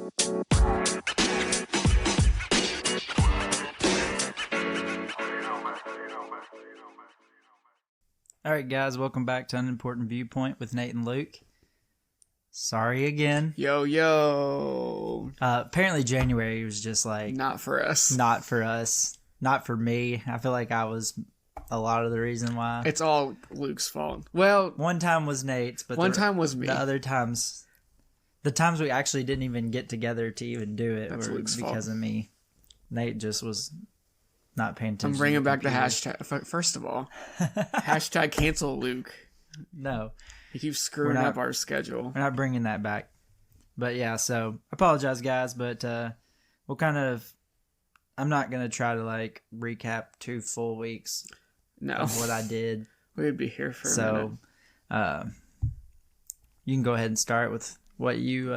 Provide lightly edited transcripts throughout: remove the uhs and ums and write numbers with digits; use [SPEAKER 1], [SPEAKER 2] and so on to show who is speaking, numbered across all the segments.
[SPEAKER 1] All right, guys, welcome back to Unimportant Viewpoint with Nate and Luke. Sorry again.
[SPEAKER 2] Yo.
[SPEAKER 1] Apparently January was just like...
[SPEAKER 2] Not for us.
[SPEAKER 1] Not for us. Not for me. I feel like I was a lot of the reason why.
[SPEAKER 2] It's all Luke's fault. Well...
[SPEAKER 1] One time was Nate's, but...
[SPEAKER 2] One time was me.
[SPEAKER 1] The other times... The times we actually didn't even get together to even do it were because of me. Nate just was... not paying attention.
[SPEAKER 2] I'm bringing back the hashtag. First of all, hashtag cancel Luke.
[SPEAKER 1] No.
[SPEAKER 2] He keeps screwing up our schedule.
[SPEAKER 1] We're not bringing that back. But yeah, so I apologize, guys, but we'll kind of... I'm not going to try to like recap 2 full weeks of what I did.
[SPEAKER 2] We'd be here for a minute.
[SPEAKER 1] So you can go ahead and start with what you...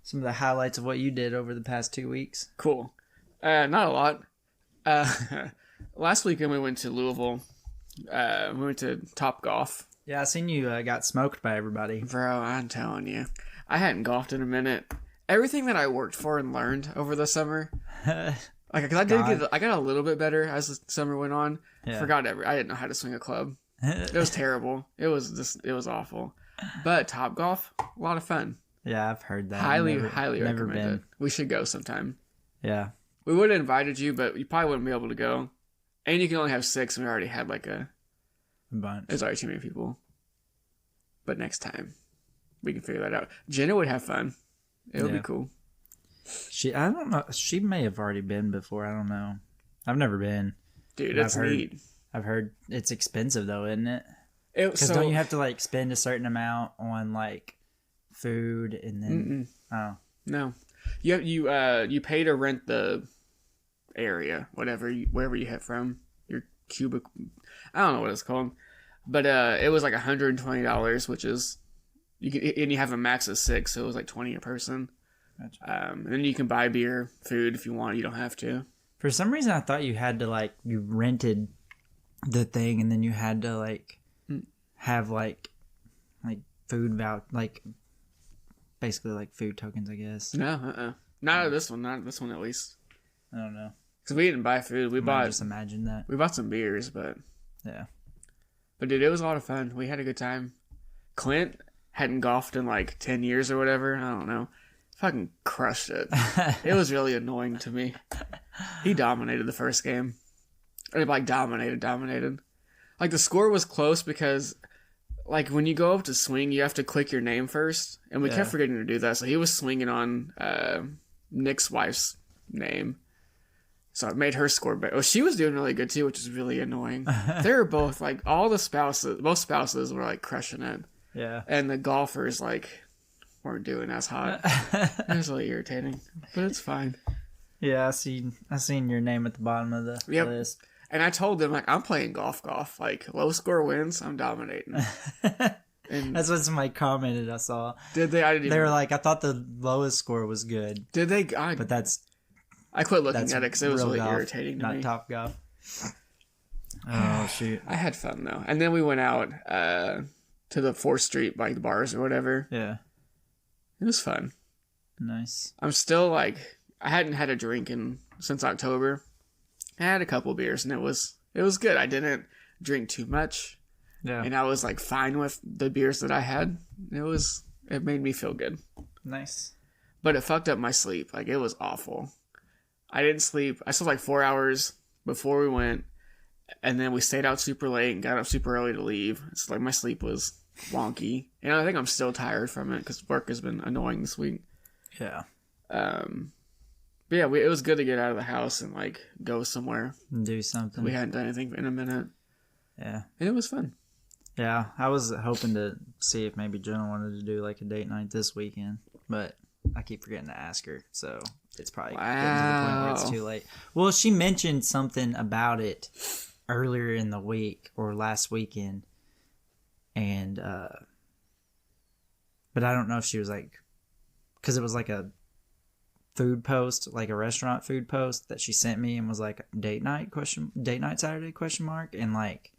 [SPEAKER 1] some of the highlights of what you did over the past 2 weeks.
[SPEAKER 2] Cool. Not a lot. Last weekend we went to Louisville. We went to Top Golf.
[SPEAKER 1] Yeah, I seen you got smoked by everybody.
[SPEAKER 2] Bro, I'm telling you. I hadn't golfed in a minute. Everything that I worked for and learned over the summer. Like, cause I got a little bit better as the summer went on. Yeah. I didn't know how to swing a club. It was terrible. It was awful. But Top Golf, a lot of fun.
[SPEAKER 1] Yeah, I've heard that.
[SPEAKER 2] Highly recommend it. We should go sometime.
[SPEAKER 1] Yeah.
[SPEAKER 2] We would have invited you, but you probably wouldn't be able to go. And you can only have 6, and we already had like a
[SPEAKER 1] bunch.
[SPEAKER 2] There's already too many people. But next time, we can figure that out. Jenna would have fun. It'll be cool.
[SPEAKER 1] I don't know. She may have already been before. I don't know. I've never been.
[SPEAKER 2] Dude, it's neat.
[SPEAKER 1] I've heard it's expensive though, isn't it? Because don't you have to like spend a certain amount on like food and then? Oh
[SPEAKER 2] no, you pay to rent the area, wherever you hit from your cubic. I don't know what it's called, but it was like $120, which is and you have a max of 6, so it was like 20 a person. Gotcha. And then you can buy beer, food if you want. You don't have to.
[SPEAKER 1] For some reason, I thought you had to like you rented the thing and then you had to like have like food like basically like food tokens, I guess.
[SPEAKER 2] No, not at this one. Not this one, at least.
[SPEAKER 1] I don't know.
[SPEAKER 2] Because we didn't buy food.
[SPEAKER 1] Just imagine that.
[SPEAKER 2] We bought some beers, but
[SPEAKER 1] yeah. But
[SPEAKER 2] dude, it was a lot of fun. We had a good time. Clint hadn't golfed in like 10 years or whatever. I don't know. Fucking crushed it. It was really annoying to me. He dominated the first game. Or like dominated. Like the score was close because like when you go up to swing, you have to click your name first. And we kept forgetting to do that. So he was swinging on Nick's wife's name. So it made her score better. Well, she was doing really good too, which is really annoying. They were both like both spouses were like crushing it.
[SPEAKER 1] Yeah.
[SPEAKER 2] And the golfers like weren't doing as hot. It was really irritating, but it's fine.
[SPEAKER 1] Yeah, I seen your name at the bottom of the list.
[SPEAKER 2] And I told them like I'm playing golf. Like low score wins, I'm dominating. And
[SPEAKER 1] that's what somebody commented. I saw.
[SPEAKER 2] Did they? They
[SPEAKER 1] were like, I thought the lowest score was good.
[SPEAKER 2] Did they?
[SPEAKER 1] But
[SPEAKER 2] I quit looking at it because it was really irritating to me.
[SPEAKER 1] Not Top Golf. Oh shoot!
[SPEAKER 2] I had fun though, and then we went out to the 4th Street like bars or whatever.
[SPEAKER 1] Yeah,
[SPEAKER 2] it was fun.
[SPEAKER 1] Nice.
[SPEAKER 2] I'm still like I hadn't had a drink since October. I had a couple beers and it was good. I didn't drink too much.
[SPEAKER 1] Yeah, and
[SPEAKER 2] I was like fine with the beers that I had. It made me feel good.
[SPEAKER 1] Nice,
[SPEAKER 2] but it fucked up my sleep. Like it was awful. I didn't sleep. I slept like 4 hours before we went, and then we stayed out super late and got up super early to leave. It's like my sleep was wonky, and I think I'm still tired from it because work has been annoying this week.
[SPEAKER 1] Yeah.
[SPEAKER 2] But yeah, it was good to get out of the house and like go somewhere
[SPEAKER 1] and do something.
[SPEAKER 2] We hadn't done anything in a minute.
[SPEAKER 1] Yeah,
[SPEAKER 2] and it was fun.
[SPEAKER 1] Yeah, I was hoping to see if maybe Jenna wanted to do like a date night this weekend, but I keep forgetting to ask her, so it's probably getting to the point where it's too late. Well, she mentioned something about it earlier in the week or last weekend, and but I don't know if she was like, because it was like a food post, like a restaurant food post that she sent me and was like date night Saturday ? And like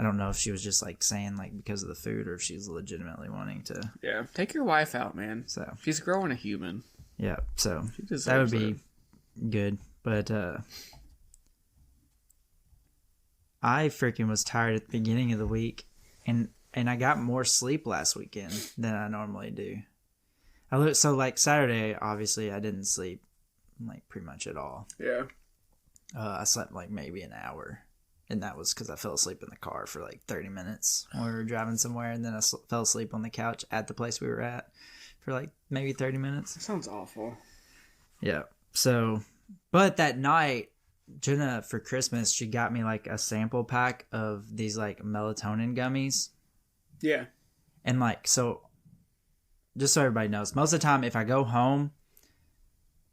[SPEAKER 1] I don't know if she was just like saying like because of the food or if she's legitimately wanting to.
[SPEAKER 2] Yeah, take your wife out, man.
[SPEAKER 1] So
[SPEAKER 2] she's growing a human.
[SPEAKER 1] Yeah, so
[SPEAKER 2] that would be
[SPEAKER 1] good. But I freaking was tired at the beginning of the week, and I got more sleep last weekend than I normally do. So like Saturday, obviously I didn't sleep like pretty much at all.
[SPEAKER 2] Yeah.
[SPEAKER 1] I slept like maybe an hour, and that was because I fell asleep in the car for like 30 minutes when we were driving somewhere, and then I fell asleep on the couch at the place we were at for like maybe 30 minutes.
[SPEAKER 2] That sounds awful.
[SPEAKER 1] Yeah. So, but that night, Jenna, for Christmas, she got me like a sample pack of these like melatonin gummies.
[SPEAKER 2] Yeah.
[SPEAKER 1] And like, so just so everybody knows, most of the time if I go home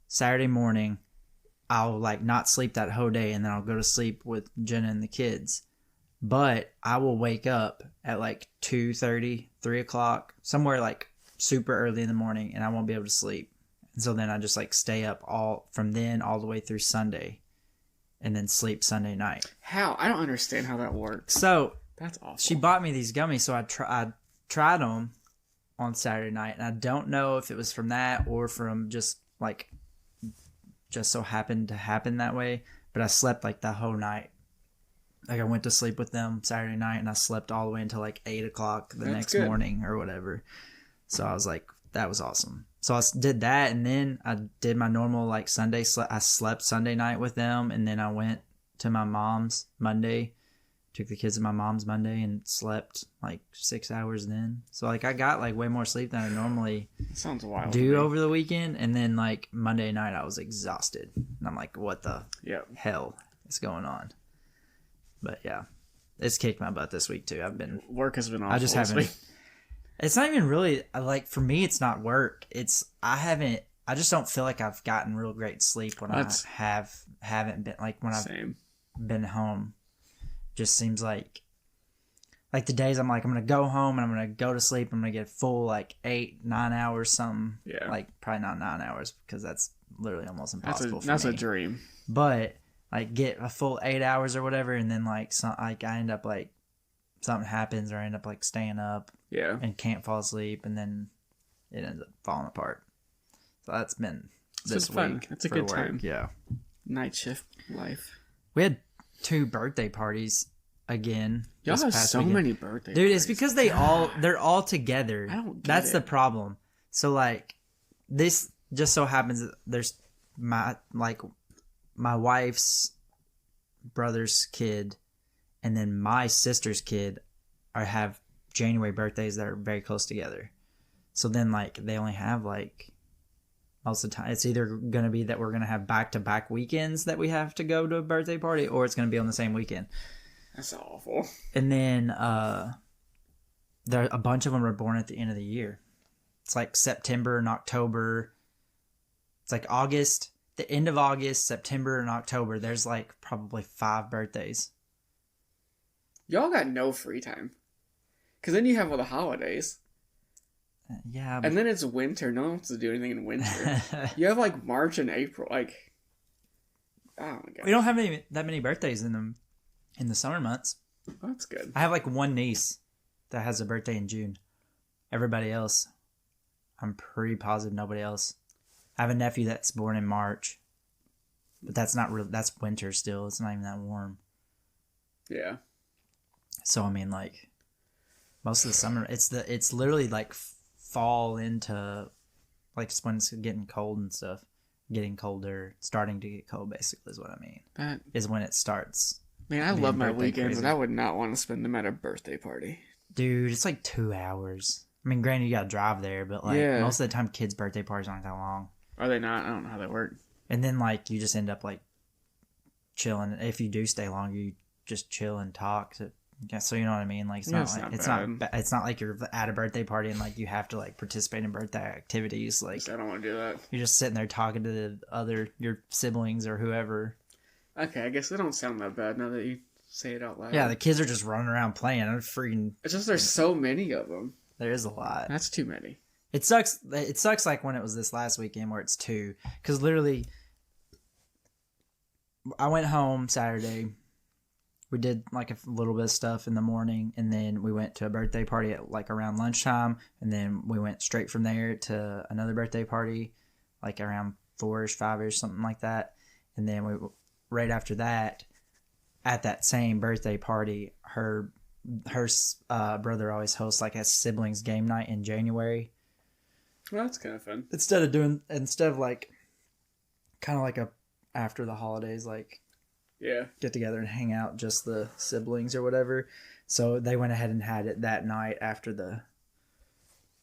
[SPEAKER 1] Saturday morning, I'll like not sleep that whole day, and then I'll go to sleep with Jenna and the kids. But I will wake up at like 2:30, 3 o'clock, somewhere like super early in the morning, and I won't be able to sleep. And so then I just like stay up all from then all the way through Sunday, and then sleep Sunday night.
[SPEAKER 2] How? I don't understand how that works.
[SPEAKER 1] So
[SPEAKER 2] that's awful.
[SPEAKER 1] She bought me these gummies, so I tried them on Saturday night, and I don't know if it was from that or from just so happened to happen that way, but I slept like the whole night. Like I went to sleep with them Saturday night, and I slept all the way until like 8 o'clock the next morning or whatever. So I was like, that was awesome. So I did that, and then I did my normal like Sunday. I slept Sunday night with them, and then I went to my mom's Monday. Took the kids to my mom's Monday and slept like 6 hours then. So like I got like way more sleep than I normally
[SPEAKER 2] sounds wild
[SPEAKER 1] do over the weekend. And then like Monday night I was exhausted. And I'm like, what the hell is going on? But yeah, it's kicked my butt this week too.
[SPEAKER 2] Work has been awful.
[SPEAKER 1] I just haven't.
[SPEAKER 2] Week.
[SPEAKER 1] It's not even really like for me. It's not work. I just don't feel like I've gotten real great sleep when I haven't been like when I've been home. Just seems like the days I'm like, I'm going to go home and I'm going to go to sleep. I'm going to get full like 8-9 hours, something.
[SPEAKER 2] Yeah.
[SPEAKER 1] Like probably not 9 hours because that's literally almost impossible for me.
[SPEAKER 2] That's a dream.
[SPEAKER 1] But like get a full 8 hours or whatever. And then like I end up like something happens or I end up like staying up.
[SPEAKER 2] Yeah.
[SPEAKER 1] And can't fall asleep. And then it ends up falling apart. So that's been this week.
[SPEAKER 2] It's a good time.
[SPEAKER 1] Yeah.
[SPEAKER 2] Night shift life.
[SPEAKER 1] We had 2 birthday parties again.
[SPEAKER 2] Y'all have so many birthday
[SPEAKER 1] dude
[SPEAKER 2] parties.
[SPEAKER 1] It's because they're all together.
[SPEAKER 2] I don't get
[SPEAKER 1] That's
[SPEAKER 2] it.
[SPEAKER 1] the problem. So like this just so happens that there's my wife's brother's kid and then my sister's kid have January birthdays that are very close together. So then like they only have like most of the time, it's either going to be that we're going to have back-to-back weekends that we have to go to a birthday party, or it's going to be on the same weekend.
[SPEAKER 2] That's awful.
[SPEAKER 1] And then a bunch of them are born at the end of the year. It's like September and October. It's like August, the end of August, September, and October. There's like probably 5 birthdays.
[SPEAKER 2] Y'all got no free time. Because then you have all the holidays.
[SPEAKER 1] Yeah.
[SPEAKER 2] And then it's winter. No one wants to do anything in winter. You have like March and April. Like, oh my god.
[SPEAKER 1] We don't have that many birthdays in the summer months.
[SPEAKER 2] That's good.
[SPEAKER 1] I have like one niece that has a birthday in June. Everybody else, I'm pretty positive nobody else. I have a nephew that's born in March. But that's not real. That's winter still. It's not even that warm.
[SPEAKER 2] Yeah.
[SPEAKER 1] So I mean, like, most of the summer, it's literally like fall into like when it's getting cold and stuff, getting colder, starting to get cold. Basically, is what I mean.
[SPEAKER 2] That
[SPEAKER 1] is when it starts.
[SPEAKER 2] Man, I love my weekends, and I would not want to spend them at a birthday party.
[SPEAKER 1] Dude, it's like 2 hours. I mean, granted, you got to drive there, but like most of the time, kids' birthday parties aren't that long.
[SPEAKER 2] Are they not? I don't know how they work. And
[SPEAKER 1] then like you just end up like chilling. If you do stay longer, you just chill and talk. So you know what I mean? Like it's not like you're at a birthday party and like you have to like participate in birthday activities. Like
[SPEAKER 2] I don't want to do that.
[SPEAKER 1] You're just sitting there talking to your siblings or whoever.
[SPEAKER 2] Okay, I guess they don't sound that bad now that you say it out loud.
[SPEAKER 1] Yeah, the kids are just running around playing.
[SPEAKER 2] It's just there's so many of them.
[SPEAKER 1] There is a lot.
[SPEAKER 2] That's too many.
[SPEAKER 1] It sucks. It sucks like when it was this last weekend where it's 2. Because literally, I went home Saturday. we did like a little bit of stuff in the morning, and then we went to a birthday party at like around lunchtime, and then we went straight from there to another birthday party like around 4ish, 5ish, something like that. And then we right after that, at that same birthday party, her brother always hosts like a siblings game night in January.
[SPEAKER 2] Well, that's kind of fun.
[SPEAKER 1] Instead of like kind of like a after the holidays, like get together and hang out, just the siblings or whatever. So they went ahead and had it that night after the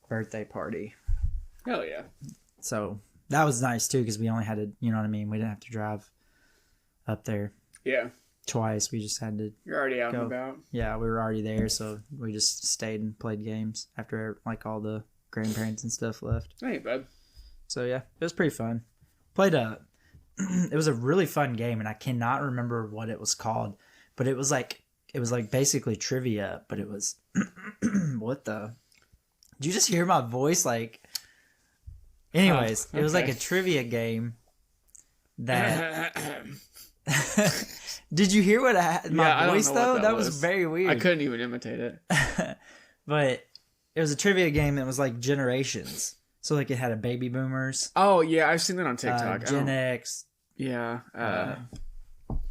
[SPEAKER 1] birthday party.
[SPEAKER 2] Hell yeah.
[SPEAKER 1] So that was nice too, because we only had to, you know what I mean? We didn't have to drive up there.
[SPEAKER 2] Yeah.
[SPEAKER 1] Twice. We just had to.
[SPEAKER 2] You're already out and about.
[SPEAKER 1] Yeah, we were already there, so we just stayed and played games after like all the grandparents and stuff left.
[SPEAKER 2] That ain't bad.
[SPEAKER 1] So yeah, it was pretty fun. Played it was a really fun game, and I cannot remember what it was called, but it was like basically trivia, but it was what the? Did you just hear my voice? Like, anyways,
[SPEAKER 2] okay.
[SPEAKER 1] It was like a trivia game that. Did you hear what my voice though? That was very weird.
[SPEAKER 2] I couldn't even imitate it.
[SPEAKER 1] But it was a trivia game that was like generations. So like it had a baby boomers.
[SPEAKER 2] Oh yeah, I've seen that on TikTok.
[SPEAKER 1] Gen X.
[SPEAKER 2] Yeah.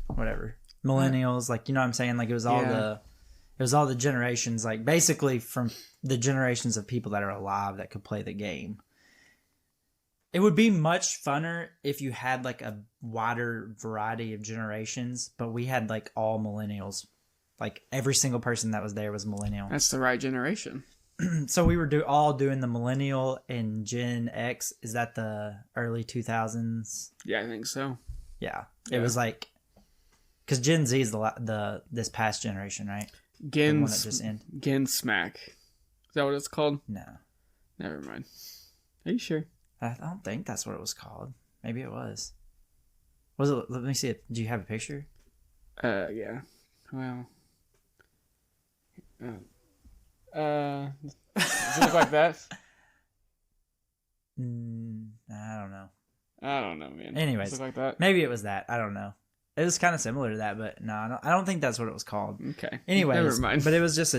[SPEAKER 1] Whatever. Millennials, like, you know what I'm saying? Like it was all the generations, like basically from the generations of people that are alive that could play the game. It would be much funner if you had like a wider variety of generations, but we had like all millennials. Like every single person that was there was millennial.
[SPEAKER 2] That's the right generation.
[SPEAKER 1] So we were all doing the millennial and Gen X. Is that the early 2000s?
[SPEAKER 2] Yeah, I think so.
[SPEAKER 1] Yeah. It was like, because Gen Z is this past generation, right?
[SPEAKER 2] Gen Smack. Is that what it's called?
[SPEAKER 1] No.
[SPEAKER 2] Never mind. Are you sure?
[SPEAKER 1] I don't think that's what it was called. Maybe it was. Was it? Let me see it. Do you have a picture?
[SPEAKER 2] Yeah. Well. Does it look like that?
[SPEAKER 1] I don't know.
[SPEAKER 2] I don't know, man.
[SPEAKER 1] Anyways,
[SPEAKER 2] does it look like that?
[SPEAKER 1] Maybe it was that. I don't know. It was kind of similar to that, but no, I don't think that's what it was called.
[SPEAKER 2] Okay.
[SPEAKER 1] Anyways,
[SPEAKER 2] never mind.
[SPEAKER 1] But it was just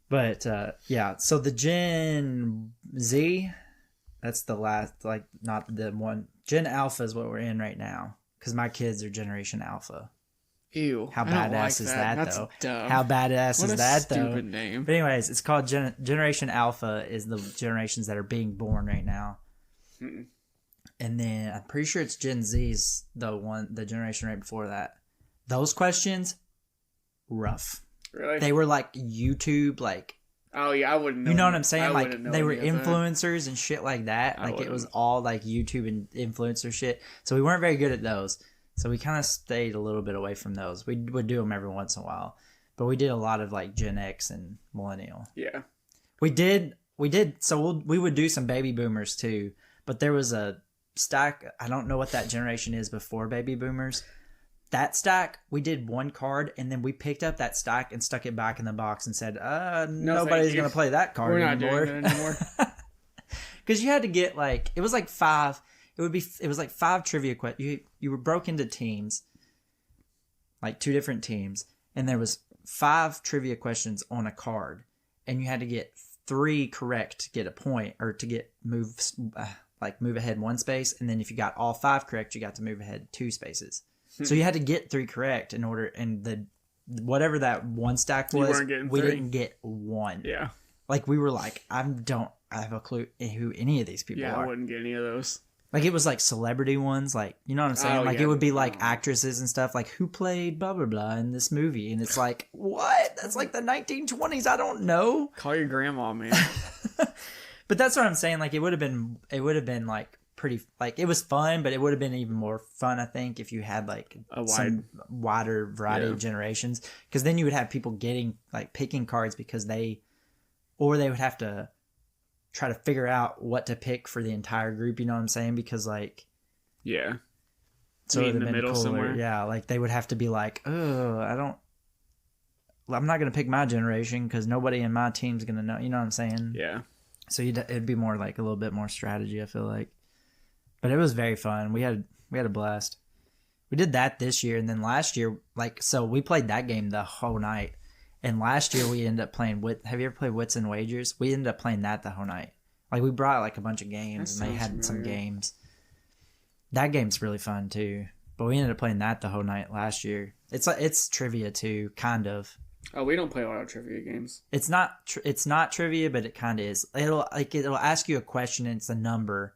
[SPEAKER 1] But yeah, so the Gen Z, that's the last, like, not the one. Gen Alpha is what we're in right now, because my kids are Generation Alpha.
[SPEAKER 2] Ew.
[SPEAKER 1] How badass is that,
[SPEAKER 2] That's
[SPEAKER 1] though?
[SPEAKER 2] dumb.
[SPEAKER 1] How badass is that, though?
[SPEAKER 2] Stupid name.
[SPEAKER 1] But anyways, it's called Generation Alpha is the generations that are being born right now. And then I'm pretty sure it's Gen Z's the generation right before that. Those questions, rough.
[SPEAKER 2] Really?
[SPEAKER 1] They were like YouTube, like.
[SPEAKER 2] Oh yeah, I wouldn't know.
[SPEAKER 1] You know what I'm saying? Like they were
[SPEAKER 2] any of that.
[SPEAKER 1] influencers and shit like that. Like it was all like YouTube and influencer shit. So we weren't very good at those. So we kind of stayed a little bit away from those. We would do them every once in a while, but we did a lot of like Gen X and Millennial.
[SPEAKER 2] Yeah,
[SPEAKER 1] we did. So we would do some baby boomers too, but there was a stack. I don't know what that generation is before baby boomers. That stack, we did one card, and then we picked up that stack and stuck it back in the box and said, nobody's going to play that card
[SPEAKER 2] We're not
[SPEAKER 1] anymore.
[SPEAKER 2] doing that anymore.
[SPEAKER 1] Because you had to get, like, it was like 5. It was like 5 trivia questions. You were broke into teams, like 2 different teams, and there was 5 trivia questions on a card, and you had to get 3 correct to get a point, or to move ahead 1 space, and then if you got all 5 correct, you got to move ahead 2 spaces. So you had to get 3 correct in order, and whatever that one stack was, we didn't get 1.
[SPEAKER 2] Yeah.
[SPEAKER 1] Like we were like, I don't have a clue who any of these people are.
[SPEAKER 2] Yeah, I wouldn't get any of those.
[SPEAKER 1] Like it was like celebrity ones, like, you know what I'm saying? Like it would be like actresses and stuff, like who played blah blah blah in this movie, and it's like, what? That's like the 1920s. I don't know.
[SPEAKER 2] Call your grandma, man.
[SPEAKER 1] But that's what I'm saying. Like it would have been like pretty, like it was fun, but it would have been even more fun, I think, if you had like some wider variety of generations, because then you would have people picking cards because they would have to try to figure out what to pick for the entire group, you know what I'm saying? Because like,
[SPEAKER 2] yeah,
[SPEAKER 1] so
[SPEAKER 2] in the middle
[SPEAKER 1] cooler.
[SPEAKER 2] somewhere.
[SPEAKER 1] Yeah, like they would have to be like, I'm not gonna pick my generation because nobody in my team's gonna know, you know what I'm saying?
[SPEAKER 2] Yeah.
[SPEAKER 1] So it'd be more like a little bit more strategy, I feel like. But it was very fun. We had a blast. We did that this year, and then last year, like, so we played that game the whole night. And last year we ended up playing have you ever played Wits and Wagers? We ended up playing that the whole night. Like, we brought like a bunch of games, and they had some games. That game's really fun too. But we ended up playing that the whole night last year. It's trivia too, kind of.
[SPEAKER 2] Oh, we don't play a lot of trivia games.
[SPEAKER 1] It's not trivia, but it kind of is. It'll ask you a question, and it's a number,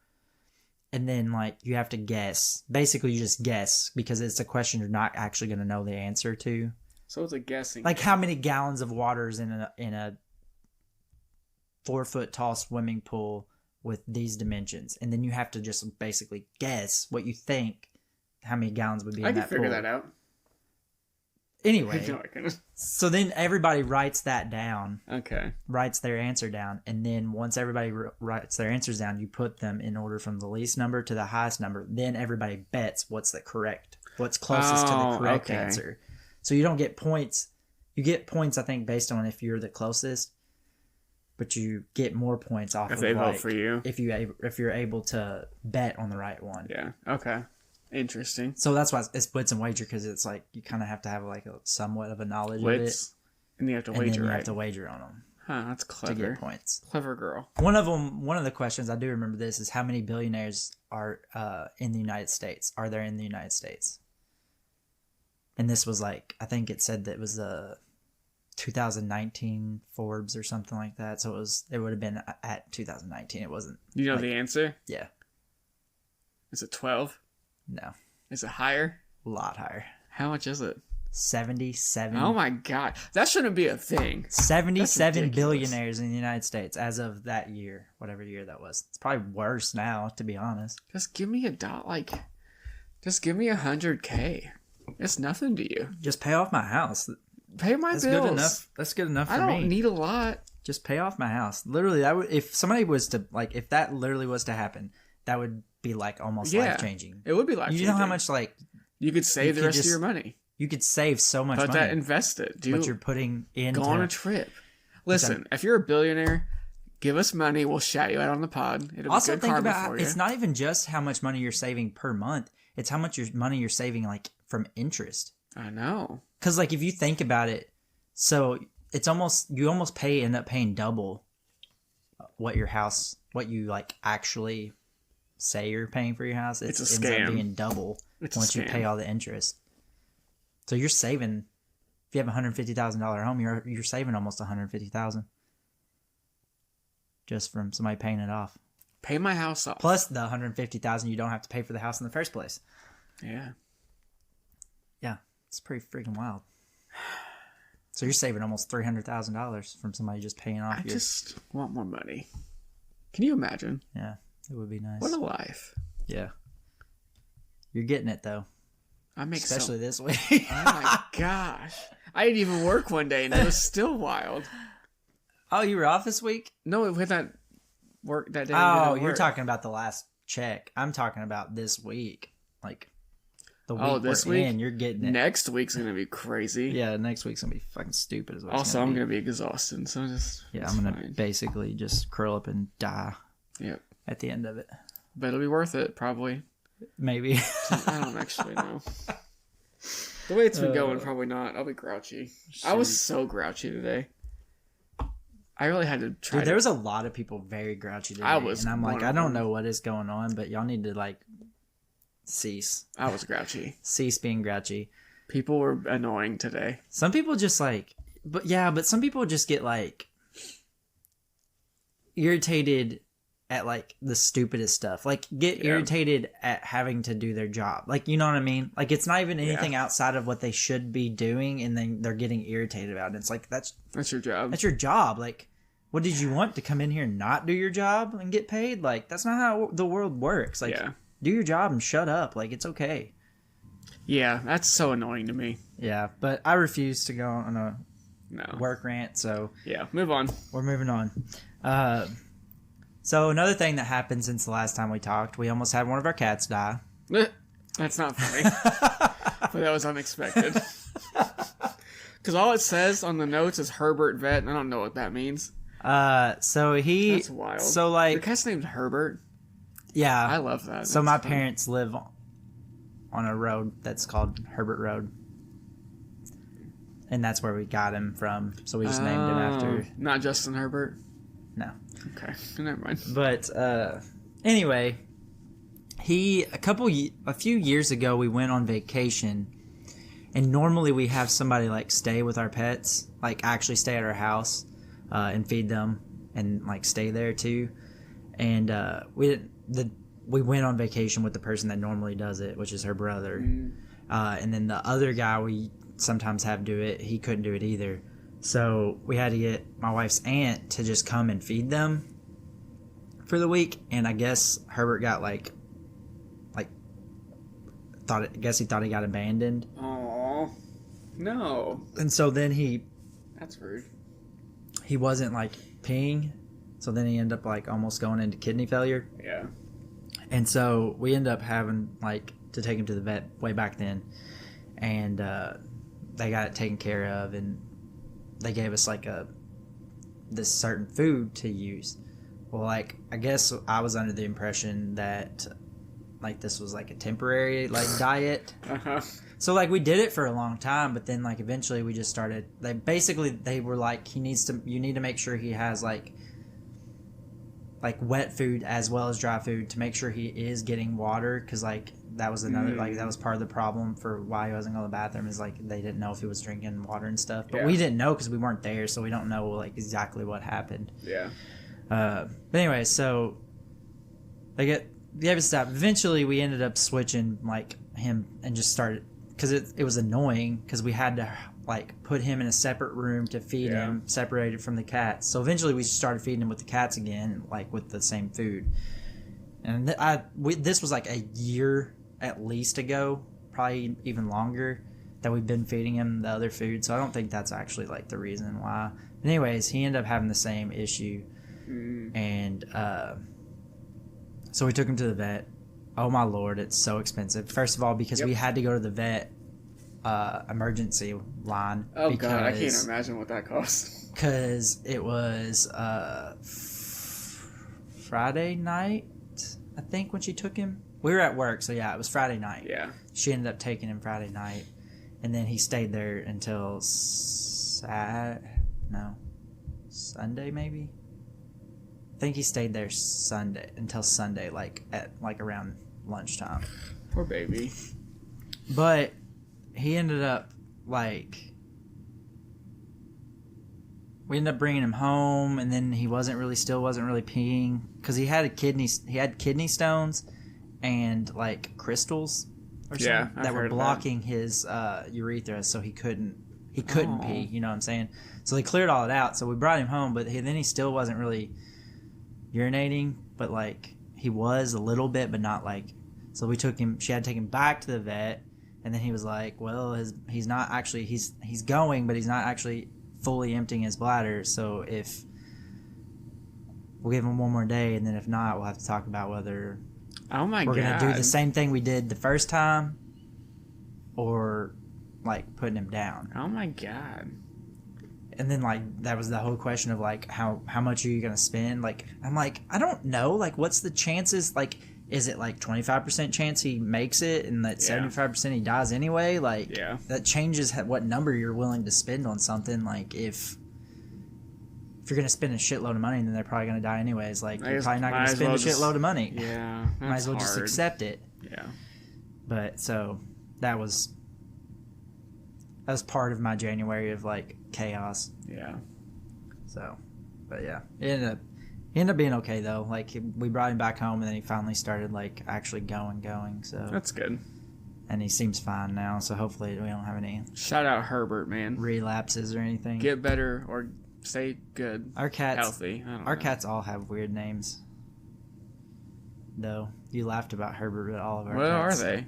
[SPEAKER 1] and then like you have to guess. Basically, you just guess because it's a question you're not actually going to know the answer to.
[SPEAKER 2] So it's a guessing.
[SPEAKER 1] Like how many gallons of water is in a 4-foot tall swimming pool with these dimensions, and then you have to just basically guess what you think. How many gallons would be in that pool? I can figure
[SPEAKER 2] that out.
[SPEAKER 1] Anyway, so then everybody writes that down.
[SPEAKER 2] Okay.
[SPEAKER 1] Writes their answer down. And then once everybody writes their answers down, you put them in order from the least number to the highest number. Then everybody bets what's closest to the correct answer. So you don't get points. You get points, I think, based on if you're the closest. But you get more points off
[SPEAKER 2] if they vote for you.
[SPEAKER 1] If you're able to bet on the right one.
[SPEAKER 2] Yeah. Okay. Interesting.
[SPEAKER 1] So that's why it's Wits and Wager, because it's like you kind of have to have like a somewhat of a knowledge of it.
[SPEAKER 2] And you have to wager,
[SPEAKER 1] you have to wager on them.
[SPEAKER 2] Huh, that's clever.
[SPEAKER 1] To get points.
[SPEAKER 2] Clever girl.
[SPEAKER 1] One of the questions, I do remember this, is how many billionaires are in the United States? Are there in the United States? And this was like, I think it said that it was the 2019 Forbes or something like that. So it would have been at 2019. It wasn't.
[SPEAKER 2] You know the answer?
[SPEAKER 1] Yeah.
[SPEAKER 2] Is it 12?
[SPEAKER 1] No.
[SPEAKER 2] Is it higher?
[SPEAKER 1] A lot higher.
[SPEAKER 2] How much is it?
[SPEAKER 1] 77.
[SPEAKER 2] Oh my god. That shouldn't be a thing.
[SPEAKER 1] 77 billionaires in the United States as of that year. Whatever year that was. It's probably worse now, to be honest.
[SPEAKER 2] Just give me just give me $100K. It's nothing to you.
[SPEAKER 1] Just pay off my house.
[SPEAKER 2] Pay my bills.
[SPEAKER 1] Good enough. That's good enough for me.
[SPEAKER 2] I don't need a lot.
[SPEAKER 1] Just pay off my house. Literally, that would, if somebody was to, like, if that literally was to happen, that would be like almost life-changing.
[SPEAKER 2] It would be life-changing.
[SPEAKER 1] You know how much, like,
[SPEAKER 2] you could save the rest of your money.
[SPEAKER 1] You could save so much money.
[SPEAKER 2] But invest it.
[SPEAKER 1] But you're putting into...
[SPEAKER 2] Go on a trip. Listen, if you're a billionaire, give us money. We'll shout you out on the pod. It'll
[SPEAKER 1] also
[SPEAKER 2] be good
[SPEAKER 1] think
[SPEAKER 2] karma
[SPEAKER 1] about
[SPEAKER 2] for you.
[SPEAKER 1] It's not even just how much money you're saving per month. It's how much money you're saving, like, from interest.
[SPEAKER 2] I know.
[SPEAKER 1] Because, like, if you think about it, so it's almost... You almost end up paying double what you, like, actually... say you're paying for your house.
[SPEAKER 2] It's a
[SPEAKER 1] ends
[SPEAKER 2] scam.
[SPEAKER 1] Up being double once you pay all the interest. So you're saving. If you have $150,000 home, you're saving almost $150,000 just from somebody paying it off.
[SPEAKER 2] Pay my house off.
[SPEAKER 1] Plus the $150,000 you don't have to pay for the house in the first place.
[SPEAKER 2] Yeah.
[SPEAKER 1] Yeah, it's pretty freaking wild. So you're saving almost $300,000 from somebody just paying off.
[SPEAKER 2] I just want more money. Can you imagine?
[SPEAKER 1] Yeah. It would be nice.
[SPEAKER 2] What a life.
[SPEAKER 1] Yeah. You're getting it, though. Especially this week.
[SPEAKER 2] Oh, my gosh. I didn't even work one day, and it was still wild.
[SPEAKER 1] Oh, you were off this week?
[SPEAKER 2] No, we had that work that day.
[SPEAKER 1] Oh, you're talking about the last check. I'm talking about this week. Like, the week
[SPEAKER 2] this week?
[SPEAKER 1] you're getting it.
[SPEAKER 2] Next week's going to be crazy.
[SPEAKER 1] Yeah, next week's going to be fucking stupid. Is what
[SPEAKER 2] also, I'm going to be exhausted, so
[SPEAKER 1] I'm going to basically just curl up and die.
[SPEAKER 2] Yep.
[SPEAKER 1] At the end of it.
[SPEAKER 2] But it'll be worth it, probably.
[SPEAKER 1] Maybe.
[SPEAKER 2] I don't actually know. The way it's been going, probably not. I'll be grouchy. Shoot. I was so grouchy today. I really had to try.
[SPEAKER 1] Dude, there was a lot of people very grouchy today. And I'm like, I don't know what is going on, but y'all need to, like, cease.
[SPEAKER 2] I was grouchy.
[SPEAKER 1] Cease being grouchy.
[SPEAKER 2] People were annoying today.
[SPEAKER 1] Some people just, like... But some people just get, like... irritated... at like the stupidest stuff, like get irritated at having to do their job, like, you know what I mean, like it's not even anything outside of what they should be doing, and then they're getting irritated about it. It's like that's
[SPEAKER 2] your job.
[SPEAKER 1] That's your job. Like, what did you want, to come in here and not do your job and get paid? Like, that's not how the world works. Like, do your job and shut up. Like, it's okay. Yeah,
[SPEAKER 2] that's so annoying to me.
[SPEAKER 1] Yeah, but I refuse to go on a work rant, so
[SPEAKER 2] move on.
[SPEAKER 1] We're moving on. So another thing that happened since the last time we talked, we almost had one of our cats die.
[SPEAKER 2] That's not funny. But that was unexpected. Because all it says on the notes is Herbert Vet, and I don't know what that means.
[SPEAKER 1] That's
[SPEAKER 2] wild.
[SPEAKER 1] So, like...
[SPEAKER 2] The cat's named Herbert?
[SPEAKER 1] Yeah.
[SPEAKER 2] I love that.
[SPEAKER 1] So my parents live on a road that's called Herbert Road. And that's where we got him from. So we just named him after.
[SPEAKER 2] Not Justin Herbert?
[SPEAKER 1] No.
[SPEAKER 2] Okay, never mind.
[SPEAKER 1] But anyway, a few years ago we went on vacation, and normally we have somebody like stay with our pets, like actually stay at our house and feed them and like stay there too. And we went on vacation with the person that normally does it, which is her brother. And then the other guy we sometimes have do it, he couldn't do it either. So we had to get my wife's aunt to just come and feed them for the week. And I guess Herbert got I guess he thought he got abandoned.
[SPEAKER 2] Oh no!
[SPEAKER 1] And so then
[SPEAKER 2] that's rude.
[SPEAKER 1] He wasn't like peeing, so then he ended up like almost going into kidney failure.
[SPEAKER 2] Yeah.
[SPEAKER 1] And so we ended up having like to take him to the vet way back then, and they got it taken care of, and they gave us like this certain food to use. Well, like I guess I was under the impression that like this was like a temporary like diet. So like we did it for a long time, but then like eventually we just started. They were like, you need to make sure he has like wet food as well as dry food to make sure he is getting water, because like that was another like that was part of the problem for why he wasn't going to the bathroom, is like they didn't know if he was drinking water and stuff, but we didn't know because we weren't there, so we don't know like exactly what happened. But anyway, so they gave us that. Eventually we ended up switching like him and just started, because it was annoying because we had to like put him in a separate room to feed him separated from the cats. So eventually we started feeding him with the cats again, like with the same food. And this was like a year at least ago, probably even longer, that we've been feeding him the other food. So I don't think that's actually like the reason why. But anyways, he ended up having the same issue. And so we took him to the vet. Oh my Lord, it's so expensive. First of all, because we had to go to the vet emergency line.
[SPEAKER 2] Oh God, I can't imagine what that costs.
[SPEAKER 1] Because it was Friday night, I think, when she took him. We were at work, so yeah, it was Friday night.
[SPEAKER 2] Yeah.
[SPEAKER 1] She ended up taking him Friday night, and then he stayed there until Sunday maybe. I think he stayed there until Sunday, like at around lunchtime.
[SPEAKER 2] Poor baby.
[SPEAKER 1] But he ended up we ended up bringing him home, and then he still wasn't really peeing because he had kidney stones and like crystals or something that were blocking his urethra, so he couldn't pee. You know what I'm saying? So they cleared all it out. So we brought him home, but then he still wasn't really urinating, but like he was a little bit, but not like. So she had to take him back to the vet, and then he was like, well, he's not actually he's going, but he's not actually fully emptying his bladder. So if we'll give him one more day, and then if not, we'll have to talk about whether we're gonna do the same thing we did the first time, or like putting him down.
[SPEAKER 2] Oh my God.
[SPEAKER 1] And then like that was the whole question of like how much are you gonna spend? Like I'm like, I don't know, like what's the chances? Like is it like 25% chance he makes it and that 75% he dies anyway? Like that changes what number you're willing to spend on something. Like if you're gonna spend a shitload of money, then they're probably gonna die anyways. Like you're probably not gonna spend a shitload of money.
[SPEAKER 2] Yeah,
[SPEAKER 1] might as well just accept it.
[SPEAKER 2] Yeah. But
[SPEAKER 1] so that was part of my January of like chaos.
[SPEAKER 2] Yeah.
[SPEAKER 1] So, but yeah, it ended up being okay though. Like we brought him back home, and then he finally started like actually going. So
[SPEAKER 2] that's good. And
[SPEAKER 1] he seems fine now. So hopefully we don't have any.
[SPEAKER 2] Shout out Herbert, man.
[SPEAKER 1] Relapses or anything.
[SPEAKER 2] Get better or stay good.
[SPEAKER 1] Our cats,
[SPEAKER 2] healthy. Our
[SPEAKER 1] cats all have weird names. Though you laughed about Herbert, but all of our
[SPEAKER 2] what
[SPEAKER 1] cats.
[SPEAKER 2] Are they?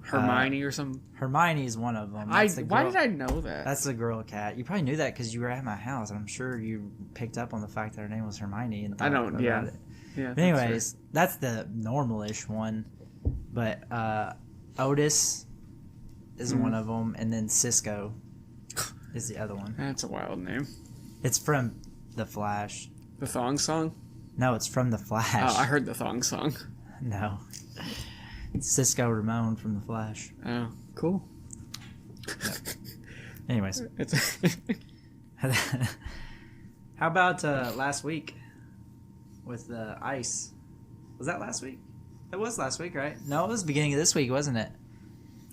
[SPEAKER 2] Hermione or some.
[SPEAKER 1] Hermione is one of them.
[SPEAKER 2] Why did I know that?
[SPEAKER 1] That's the girl cat. You probably knew that because you were at my house. I'm sure you picked up on the fact that her name was Hermione and thought about it.
[SPEAKER 2] Yeah.
[SPEAKER 1] But anyways, that's the normal-ish one. But Otis is one of them, and then Cisco is the other one.
[SPEAKER 2] That's a wild name.
[SPEAKER 1] It's from The Flash.
[SPEAKER 2] The Thong Song?
[SPEAKER 1] No, it's from The Flash.
[SPEAKER 2] Oh, I heard the Thong Song.
[SPEAKER 1] No. Cisco Ramon from The Flash.
[SPEAKER 2] Oh, cool.
[SPEAKER 1] Yep. Anyways.
[SPEAKER 2] It's
[SPEAKER 1] How about last week with the ice? Was that last week? It was last week, right? No, it was the beginning of this week, wasn't it?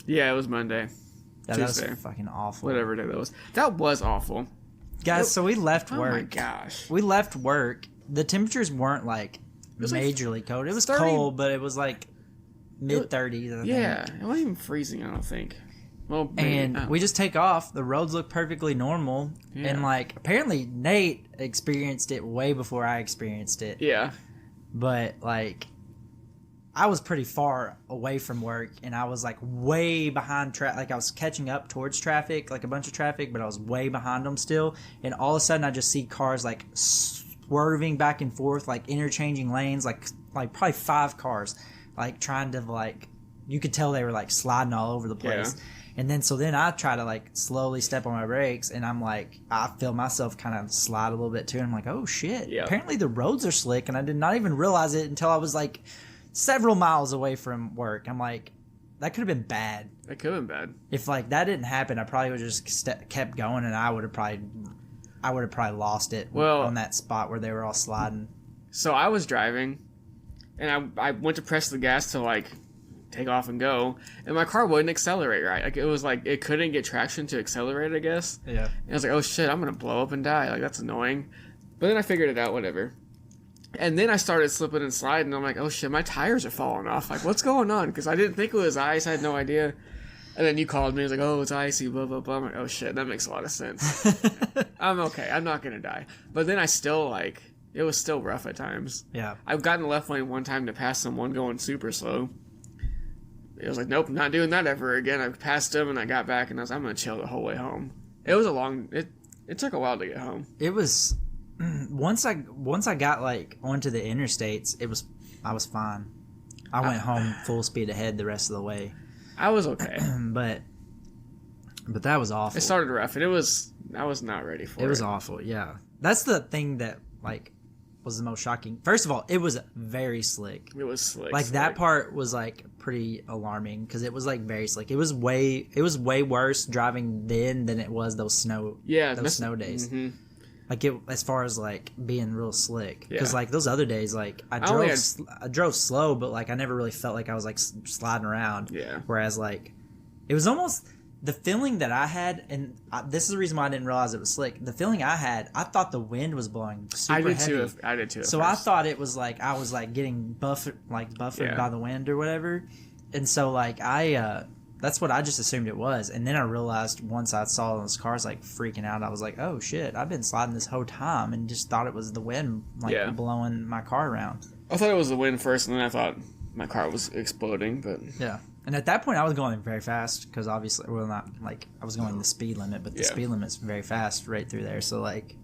[SPEAKER 2] Yeah, it was Monday.
[SPEAKER 1] Yeah, that was fucking awful.
[SPEAKER 2] Whatever day that was. That was awful.
[SPEAKER 1] Guys, so we left work.
[SPEAKER 2] Oh my gosh.
[SPEAKER 1] We left work. The temperatures weren't like majorly cold. It was
[SPEAKER 2] 30,
[SPEAKER 1] cold, but it was like mid-30s.
[SPEAKER 2] Yeah, it wasn't even freezing, I don't think. Well, maybe,
[SPEAKER 1] and we just take off. The roads look perfectly normal. Yeah. And like apparently Nate experienced it way before I experienced it.
[SPEAKER 2] Yeah.
[SPEAKER 1] But like I was pretty far away from work and I was like way behind traffic. Like I was catching up towards traffic, like a bunch of traffic, but I was way behind them still. And all of a sudden I just see cars like swerving back and forth, like interchanging lanes, like probably 5 cars, like trying to like, you could tell they were like sliding all over the place. Yeah. And then I try to like slowly step on my brakes and I'm like, I feel myself kind of slide a little bit too. And I'm like, oh shit, yep. Apparently the roads are slick. And I did not even realize it until I was like several miles away from work. I'm like, that could have been bad.
[SPEAKER 2] That could have been bad.
[SPEAKER 1] If like that didn't happen, I probably would have just kept going and I would have probably lost it on that spot where they were all sliding.
[SPEAKER 2] So I was driving and I went to press the gas to like take off and go, and my car wouldn't accelerate right. Like it was like it couldn't get traction to accelerate, I guess.
[SPEAKER 1] Yeah.
[SPEAKER 2] And I was like, oh shit, I'm gonna blow up and die. Like that's annoying. But then I figured it out, whatever. And then I started slipping and sliding. And I'm like, oh shit, my tires are falling off. Like what's going on? Because I didn't think it was ice. I had no idea. And then you called me. I was like, oh, it's icy. Blah blah blah. I'm like, oh shit, that makes a lot of sense. I'm okay. I'm not gonna die. But then I still like. It was still rough at times.
[SPEAKER 1] Yeah.
[SPEAKER 2] I've gotten left lane one time to pass someone going super slow. It was like, nope, not doing that ever again. I passed him and I got back and I was like, I'm going to chill the whole way home. It was it took a while to get home.
[SPEAKER 1] It was, once I got like onto the interstates, I was fine. I went home full speed ahead the rest of the way.
[SPEAKER 2] I was okay.
[SPEAKER 1] but that was awful.
[SPEAKER 2] It started rough and I was not ready for it.
[SPEAKER 1] It was awful, yeah. That's the thing that like was the most shocking. First of all, it was very slick.
[SPEAKER 2] It was slick.
[SPEAKER 1] Like that part was like pretty alarming because it was like very slick. It was way worse driving then than it was those snow snow days. Mm-hmm. Like it as far as like being real slick because like those other days like I drove slow but like I never really felt like I was like sliding around.
[SPEAKER 2] Yeah.
[SPEAKER 1] Whereas like it was almost. The feeling that I had, and this is the reason why I didn't realize it was slick. The feeling I had, I thought the wind was blowing super heavy.
[SPEAKER 2] I did too.
[SPEAKER 1] So I thought it was like I was like getting buffered by the wind or whatever. And so like that's what I just assumed it was. And then I realized once I saw those cars like freaking out, I was like, oh shit, I've been sliding this whole time and just thought it was the wind blowing my car around.
[SPEAKER 2] I thought it was the wind first, and then I thought my car was exploding. But
[SPEAKER 1] yeah. And at that point, I was going very fast because obviously, well, not like I was going the speed limit, but the speed limit's very fast right through there. So, like,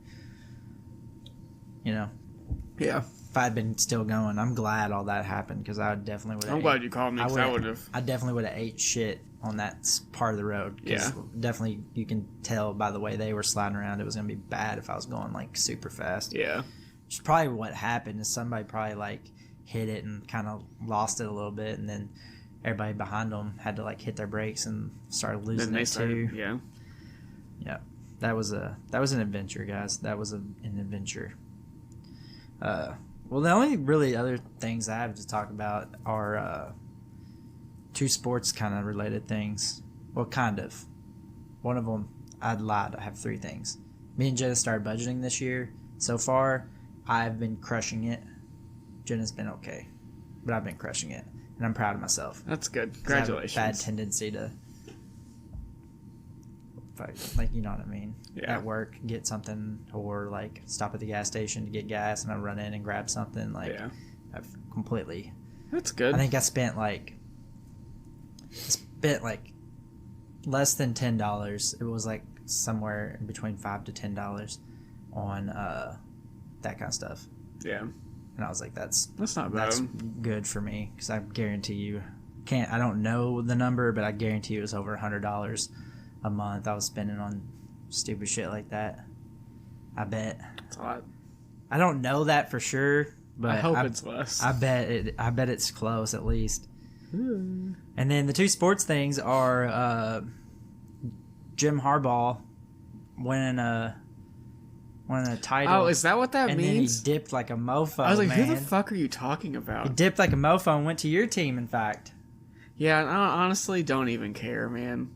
[SPEAKER 1] you know, if I had been still going, I'm glad all that happened because I definitely would have.
[SPEAKER 2] I'm glad you called me because I would have.
[SPEAKER 1] I definitely would have ate shit on that part of the road. Yeah. Definitely, you can tell by the way they were sliding around, it was going to be bad if I was going like super fast.
[SPEAKER 2] Yeah.
[SPEAKER 1] Which is probably what happened is somebody probably like hit it and kind of lost it a little bit and then. Everybody behind them had to like hit their brakes and started losing it too. Yeah. That was an adventure, guys. That was an adventure. Well, the only really other things I have to talk about are 2 sports kind of related things. Well, kind of. One of them, I'd lied. I have 3 things. Me and Jenna started budgeting this year. So far, I've been crushing it. Jenna's been okay, but I've been crushing it. And I'm proud of myself.
[SPEAKER 2] That's good. Congratulations.
[SPEAKER 1] I have a bad tendency to, like, you know what I mean?
[SPEAKER 2] Yeah.
[SPEAKER 1] At work, get something, or, like, stop at the gas station to get gas, and I run in and grab something. Like, I've completely...
[SPEAKER 2] That's good.
[SPEAKER 1] I think I spent, like, less than $10. It was, like, somewhere in between $5 to $10 on that kind of stuff.
[SPEAKER 2] Yeah.
[SPEAKER 1] And I was like, that's
[SPEAKER 2] not bad.
[SPEAKER 1] That's good for me because I guarantee you, I don't know the number, but I guarantee you it was over $100 a month I was spending on stupid shit like that. I bet.
[SPEAKER 2] That's a lot.
[SPEAKER 1] I don't know that for sure, but
[SPEAKER 2] I hope it's less.
[SPEAKER 1] I bet it's close at least. And then the two sports things are Jim Harbaugh winning a title.
[SPEAKER 2] Oh, is that what that
[SPEAKER 1] and
[SPEAKER 2] means?
[SPEAKER 1] And then he dipped like a mofo,
[SPEAKER 2] I was like,
[SPEAKER 1] man.
[SPEAKER 2] who the fuck are you talking about?
[SPEAKER 1] He dipped like a mofo and went to your team, in fact.
[SPEAKER 2] Yeah, I honestly don't even care, man.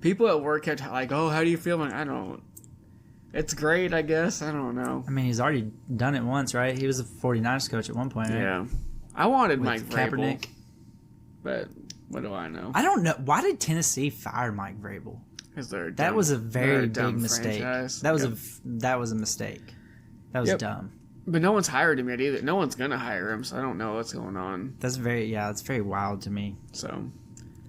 [SPEAKER 2] People at work kept like, oh, how do you feel? I'm like, I don't. It's great, I guess. I don't know.
[SPEAKER 1] I mean, he's already done it once, right? He was a 49ers coach at one point, right?
[SPEAKER 2] Yeah. I wanted
[SPEAKER 1] With
[SPEAKER 2] Mike
[SPEAKER 1] Kaepernick.
[SPEAKER 2] Vrabel, but what do I know?
[SPEAKER 1] I don't know. Why did Tennessee fire Mike Vrabel?
[SPEAKER 2] Because
[SPEAKER 1] that was a very big mistake.
[SPEAKER 2] Franchise.
[SPEAKER 1] That was a mistake. That was dumb.
[SPEAKER 2] But no one's hired him yet either. No one's gonna hire him, so I don't know what's going on.
[SPEAKER 1] That's very wild to me.
[SPEAKER 2] So,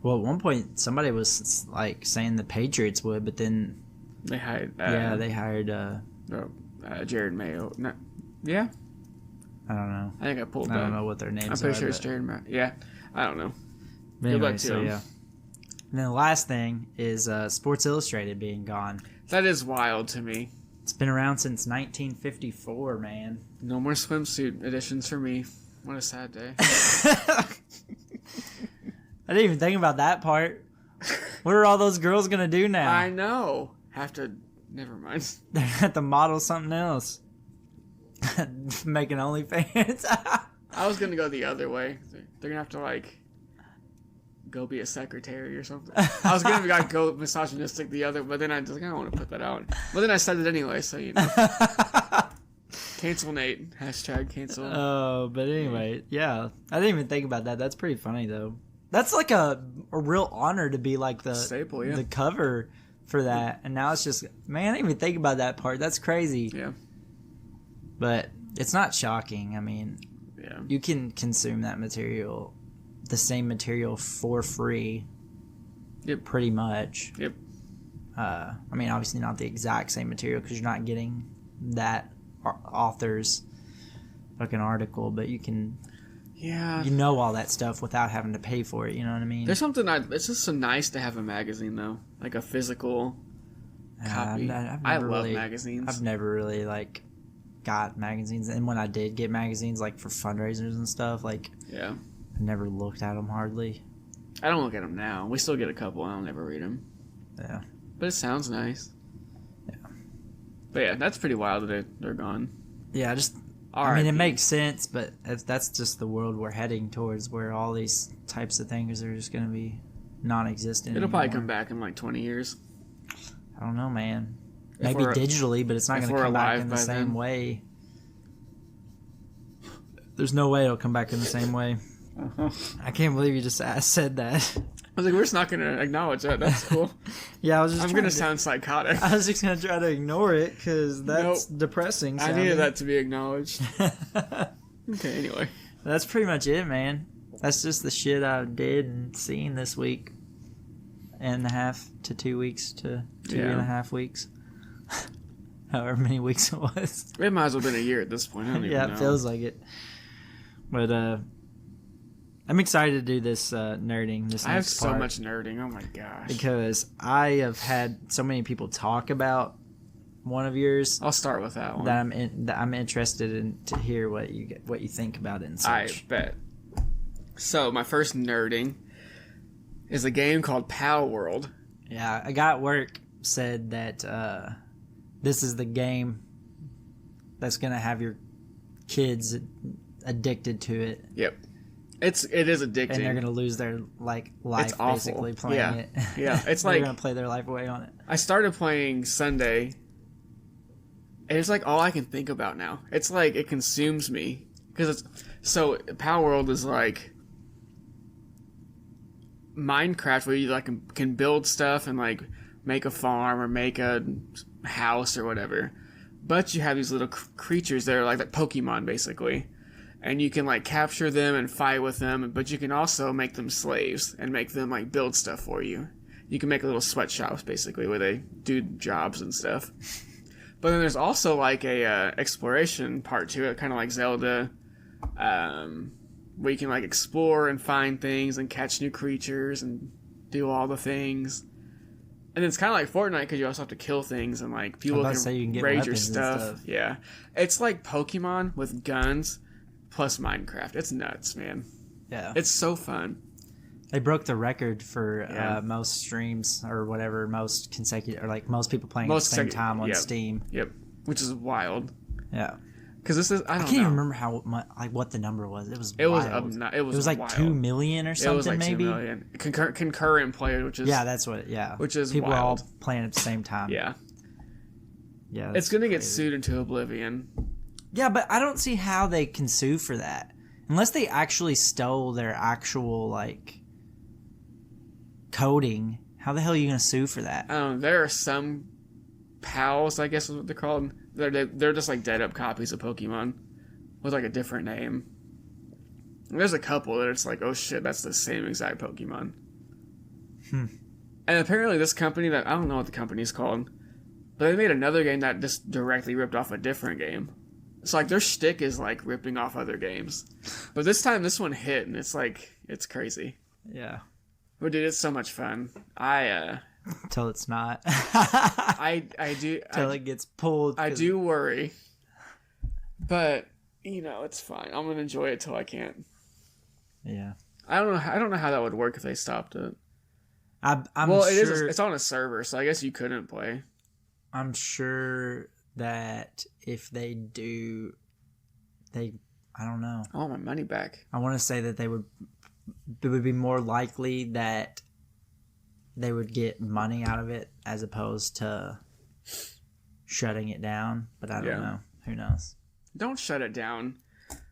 [SPEAKER 1] well, at one point somebody was like saying the Patriots would, but then
[SPEAKER 2] they hired.
[SPEAKER 1] They hired
[SPEAKER 2] Jared Mayo. No, yeah.
[SPEAKER 1] I don't know.
[SPEAKER 2] I think I pulled.
[SPEAKER 1] I don't know what their names are.
[SPEAKER 2] I'm pretty sure it's Jared Mayo. Yeah, I don't know.
[SPEAKER 1] But anyway, so yeah. And then the last thing is Sports Illustrated being gone.
[SPEAKER 2] That is wild to me.
[SPEAKER 1] It's been around since 1954, man.
[SPEAKER 2] No more swimsuit editions for me. What a sad day.
[SPEAKER 1] I didn't even think about that part. What are all those girls going to do now?
[SPEAKER 2] I know. Never mind.
[SPEAKER 1] They're going to have to model something else. Making OnlyFans.
[SPEAKER 2] I was going to go the other way. They're going to have to, like, go be a secretary or something. I was going to go misogynistic the other, but then I just I don't want to put that out. But then I said it anyway, so you know. Cancel Nate. # cancel.
[SPEAKER 1] Oh, but anyway, yeah. I didn't even think about that. That's pretty funny, though. That's like a real honor to be like the
[SPEAKER 2] staple, yeah.
[SPEAKER 1] The cover for that. And now it's just, man, I didn't even think about that part. That's crazy.
[SPEAKER 2] Yeah.
[SPEAKER 1] But it's not shocking. I mean,
[SPEAKER 2] yeah,
[SPEAKER 1] you can consume that material, the same material for free.
[SPEAKER 2] Yep.
[SPEAKER 1] Pretty much.
[SPEAKER 2] Yep.
[SPEAKER 1] I mean, obviously not the exact same material because you're not getting that author's fucking article, but you can, you know, all that stuff without having to pay for it. You know what I mean?
[SPEAKER 2] There's something it's just so nice to have a magazine though, like a physical copy. I love magazines.
[SPEAKER 1] I've never really like got magazines, and when I did get magazines, like for fundraisers and stuff, like
[SPEAKER 2] I
[SPEAKER 1] never looked at them hardly.
[SPEAKER 2] I don't look at them now. We still get a couple. I don't ever read them.
[SPEAKER 1] Yeah,
[SPEAKER 2] but it sounds nice.
[SPEAKER 1] Yeah,
[SPEAKER 2] but yeah, that's pretty wild that they're gone.
[SPEAKER 1] Yeah, I mean, it makes sense, but that's just the world we're heading towards, where all these types of things are just going to be non-existent.
[SPEAKER 2] It'll probably come back in like 20 years.
[SPEAKER 1] I don't know, man. Maybe digitally, but it's not going to come back in the same way. There's no way it'll come back in the same way.
[SPEAKER 2] Uh-huh.
[SPEAKER 1] I can't believe you just said that.
[SPEAKER 2] I was like, we're just not going to acknowledge that. That's cool.
[SPEAKER 1] Yeah, I'm
[SPEAKER 2] going to sound psychotic.
[SPEAKER 1] I was just going to try to ignore it because that's depressing.
[SPEAKER 2] I needed that to be acknowledged. Okay, anyway.
[SPEAKER 1] That's pretty much it, man. That's just the shit I did and seen this week. And a half to 2 weeks to 2.5 weeks. However many weeks it was.
[SPEAKER 2] It might as well have been a year at this point. I don't even know.
[SPEAKER 1] It feels like it. But I'm excited to do this nerding. I have
[SPEAKER 2] so much nerding. Oh my gosh.
[SPEAKER 1] Because I have had so many people talk about one of yours.
[SPEAKER 2] I'll start with that one.
[SPEAKER 1] That I'm interested in to hear what you think about it and such.
[SPEAKER 2] I bet. So my first nerding is a game called Pal World.
[SPEAKER 1] Yeah, a guy at work said that this is the game that's gonna have your kids addicted to it.
[SPEAKER 2] Yep, it is addicting,
[SPEAKER 1] and they're gonna lose their life basically playing it.
[SPEAKER 2] Yeah, it's
[SPEAKER 1] they're
[SPEAKER 2] like
[SPEAKER 1] gonna play their life away on it.
[SPEAKER 2] I started playing Sunday, and it's like all I can think about now. It's like it consumes me because Pal World is like Minecraft, where you like can build stuff and like make a farm or make a house or whatever, but you have these little creatures that are like Pokemon basically, and you can like capture them and fight with them, but you can also make them slaves and make them like build stuff for you. You can make little sweatshops basically where they do jobs and stuff. But then there's also like a exploration part to it, kind of like Zelda, where you can like explore and find things and catch new creatures and do all the things. And it's kind of like Fortnite because you also have to kill things and like people can raid your stuff. Yeah, it's like Pokemon with guns plus Minecraft. It's nuts, man.
[SPEAKER 1] Yeah,
[SPEAKER 2] it's so fun.
[SPEAKER 1] They broke the record for most streams or whatever, most consecutive, or like most people playing at the same time on Steam.
[SPEAKER 2] Yep, which is wild.
[SPEAKER 1] Yeah,
[SPEAKER 2] because this is I can't
[SPEAKER 1] even remember how much, like what the number was. It was wild.
[SPEAKER 2] It was
[SPEAKER 1] like wild. 2 million or something. It was like maybe
[SPEAKER 2] 2 million concurrent players, which is
[SPEAKER 1] that's what which is people
[SPEAKER 2] wild.
[SPEAKER 1] all playing at the same time.
[SPEAKER 2] Yeah, it's gonna get sued into oblivion.
[SPEAKER 1] Yeah, but I don't see how they can sue for that unless they actually stole their actual like coding. How the hell are you gonna sue for that?
[SPEAKER 2] There are some pals, I guess is what they're called. They're just like dead up copies of Pokemon with like a different name. And there's a couple that it's like, oh shit, that's the same exact Pokemon. And apparently this company that I don't know what the company's called, but they made another game that just directly ripped off a different game. So like their shtick is like ripping off other games, but this time this one hit and it's like it's crazy.
[SPEAKER 1] Yeah.
[SPEAKER 2] But dude, it's so much fun.
[SPEAKER 1] Till it's not.
[SPEAKER 2] I do.
[SPEAKER 1] Till it gets pulled.
[SPEAKER 2] I do worry, but it's fine. I'm gonna enjoy it till I can't.
[SPEAKER 1] Yeah.
[SPEAKER 2] I don't know how that would work if they stopped it.
[SPEAKER 1] I'm
[SPEAKER 2] well,
[SPEAKER 1] sure,
[SPEAKER 2] it's on a server, so I guess you couldn't play.
[SPEAKER 1] I'm sure that if they do, I don't know.
[SPEAKER 2] I want my money back.
[SPEAKER 1] I want to say that it would be more likely that they would get money out of it as opposed to shutting it down. But I don't know. Who knows?
[SPEAKER 2] Don't shut it down.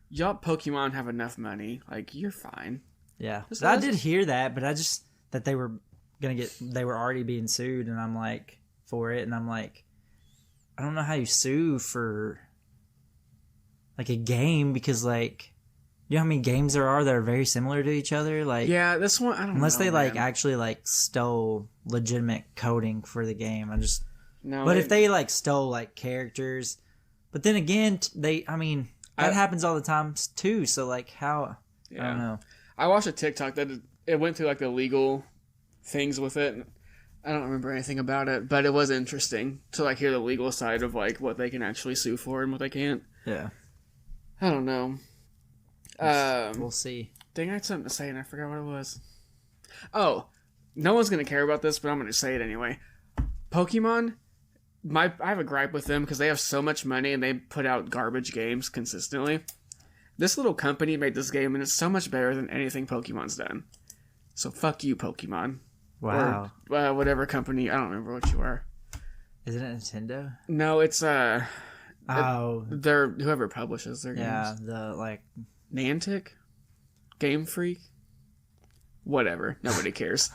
[SPEAKER 2] Y'all Pokemon have enough money. Like, you're fine.
[SPEAKER 1] Yeah. I did hear that, but that they were they were already being sued, and I'm like, for it, and I'm like, I don't know how you sue for like a game because like, you know how many games there are that are very similar to each other? Like,
[SPEAKER 2] yeah, this one I don't know.
[SPEAKER 1] Unless they like actually like stole legitimate coding for the game. But if they like stole like characters, but then again, that happens all the time too. So like how? Yeah. I don't know.
[SPEAKER 2] I watched a TikTok that it went through like the legal things with it. I don't remember anything about it, but it was interesting to like hear the legal side of like what they can actually sue for and what they can't.
[SPEAKER 1] Yeah.
[SPEAKER 2] I don't know.
[SPEAKER 1] We'll see.
[SPEAKER 2] Dang, I had something to say and I forgot what it was. Oh, no one's gonna care about this, but I'm gonna say it anyway. Pokemon, I have a gripe with them because they have so much money and they put out garbage games consistently. This little company made this game and it's so much better than anything Pokemon's done. So fuck you, Pokemon.
[SPEAKER 1] Wow.
[SPEAKER 2] Or whatever company. I don't remember what you are.
[SPEAKER 1] Isn't it Nintendo?
[SPEAKER 2] No, it's
[SPEAKER 1] they're
[SPEAKER 2] whoever publishes their games.
[SPEAKER 1] Yeah, the like
[SPEAKER 2] Niantic, Game Freak, whatever. Nobody cares.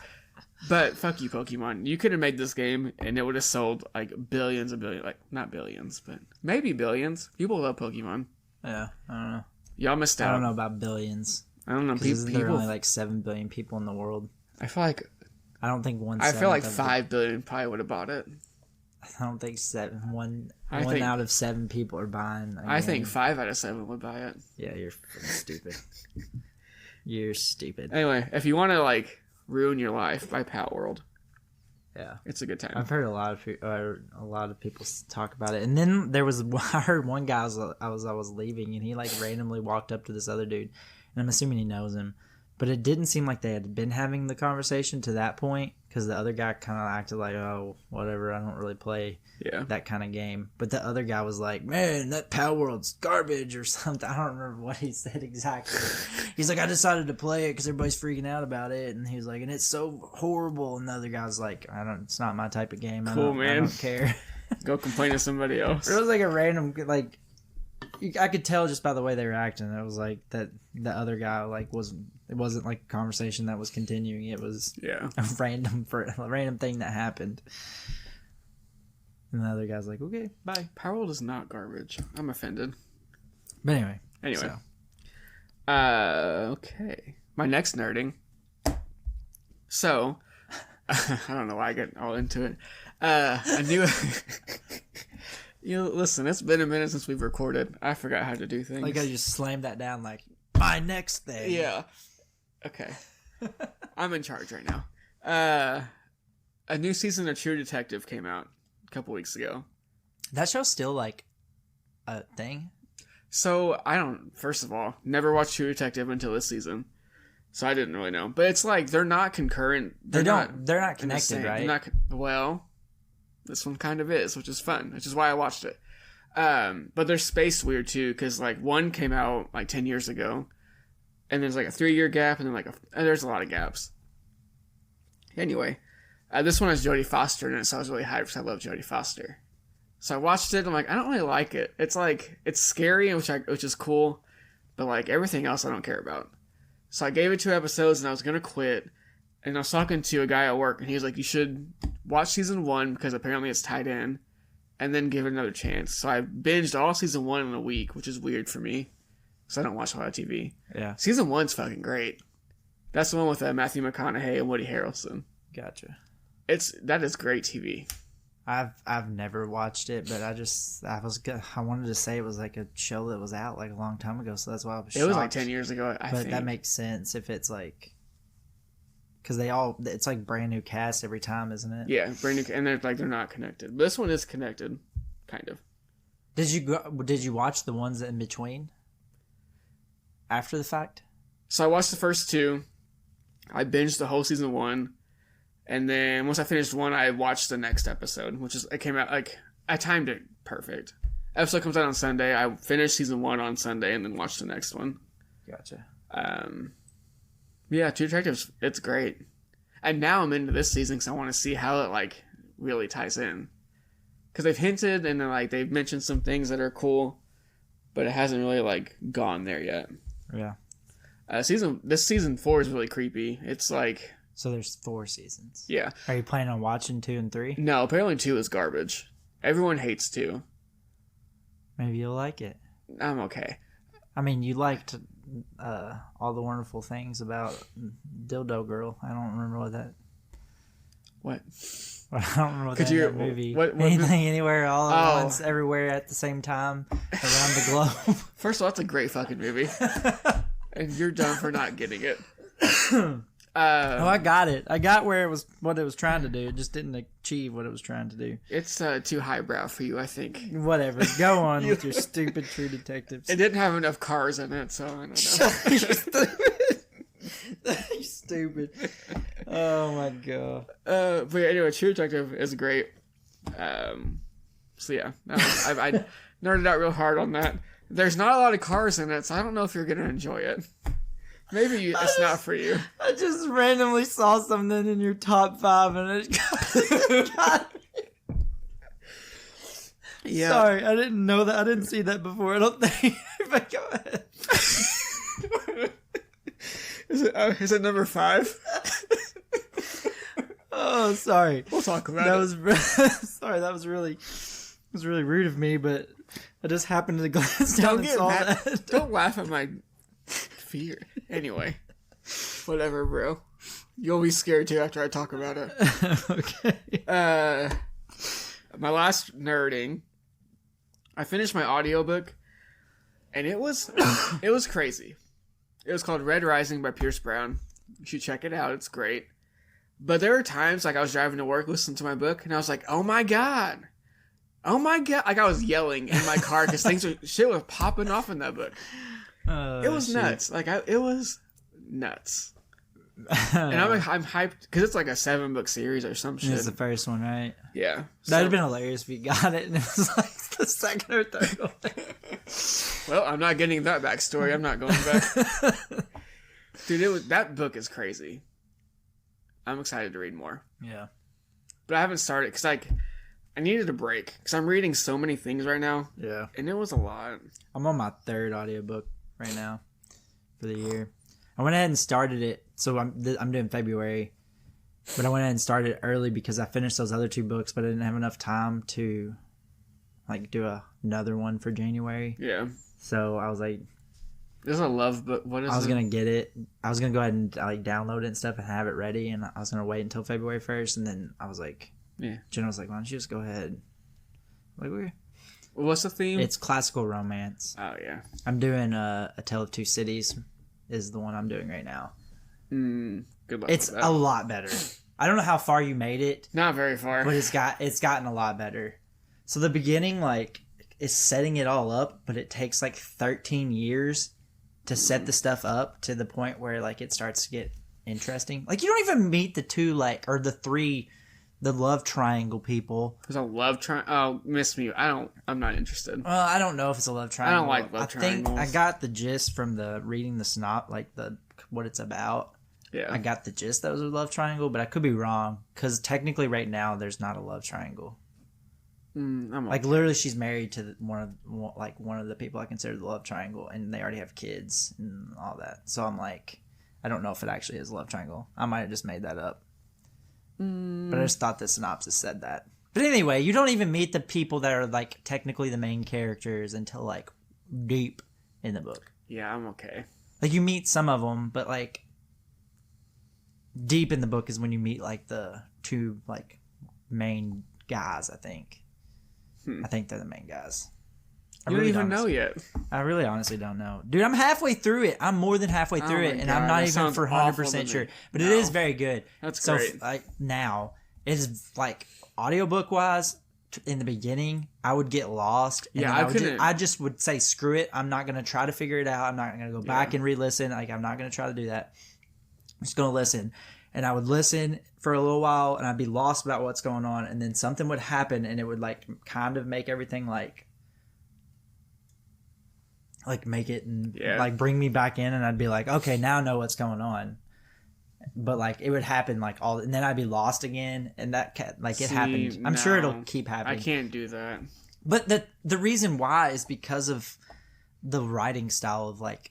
[SPEAKER 2] But fuck you, Pokemon. You could have made this game and it would have sold like billions and billions, like not billions, but maybe billions. People love Pokemon.
[SPEAKER 1] Yeah, I don't know.
[SPEAKER 2] Y'all missed out.
[SPEAKER 1] I don't know about billions.
[SPEAKER 2] I don't know.
[SPEAKER 1] Isn't there only like 7 billion people in the world?
[SPEAKER 2] I feel like.
[SPEAKER 1] I don't think
[SPEAKER 2] I feel like 5 billion probably would have bought it.
[SPEAKER 1] I don't think one out of 7 people are buying.
[SPEAKER 2] I think 5 out of 7 would buy it.
[SPEAKER 1] Yeah, you're stupid. You're stupid.
[SPEAKER 2] Anyway, if you want to like ruin your life, buy Pal World.
[SPEAKER 1] Yeah,
[SPEAKER 2] it's a good time.
[SPEAKER 1] I've heard a lot of people talk about it, and then I heard one guy I was leaving, and he like randomly walked up to this other dude, and I'm assuming he knows him. But it didn't seem like they had been having the conversation to that point because the other guy kind of acted like, oh, whatever, I don't really play that kind of game. But the other guy was like, man, that Power World's garbage or something. I don't remember what he said exactly. He's like, I decided to play it because everybody's freaking out about it. And he was like, and it's so horrible. And the other guy's like, it's not my type of game. I don't care.
[SPEAKER 2] Go complain to somebody else.
[SPEAKER 1] It was like a random, like, I could tell just by the way they were acting. It was like that the other guy like it wasn't like a conversation that was continuing. It was a random thing that happened. And the other guy's like, okay, bye.
[SPEAKER 2] Power World is not garbage. I'm offended.
[SPEAKER 1] But anyway.
[SPEAKER 2] Okay. My next nerding. So, I don't know why I get all into it. I knew... listen, it's been a minute since we've recorded. I forgot how to do things.
[SPEAKER 1] Like I just slammed that down like, my next thing.
[SPEAKER 2] Yeah. Okay. I'm in charge right now. A new season of True Detective came out a couple weeks ago.
[SPEAKER 1] That show's still like a thing?
[SPEAKER 2] So, first of all, never watched True Detective until this season. So I didn't really know. But it's like they're not concurrent.
[SPEAKER 1] They're not connected, right?
[SPEAKER 2] Well, this one kind of is, which is fun, which is why I watched it. But they're spaced weird too, because like one came out like 10 years ago, and there's like a 3-year gap, and then there's a lot of gaps. Anyway, this one has Jodie Foster in it, so I was really hyped because I love Jodie Foster. So I watched it. I'm like, I don't really like it. It's like it's scary, which is cool, but like everything else I don't care about. So I gave it 2 episodes, and I was gonna quit. And I was talking to a guy at work, and he was like, "You should watch season 1 because apparently it's tied in, and then give it another chance." So I binged all season 1 in a week, which is weird for me, because I don't watch a lot of TV.
[SPEAKER 1] Yeah,
[SPEAKER 2] season 1's fucking great. That's the one with Matthew McConaughey and Woody Harrelson.
[SPEAKER 1] Gotcha.
[SPEAKER 2] That is great TV.
[SPEAKER 1] I've never watched it, but I wanted to say it was like a show that was out like a long time ago, so that's why I was shocked.
[SPEAKER 2] It was like 10 years ago, I think.
[SPEAKER 1] That makes sense if it's like, because it's like brand new cast every time, isn't it?
[SPEAKER 2] Yeah, brand new, and they're not connected. But this one is connected, kind of.
[SPEAKER 1] Did you watch the ones in between? After the fact?
[SPEAKER 2] So I watched the first 2. I binged the whole season 1. And then once I finished 1, I watched the next episode, it came out like I timed it perfect. Episode comes out on Sunday. I finished season 1 on Sunday and then watched the next one.
[SPEAKER 1] Gotcha.
[SPEAKER 2] Yeah, True Detectives, it's great. And now I'm into this season because I want to see how it like really ties in. Because they've hinted and they've mentioned some things that are cool, but it hasn't really like gone there yet.
[SPEAKER 1] Yeah.
[SPEAKER 2] This season 4 is really creepy. It's like.
[SPEAKER 1] So there's 4 seasons.
[SPEAKER 2] Yeah.
[SPEAKER 1] Are you planning on watching 2 and 3?
[SPEAKER 2] No, apparently 2 is garbage. Everyone hates 2.
[SPEAKER 1] Maybe you'll like it.
[SPEAKER 2] I'm okay.
[SPEAKER 1] I mean, you liked All the Wonderful Things about Dildo Girl. I don't remember what that.
[SPEAKER 2] What?
[SPEAKER 1] I don't remember what that movie.
[SPEAKER 2] What
[SPEAKER 1] Anything, anywhere, all at once, everywhere at the same time, around the globe.
[SPEAKER 2] First of all, that's a great fucking movie, and you're dumb for not getting it.
[SPEAKER 1] I got it. I got what it was trying to do. It just didn't achieve what it was trying to do.
[SPEAKER 2] It's too highbrow for you, I think.
[SPEAKER 1] Whatever. Go on with your stupid True Detectives.
[SPEAKER 2] It didn't have enough cars in it, so I don't know.
[SPEAKER 1] You stupid. Oh my god.
[SPEAKER 2] But anyway, True Detective is great. So yeah, I nerded out real hard on that. There's not a lot of cars in it, so I don't know if you're gonna enjoy it. Maybe it's not for you.
[SPEAKER 1] I just randomly saw something in your top 5 and it got Yeah. Sorry, I didn't know that. I didn't see that before. I don't think. But go ahead.
[SPEAKER 2] Is it number 5?
[SPEAKER 1] Oh, sorry.
[SPEAKER 2] We'll talk about
[SPEAKER 1] it. Sorry, that was really rude of me, but I just happened to glance down and saw that.
[SPEAKER 2] Don't laugh at my fear. Anyway, whatever, bro. You'll be scared too after I talk about it.
[SPEAKER 1] Okay.
[SPEAKER 2] My last nerding, I finished my audiobook, and it was crazy. It was called Red Rising by Pierce Brown. You should check it out. It's great. But there were times like I was driving to work listening to my book, and I was like, "Oh my god, oh my god!" Like I was yelling in my car because shit was popping off in that book. It was nuts. It was nuts. And I'm hyped because it's like a 7-book series or some shit.
[SPEAKER 1] It's the first one, right?
[SPEAKER 2] Yeah.
[SPEAKER 1] That'd have been hilarious if you got it and it was like the second or third one.
[SPEAKER 2] Well, I'm not getting that backstory. I'm not going back. Dude, that book is crazy. I'm excited to read more.
[SPEAKER 1] Yeah.
[SPEAKER 2] But I haven't started because I needed a break because I'm reading so many things right now.
[SPEAKER 1] Yeah.
[SPEAKER 2] And it was a lot.
[SPEAKER 1] I'm on my 3rd audiobook right now for the year. I went ahead and started it, so I'm doing February, but I went ahead and started it early because I finished those other 2 books, but I didn't have enough time to like do another one for January.
[SPEAKER 2] Yeah.
[SPEAKER 1] So I was like,
[SPEAKER 2] "This is a love book. What is it?"
[SPEAKER 1] I was gonna get it. I was gonna go ahead and like download it and stuff and have it ready, and I was gonna wait until February 1st, and then I was like,
[SPEAKER 2] "Yeah."
[SPEAKER 1] Jenna was like, "Why don't you just go ahead?" Like
[SPEAKER 2] what's the theme?
[SPEAKER 1] It's classical romance.
[SPEAKER 2] Oh yeah.
[SPEAKER 1] I'm doing A Tale of Two Cities is the one I'm doing right now.
[SPEAKER 2] Good luck.
[SPEAKER 1] It's a lot better. I don't know how far you made it.
[SPEAKER 2] Not very far.
[SPEAKER 1] But it's gotten a lot better. So the beginning like is setting it all up, but it takes like 13 years to set the stuff up to the point where like it starts to get interesting. Like you don't even meet the two or the three, the love triangle people.
[SPEAKER 2] There's a love triangle. Oh, miss me. I'm not interested.
[SPEAKER 1] Well, I don't know if it's a love triangle.
[SPEAKER 2] I don't like love triangles.
[SPEAKER 1] I got the gist from the reading the snop, like what it's about.
[SPEAKER 2] Yeah.
[SPEAKER 1] I got the gist that was a love triangle, but I could be wrong because technically right now there's not a love triangle. Like literally, she's married to one of the people I consider the love triangle, and they already have kids and all that. So I'm like, I don't know if it actually is a love triangle. I might have just made that up, but I just thought the synopsis said that. But anyway, you don't even meet the people that are like technically the main characters until like deep in the book.
[SPEAKER 2] Yeah, I'm okay.
[SPEAKER 1] Like you meet some of them, but like deep in the book is when you meet like the two like main guys. I think they're the main guys.
[SPEAKER 2] You don't even know yet.
[SPEAKER 1] I really honestly don't know. Dude, I'm halfway through it. I'm more than halfway through it, and I'm not even for 100% sure. But it is very good.
[SPEAKER 2] That's great.
[SPEAKER 1] So, like, now, it's like, audiobook-wise, in the beginning, I would get lost. And I just would say, screw it. I'm not going to try to figure it out. I'm not going to go back and re-listen. Like, I'm not going to try to do that. I'm just going to listen. And I would listen for a little while, and I'd be lost about what's going on. And then something would happen, and it would, like, kind of make everything, like make it and like bring me back in, and I'd be like, okay, now I know what's going on. But like it would happen like and then I'd be lost again, and that like it happened. I'm sure it'll keep happening.
[SPEAKER 2] I can't do that.
[SPEAKER 1] But the reason why is because of the writing style of like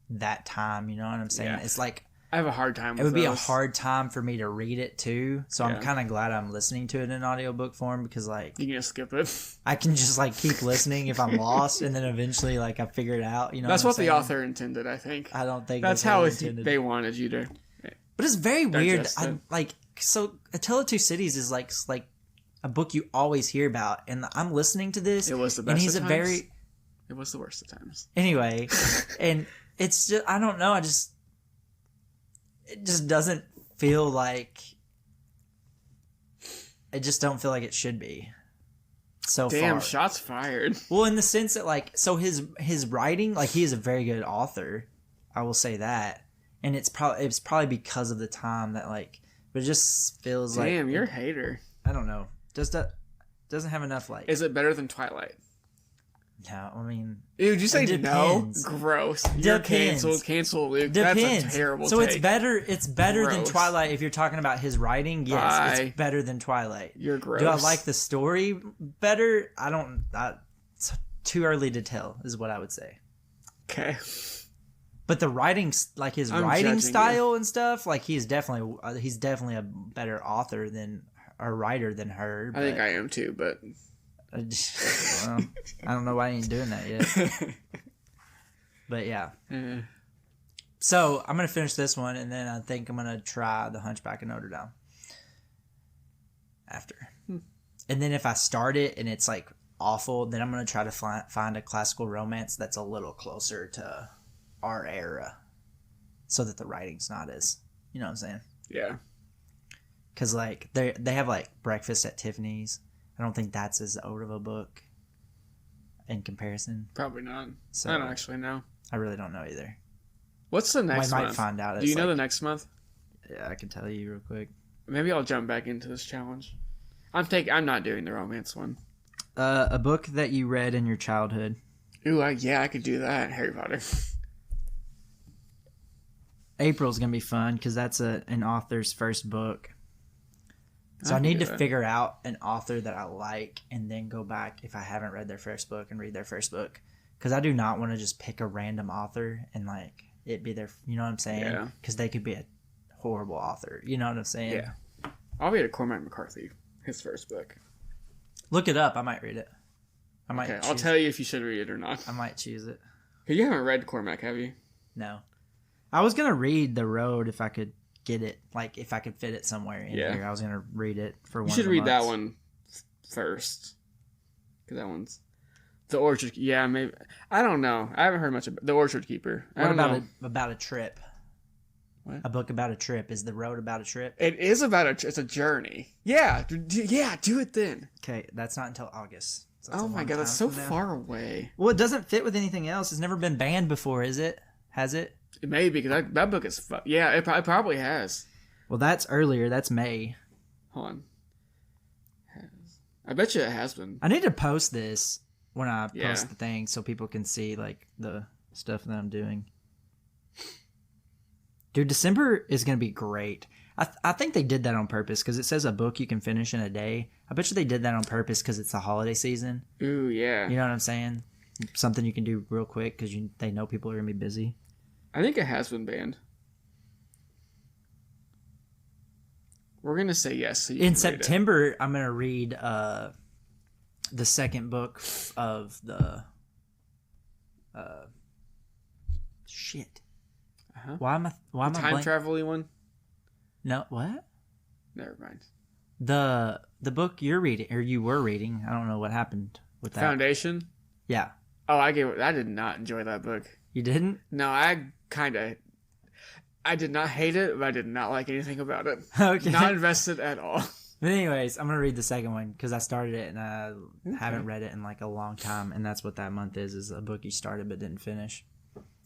[SPEAKER 1] that time. You know what I'm saying? Yeah. It's like
[SPEAKER 2] I have a hard time with
[SPEAKER 1] it would be a hard time for me to read it too, so
[SPEAKER 2] Yeah.
[SPEAKER 1] I'm kind of glad I'm listening to it in audiobook form, because like
[SPEAKER 2] You can just skip it.
[SPEAKER 1] I can just like keep listening if I'm lost, and then eventually like I figure it out. You know,
[SPEAKER 2] That's what
[SPEAKER 1] the
[SPEAKER 2] author intended, I think.
[SPEAKER 1] I don't think
[SPEAKER 2] That's how they wanted you to.
[SPEAKER 1] But it's very weird.
[SPEAKER 2] it.
[SPEAKER 1] So A Tale of Two Cities is like a book you always hear about, and I'm listening to this.
[SPEAKER 2] It was the best.
[SPEAKER 1] And he's
[SPEAKER 2] of
[SPEAKER 1] a
[SPEAKER 2] times.
[SPEAKER 1] very.
[SPEAKER 2] It was the worst of times.
[SPEAKER 1] Anyway, and it's just I don't know. It just doesn't feel like. I just don't feel like it should be. So far.
[SPEAKER 2] Damn, shots fired.
[SPEAKER 1] Well, in the sense that like, so his writing, like he is a very good author. I will say that, and it's probably because of the time that like, but it just feels like.
[SPEAKER 2] Damn, you're a hater.
[SPEAKER 1] I don't know. Doesn't have enough like.
[SPEAKER 2] Is it better than Twilight?
[SPEAKER 1] No, I mean.
[SPEAKER 2] Dude, you say no?
[SPEAKER 1] Depends.
[SPEAKER 2] Gross. You're canceled. Cancel Luke.
[SPEAKER 1] Depends.
[SPEAKER 2] That's a terrible
[SPEAKER 1] So
[SPEAKER 2] take.
[SPEAKER 1] it's better than Twilight if you're talking about his writing. Yes, it's better than Twilight.
[SPEAKER 2] You're gross.
[SPEAKER 1] Do I like the story better? I don't. It's too early to tell is what I would say.
[SPEAKER 2] Okay.
[SPEAKER 1] But the writing, like his writing style and stuff, like he's definitely a better author or writer than her.
[SPEAKER 2] I think I am too, but.
[SPEAKER 1] Well, I don't know why he ain't doing that yet. But yeah. So I'm going to finish this one, and then I think I'm going to try The Hunchback of Notre Dame after. And then if I start it and it's like awful, then I'm going to try to find a classical romance that's a little closer to our era, so that the writing's not as, you know what I'm saying?
[SPEAKER 2] Yeah.
[SPEAKER 1] Because like they have like Breakfast at Tiffany's. I don't think that's as old of a book in comparison.
[SPEAKER 2] Probably not.
[SPEAKER 1] So,
[SPEAKER 2] I don't actually know.
[SPEAKER 1] I really don't know either.
[SPEAKER 2] What's the next month?
[SPEAKER 1] I might find out.
[SPEAKER 2] Do you know the next month?
[SPEAKER 1] Yeah, I can tell you real quick.
[SPEAKER 2] Maybe I'll jump back into this challenge. I'm not doing the romance one.
[SPEAKER 1] A book that you read in your childhood.
[SPEAKER 2] Ooh, I could do that. Harry Potter.
[SPEAKER 1] April's gonna be fun because that's an author's first book. So I need to figure out an author that I like, and then go back if I haven't read their first book and read their first book, because I do not want to just pick a random author and like it be their, you know what I'm saying?
[SPEAKER 2] Yeah.
[SPEAKER 1] Because they could be a horrible author. You know what I'm saying?
[SPEAKER 2] Yeah. I'll read a Cormac McCarthy, his first book.
[SPEAKER 1] Look it up. I might read it.
[SPEAKER 2] Okay, I'll tell you if you should read it or not.
[SPEAKER 1] I might choose it.
[SPEAKER 2] You haven't read Cormac, have you?
[SPEAKER 1] No. I was gonna read The Road if I could get it, like if I could fit it somewhere in here. I was gonna read it for one.
[SPEAKER 2] You should read that one first, because that one's The Orchard. Yeah, maybe. I don't know. I haven't heard much about The Orchard Keeper.
[SPEAKER 1] What about a trip? What? A book about a trip. Is The Road about a trip?
[SPEAKER 2] It is about it's a journey. Yeah, do it then.
[SPEAKER 1] Okay, that's not until August. That's a
[SPEAKER 2] Oh my
[SPEAKER 1] long
[SPEAKER 2] god, that's
[SPEAKER 1] time
[SPEAKER 2] so
[SPEAKER 1] from now.
[SPEAKER 2] far away.
[SPEAKER 1] Well, it doesn't fit with anything else. It's never been banned before, is it? Has it?
[SPEAKER 2] It may be, because that book is... Yeah, it probably has.
[SPEAKER 1] Well, that's earlier. That's May.
[SPEAKER 2] Hold on. I bet you it has been.
[SPEAKER 1] I need to post this when I
[SPEAKER 2] Yeah.
[SPEAKER 1] post the thing so people can see like the stuff that I'm doing. Dude, December is going to be great. I think they did that on purpose because it says a book you can finish in a day. I bet you they did that on purpose because it's the holiday season.
[SPEAKER 2] Ooh, yeah.
[SPEAKER 1] You know what I'm saying? Something you can do real quick because they know people are going to be busy.
[SPEAKER 2] I think it has been banned. We're going to say yes. So you
[SPEAKER 1] In
[SPEAKER 2] can read it.
[SPEAKER 1] September, I'm going to read the second book of the... shit.
[SPEAKER 2] Uh-huh.
[SPEAKER 1] Why am I
[SPEAKER 2] Time
[SPEAKER 1] blank?
[SPEAKER 2] travel-y one?
[SPEAKER 1] No, what?
[SPEAKER 2] Never mind.
[SPEAKER 1] The book you're reading, or you were reading, I don't know what happened with that.
[SPEAKER 2] Foundation?
[SPEAKER 1] Yeah.
[SPEAKER 2] Oh, I did not enjoy that book.
[SPEAKER 1] You didn't?
[SPEAKER 2] No, I did not hate it, but I did not like anything about it.
[SPEAKER 1] Okay.
[SPEAKER 2] Not invested at all.
[SPEAKER 1] But anyways, I'm going to read the second one because I started it and I haven't read it in like a long time. And that's what that month is a book you started but didn't finish.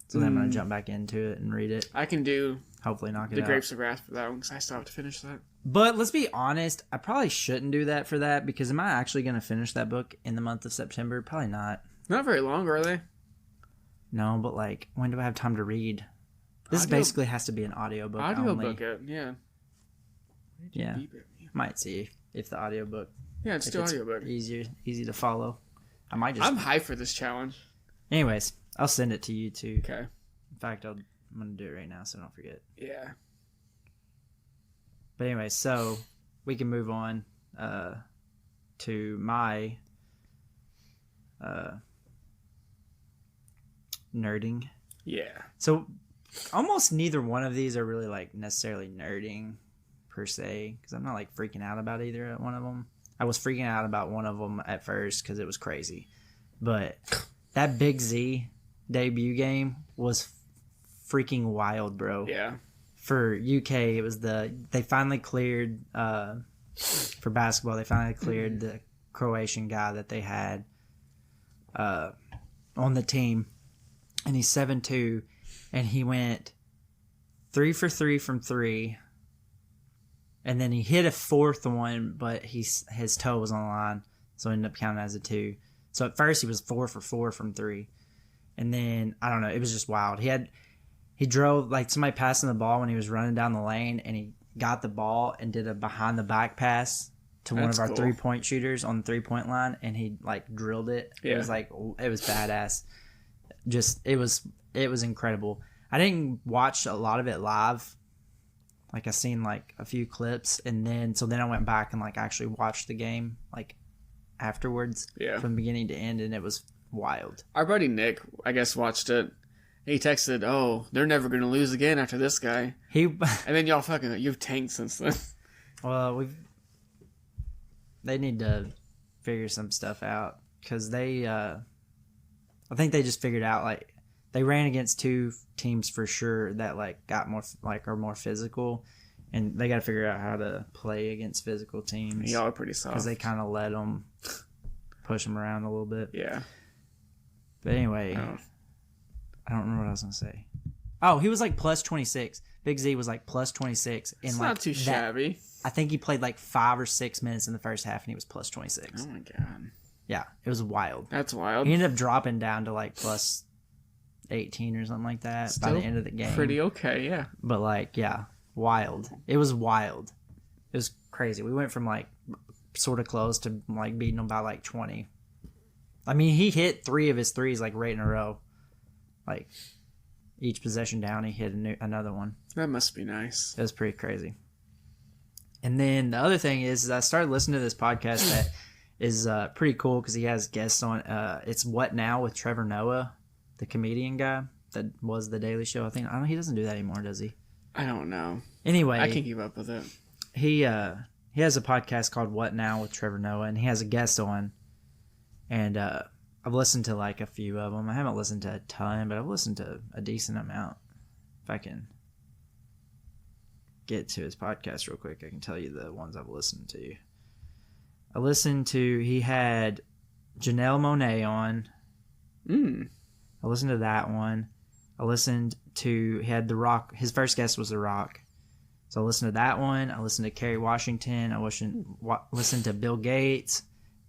[SPEAKER 1] So then I'm going to jump back into it and read it.
[SPEAKER 2] I can do
[SPEAKER 1] Hopefully knock it
[SPEAKER 2] The
[SPEAKER 1] out.
[SPEAKER 2] Grapes of Wrath for that one because I still have to finish that.
[SPEAKER 1] But let's be honest, I probably shouldn't do that for that because am I actually going to finish that book in the month of September? Probably not.
[SPEAKER 2] Not very long, are they?
[SPEAKER 1] No, but like, when do I have time to read? This
[SPEAKER 2] Audio-
[SPEAKER 1] basically has to be an audiobook only.
[SPEAKER 2] Audiobook it, yeah.
[SPEAKER 1] Yeah.
[SPEAKER 2] Beep it.
[SPEAKER 1] Might see if the audiobook
[SPEAKER 2] Yeah, it's
[SPEAKER 1] if
[SPEAKER 2] still
[SPEAKER 1] it's
[SPEAKER 2] audiobook.
[SPEAKER 1] easy to follow. I might just...
[SPEAKER 2] I'm hyped for this challenge.
[SPEAKER 1] Anyways, I'll send it to you too.
[SPEAKER 2] Okay.
[SPEAKER 1] In fact, I'm going to do it right now so don't forget.
[SPEAKER 2] Yeah.
[SPEAKER 1] But anyway, so we can move on to my nerding.
[SPEAKER 2] Yeah.
[SPEAKER 1] So almost neither one of these are really like necessarily nerding per se because I'm not like freaking out about either one of them. I was freaking out about one of them at first because it was crazy. But that Big Z debut game was freaking wild, bro.
[SPEAKER 2] Yeah.
[SPEAKER 1] For UK, it was they finally cleared for basketball. They finally cleared the Croatian guy that they had on the team, and he's 7'2", and he went 3 for 3 from 3, and then he hit a fourth one, but his toe was on the line, so it ended up counting as a 2. So at first he was 4 for 4 from 3, and then I don't know, it was just wild. He drove, like somebody passing the ball when he was running down the lane, and he got the ball and did a behind the back pass to one
[SPEAKER 2] That's
[SPEAKER 1] of our
[SPEAKER 2] cool.
[SPEAKER 1] 3-point shooters on the 3-point line, and he like drilled it.
[SPEAKER 2] Yeah.
[SPEAKER 1] It was like, it was badass. Just, it was incredible. I didn't watch a lot of it live. Like I seen like a few clips, and then I went back and like actually watched the game like afterwards,
[SPEAKER 2] Yeah.
[SPEAKER 1] from beginning to end, and it was wild.
[SPEAKER 2] Our buddy Nick, I guess, watched it. He texted, "Oh, they're never going to lose again after this guy."
[SPEAKER 1] He
[SPEAKER 2] And then y'all you've tanked since then.
[SPEAKER 1] Well, they need to figure some stuff out because I think they just figured out like they ran against 2 teams for sure that like got more like are more physical, and they got to figure out how to play against physical teams
[SPEAKER 2] Y'all are pretty soft.
[SPEAKER 1] because they kind of let them push them around a little bit.
[SPEAKER 2] Yeah.
[SPEAKER 1] But anyway,
[SPEAKER 2] Oh.
[SPEAKER 1] I don't remember what I was gonna say. Oh, he was like plus 26. Big Z was like plus 26 in
[SPEAKER 2] It's
[SPEAKER 1] like
[SPEAKER 2] not too
[SPEAKER 1] that-
[SPEAKER 2] shabby.
[SPEAKER 1] I think he played like 5 or 6 minutes in the first half, and he was plus 26.
[SPEAKER 2] Oh my god.
[SPEAKER 1] Yeah, it was wild.
[SPEAKER 2] That's wild.
[SPEAKER 1] He ended up dropping down to like plus 18 or something like that by
[SPEAKER 2] Still
[SPEAKER 1] the end of the game.
[SPEAKER 2] Pretty okay, yeah.
[SPEAKER 1] But like, yeah, wild. It was wild. It was crazy. We went from like sort of close to like beating them by like 20. I mean, he hit 3 of his threes like right in a row. Like each possession down, he hit another one.
[SPEAKER 2] That must be nice.
[SPEAKER 1] It was pretty crazy. And then the other thing is I started listening to this podcast that is pretty cool because he has guests on. It's What Now with Trevor Noah, the comedian guy that was The Daily Show. I don't know, he doesn't do that anymore, does he?
[SPEAKER 2] I don't know.
[SPEAKER 1] Anyway,
[SPEAKER 2] I can't keep up with it.
[SPEAKER 1] he has a podcast called What Now with Trevor Noah, and he has a guest on. And I've listened to like a few of them. I haven't listened to a ton, but I've listened to a decent amount. If I can get to his podcast real quick, I can tell you the ones I've listened to. He had Janelle Monáe on.
[SPEAKER 2] I
[SPEAKER 1] listened to that one. I listened to, he had The Rock. His first guest was The Rock. So I listened to that one. I listened to Kerry Washington. I listened to Bill Gates,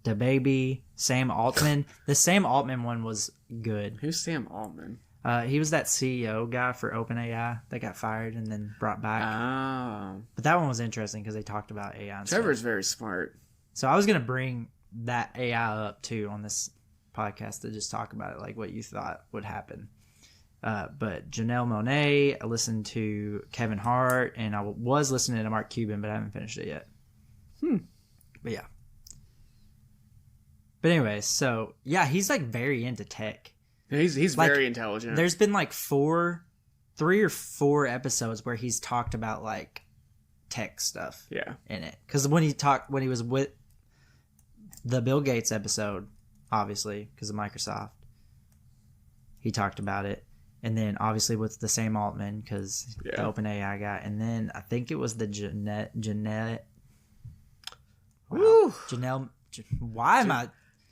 [SPEAKER 1] DaBaby, Sam Altman. The Sam Altman one was good.
[SPEAKER 2] Who's Sam Altman?
[SPEAKER 1] He was that CEO guy for OpenAI that got fired and then brought back.
[SPEAKER 2] Oh.
[SPEAKER 1] But that one was interesting because they talked about AI and
[SPEAKER 2] Trevor's
[SPEAKER 1] stuff.
[SPEAKER 2] very smart.
[SPEAKER 1] So I was going to bring that AI up too on this podcast to just talk about it, like what you thought would happen. But Janelle Monáe, I listened to Kevin Hart, and I was listening to Mark Cuban, but I haven't finished it yet. But yeah. But anyway, so yeah, he's like very into tech.
[SPEAKER 2] He's
[SPEAKER 1] like,
[SPEAKER 2] very intelligent.
[SPEAKER 1] There's been like 3 or 4 episodes where he's talked about like tech stuff.
[SPEAKER 2] Yeah.
[SPEAKER 1] In it, because when he was with the Bill Gates episode, obviously because of Microsoft, he talked about it. And then obviously with the Sam Altman because the OpenAI guy, and then I think it was the Janelle. Why am I?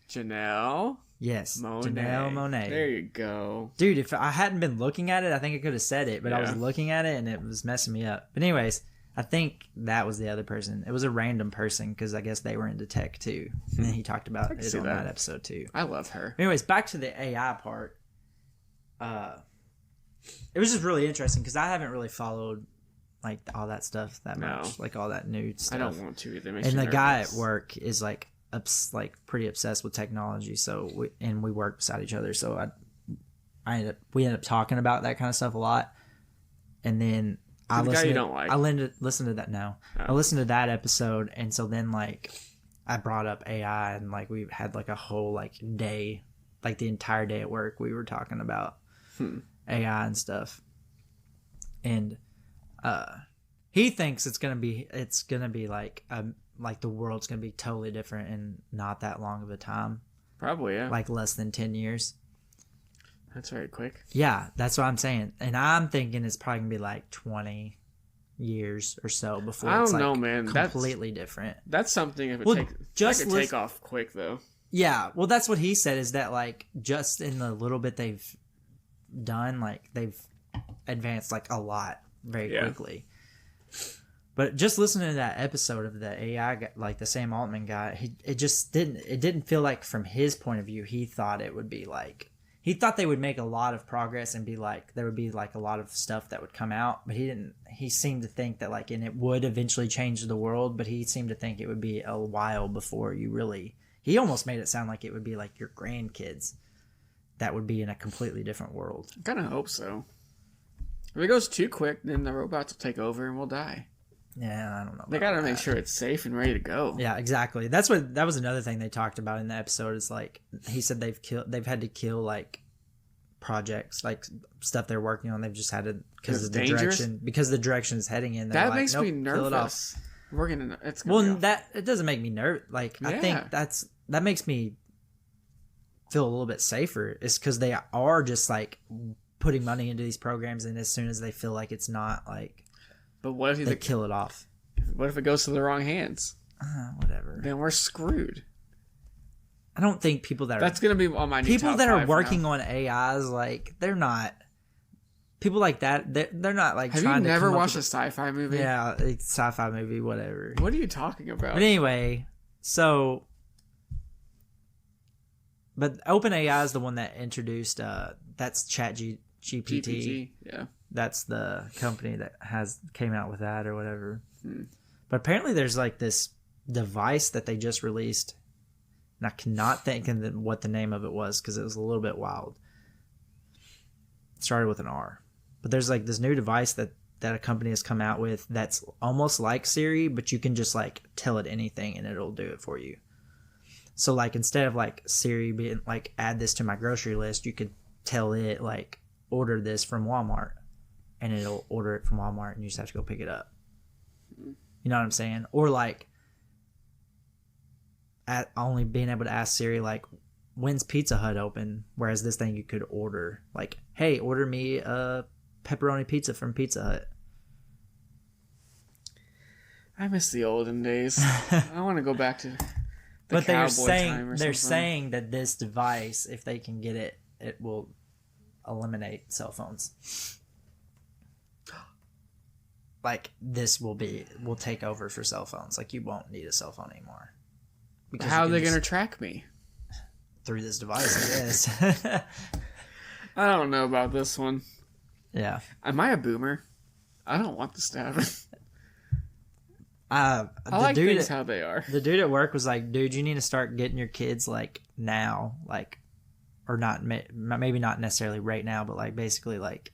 [SPEAKER 2] Janelle.
[SPEAKER 1] Yes,
[SPEAKER 2] Monáe.
[SPEAKER 1] Janelle Monáe.
[SPEAKER 2] There you go,
[SPEAKER 1] dude. If I hadn't been looking at it, I think I could have said it, but I was looking at it and it was messing me up. But anyways, I think that was the other person. It was a random person because I guess they were into tech too, and then he talked about it on that episode too.
[SPEAKER 2] I love her.
[SPEAKER 1] Anyways, back to the AI part. It was just really interesting because I haven't really followed like all that stuff that much, like all that new stuff.
[SPEAKER 2] I don't want to either.
[SPEAKER 1] And the guy at work is like pretty obsessed with technology. So we work beside each other. So we ended up talking about that kind of stuff a lot. And then I listened to that. No, I listened to that episode, and so then like I brought up AI, and like we had like a whole like day, like the entire day at work, we were talking about AI and stuff. And he thinks it's gonna be like the world's gonna be totally different in not that long of a time.
[SPEAKER 2] Probably, yeah.
[SPEAKER 1] Like less than 10 years.
[SPEAKER 2] That's very quick.
[SPEAKER 1] Yeah, that's what I'm saying. And I'm thinking it's probably gonna be like 20 years or so before it's completely different.
[SPEAKER 2] That's something if it take off quick though.
[SPEAKER 1] Yeah, well that's what he said, is that like just in the little bit they've done, like they've advanced like a lot very quickly. But just listening to that episode of the AI guy, like the Sam Altman guy, it didn't feel like from his point of view he thought it would be like, he thought they would make a lot of progress and be like there would be like a lot of stuff that would come out, but he seemed to think that like, and it would eventually change the world, but he seemed to think it would be a while before he almost made it sound like it would be like your grandkids that would be in a completely different world.
[SPEAKER 2] I kind of hope so. If it goes too quick, then the robots will take over and we'll die.
[SPEAKER 1] Yeah, I don't know.
[SPEAKER 2] They gotta make sure it's safe and ready to go.
[SPEAKER 1] Yeah, exactly. That was another thing they talked about in the episode. Is like he said they've had to kill like projects, like stuff they're working on. They've just had to because the direction is heading in.
[SPEAKER 2] That makes me nervous.
[SPEAKER 1] It doesn't make me nervous. Like I think that makes me feel a little bit safer. Is because they are just like putting money into these programs, and as soon as they feel like it's not like,
[SPEAKER 2] but what if
[SPEAKER 1] they kill it off?
[SPEAKER 2] What if it goes to the wrong hands?
[SPEAKER 1] Whatever.
[SPEAKER 2] Then we're screwed.
[SPEAKER 1] I don't think that's
[SPEAKER 2] gonna be on my new
[SPEAKER 1] people
[SPEAKER 2] top
[SPEAKER 1] that are
[SPEAKER 2] 5
[SPEAKER 1] working
[SPEAKER 2] now.
[SPEAKER 1] on AIs, like they're not people like that. They're not like.
[SPEAKER 2] Have
[SPEAKER 1] trying
[SPEAKER 2] you never
[SPEAKER 1] to
[SPEAKER 2] watched a sci-fi movie?
[SPEAKER 1] Yeah, sci-fi movie, whatever.
[SPEAKER 2] What are you talking about?
[SPEAKER 1] But anyway, so. But OpenAI is the one that introduced. That's GPT.
[SPEAKER 2] Yeah.
[SPEAKER 1] That's the company that came out with that or whatever. But apparently there's like this device that they just released, and I cannot think of what the name of it was because it was a little bit wild. It started with an R. But there's like this new device that a company has come out with that's almost like Siri, but you can just like tell it anything and it'll do it for you. So like instead of like Siri being like add this to my grocery list, you could tell it like order this from Walmart. And it'll order it from Walmart, and you just have to go pick it up. You know what I'm saying? Or like, only being able to ask Siri like, "When's Pizza Hut open?" Whereas this thing you could order like, "Hey, order me a pepperoni pizza from Pizza Hut."
[SPEAKER 2] I miss the olden days. I want to go back to
[SPEAKER 1] But they're
[SPEAKER 2] something.
[SPEAKER 1] saying that this device, if they can get it, it will eliminate cell phones. Like this will take over for cell phones. Like you won't need a cell phone anymore.
[SPEAKER 2] Because how are they going to track me?
[SPEAKER 1] Through this device, I guess.
[SPEAKER 2] I don't know about this one.
[SPEAKER 1] Yeah.
[SPEAKER 2] Am I a boomer? I don't want this to happen.
[SPEAKER 1] I
[SPEAKER 2] like things how they are.
[SPEAKER 1] The dude at work was like, dude, you need to start getting your kids like now, like, or not, maybe not necessarily right now, but like basically like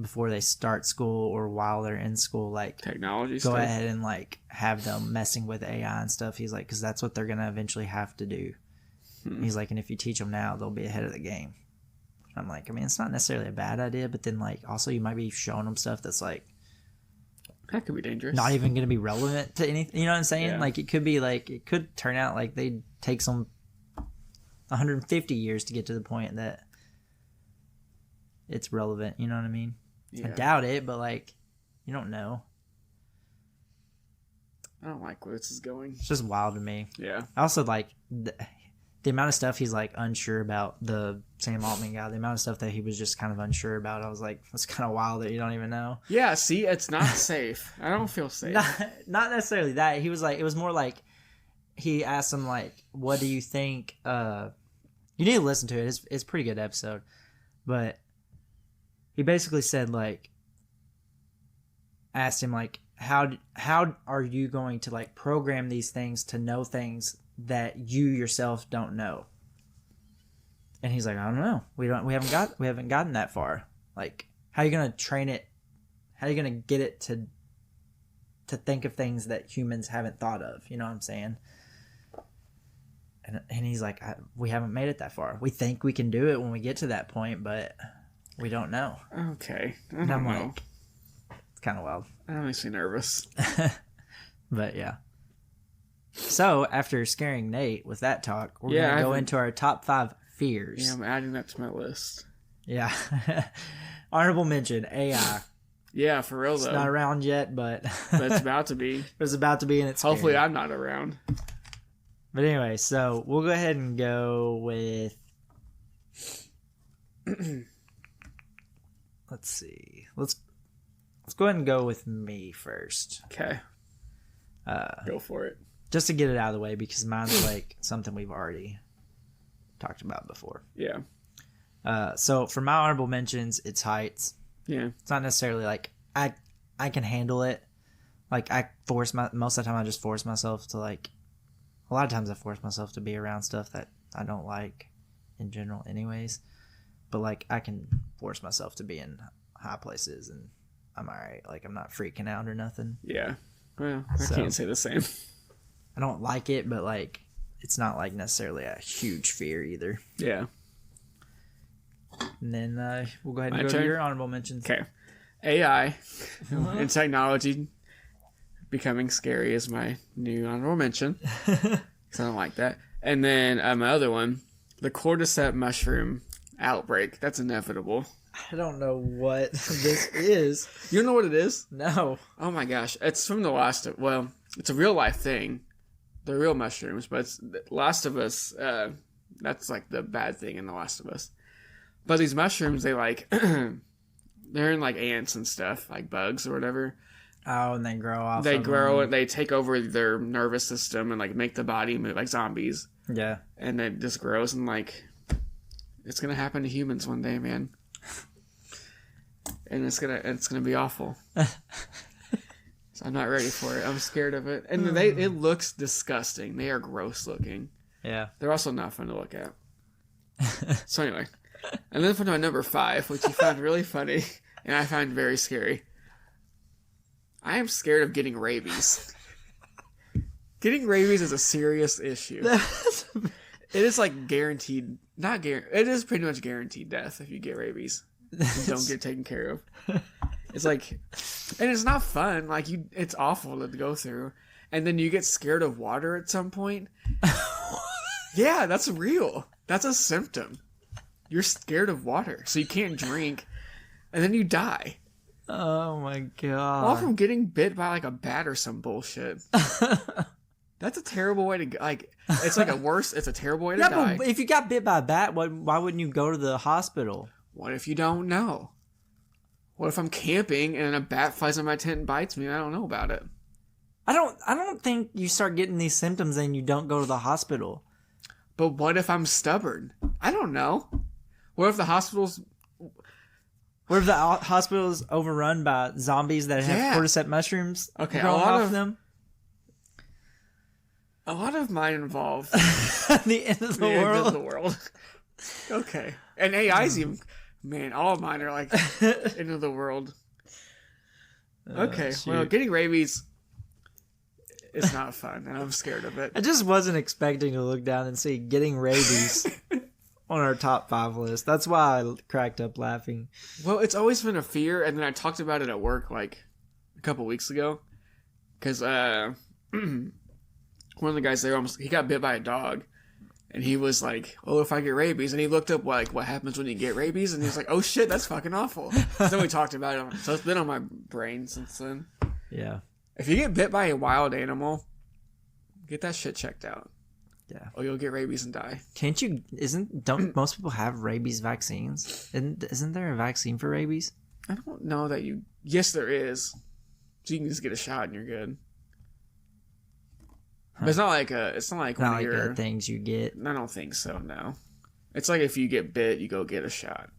[SPEAKER 1] before they start school or while they're in school, like
[SPEAKER 2] technology
[SPEAKER 1] go ahead and like have them messing with AI and stuff. He's like, because that's what they're going to eventually have to do. He's like, and if you teach them now, they'll be ahead of the game. I'm like, I mean, it's not necessarily a bad idea, but then like also you might be showing them stuff that's like
[SPEAKER 2] that could be dangerous,
[SPEAKER 1] not even going to be relevant to anything. You know what I'm saying?
[SPEAKER 2] Yeah.
[SPEAKER 1] Like it could be like it could turn out like they take some 150 years to get to the point that it's relevant. You know what I mean?
[SPEAKER 2] Yeah.
[SPEAKER 1] I doubt it, but like you don't know.
[SPEAKER 2] I don't like where this is going.
[SPEAKER 1] It's just wild to me.
[SPEAKER 2] Yeah.
[SPEAKER 1] I also like the amount of stuff he's like unsure about, the Sam Altman guy, the amount of stuff that he was just kind of unsure about. I was like, that's kind of wild that you don't even know.
[SPEAKER 2] Yeah, see, it's not safe. I don't feel safe.
[SPEAKER 1] Not necessarily that. He was like, it was more like he asked him like, what do you think? You need to listen to it. It's a pretty good episode. But he basically said like, asked him like, how are you going to like program these things to know things that you yourself don't know? And he's like, I don't know. We haven't gotten that far. Like, how are you gonna train it? How are you gonna get it to think of things that humans haven't thought of? You know what I'm saying? And he's like, we haven't made it that far. We think we can do it when we get to that point, but we don't know.
[SPEAKER 2] Okay.
[SPEAKER 1] And I'm like, it's kind of wild.
[SPEAKER 2] That makes me nervous.
[SPEAKER 1] But yeah. So after scaring Nate with that talk, we're gonna go into our top 5 fears.
[SPEAKER 2] Yeah, I'm adding that to my list.
[SPEAKER 1] Yeah. Honorable mention, AI.
[SPEAKER 2] Yeah, for real though.
[SPEAKER 1] It's not around yet, but
[SPEAKER 2] it's about to be.
[SPEAKER 1] It's about to be, and it's
[SPEAKER 2] hopefully
[SPEAKER 1] scary.
[SPEAKER 2] I'm not around.
[SPEAKER 1] But anyway, so we'll go ahead and go with. Let's see. Let's go ahead and go with me first.
[SPEAKER 2] Okay. Go for it.
[SPEAKER 1] Just to get it out of the way, because mine's like something we've already talked about before.
[SPEAKER 2] Yeah.
[SPEAKER 1] So for my honorable mentions, it's heights.
[SPEAKER 2] Yeah.
[SPEAKER 1] It's not necessarily like I can handle it. Like most of the time I just force myself to like. A lot of times I force myself to be around stuff that I don't like in general, anyways. But like I can force myself to be in high places, and I'm alright. Like I'm not freaking out or nothing.
[SPEAKER 2] Yeah. Well, I can't say the same.
[SPEAKER 1] I don't like it, but like it's not like necessarily a huge fear either.
[SPEAKER 2] Yeah.
[SPEAKER 1] And then we'll go ahead and go to your honorable mentions.
[SPEAKER 2] Okay. AI and technology becoming scary is my new honorable mention. Because I don't like that. And then my other one, the cordyceps mushroom outbreak. That's inevitable.
[SPEAKER 1] I don't know what this is.
[SPEAKER 2] You don't know what it is?
[SPEAKER 1] No.
[SPEAKER 2] Oh my gosh. It's from The Last of... Well, it's a real life thing. They're real mushrooms, but it's Last of Us... that's like the bad thing in The Last of Us. But these mushrooms, they like... they're in like ants and stuff, like bugs or whatever.
[SPEAKER 1] Oh, and they grow off.
[SPEAKER 2] They grow it. They take over their nervous system and like make the body move like zombies. Yeah. And it just grows, and like it's gonna happen to humans one day, man. And it's gonna be awful. So I'm not ready for it. I'm scared of it. And it looks disgusting. They are gross looking. Yeah. They're also not fun to look at. So anyway, and then for my number 5, which you found really funny and I find very scary. I am scared of getting rabies. Getting rabies is a serious issue. It is like guaranteed, not guaranteed. It is pretty much guaranteed death if you get rabies and don't get taken care of. It's like, and it's not fun. Like it's awful to go through. And then you get scared of water at some point. Yeah, that's real. That's a symptom. You're scared of water, so you can't drink, and then you die. Oh my god! All from getting bit by like a bat or some bullshit. That's a terrible way to like. It's like it's a terrible way to die.
[SPEAKER 1] But if you got bit by a bat, why wouldn't you go to the hospital?
[SPEAKER 2] What if you don't know? What if I'm camping and a bat flies in my tent and bites me and I don't know about it?
[SPEAKER 1] I don't think you start getting these symptoms and you don't go to the hospital.
[SPEAKER 2] But what if I'm stubborn? I don't know. What if the hospital's
[SPEAKER 1] overrun by zombies that have cordyceps mushrooms growing off them?
[SPEAKER 2] A lot of mine involve
[SPEAKER 1] the end of the world.
[SPEAKER 2] End of the world. Okay. And AI's even... Man, all of mine are like end of the world. Okay, well, getting rabies is not fun, and I'm scared of it.
[SPEAKER 1] I just wasn't expecting to look down and see getting rabies on our top 5 list. That's why I cracked up laughing.
[SPEAKER 2] Well, it's always been a fear, and then I talked about it at work like a couple weeks ago. Because one of the guys there, he got bit by a dog. And he was like, oh, if I get rabies. And he looked up like what happens when you get rabies. And he was like, oh shit, that's fucking awful. So we talked about it. So it's been on my brain since then.
[SPEAKER 1] Yeah.
[SPEAKER 2] If you get bit by a wild animal, get that shit checked out.
[SPEAKER 1] Yeah.
[SPEAKER 2] Or you'll get rabies and die.
[SPEAKER 1] Can't you, don't most people have rabies vaccines? Isn't there a vaccine for rabies?
[SPEAKER 2] I don't know that yes, there is. So you can just get a shot and you're good. But it's not like one of your
[SPEAKER 1] things you get.
[SPEAKER 2] I don't think so. No, it's like if you get bit, you go get a shot.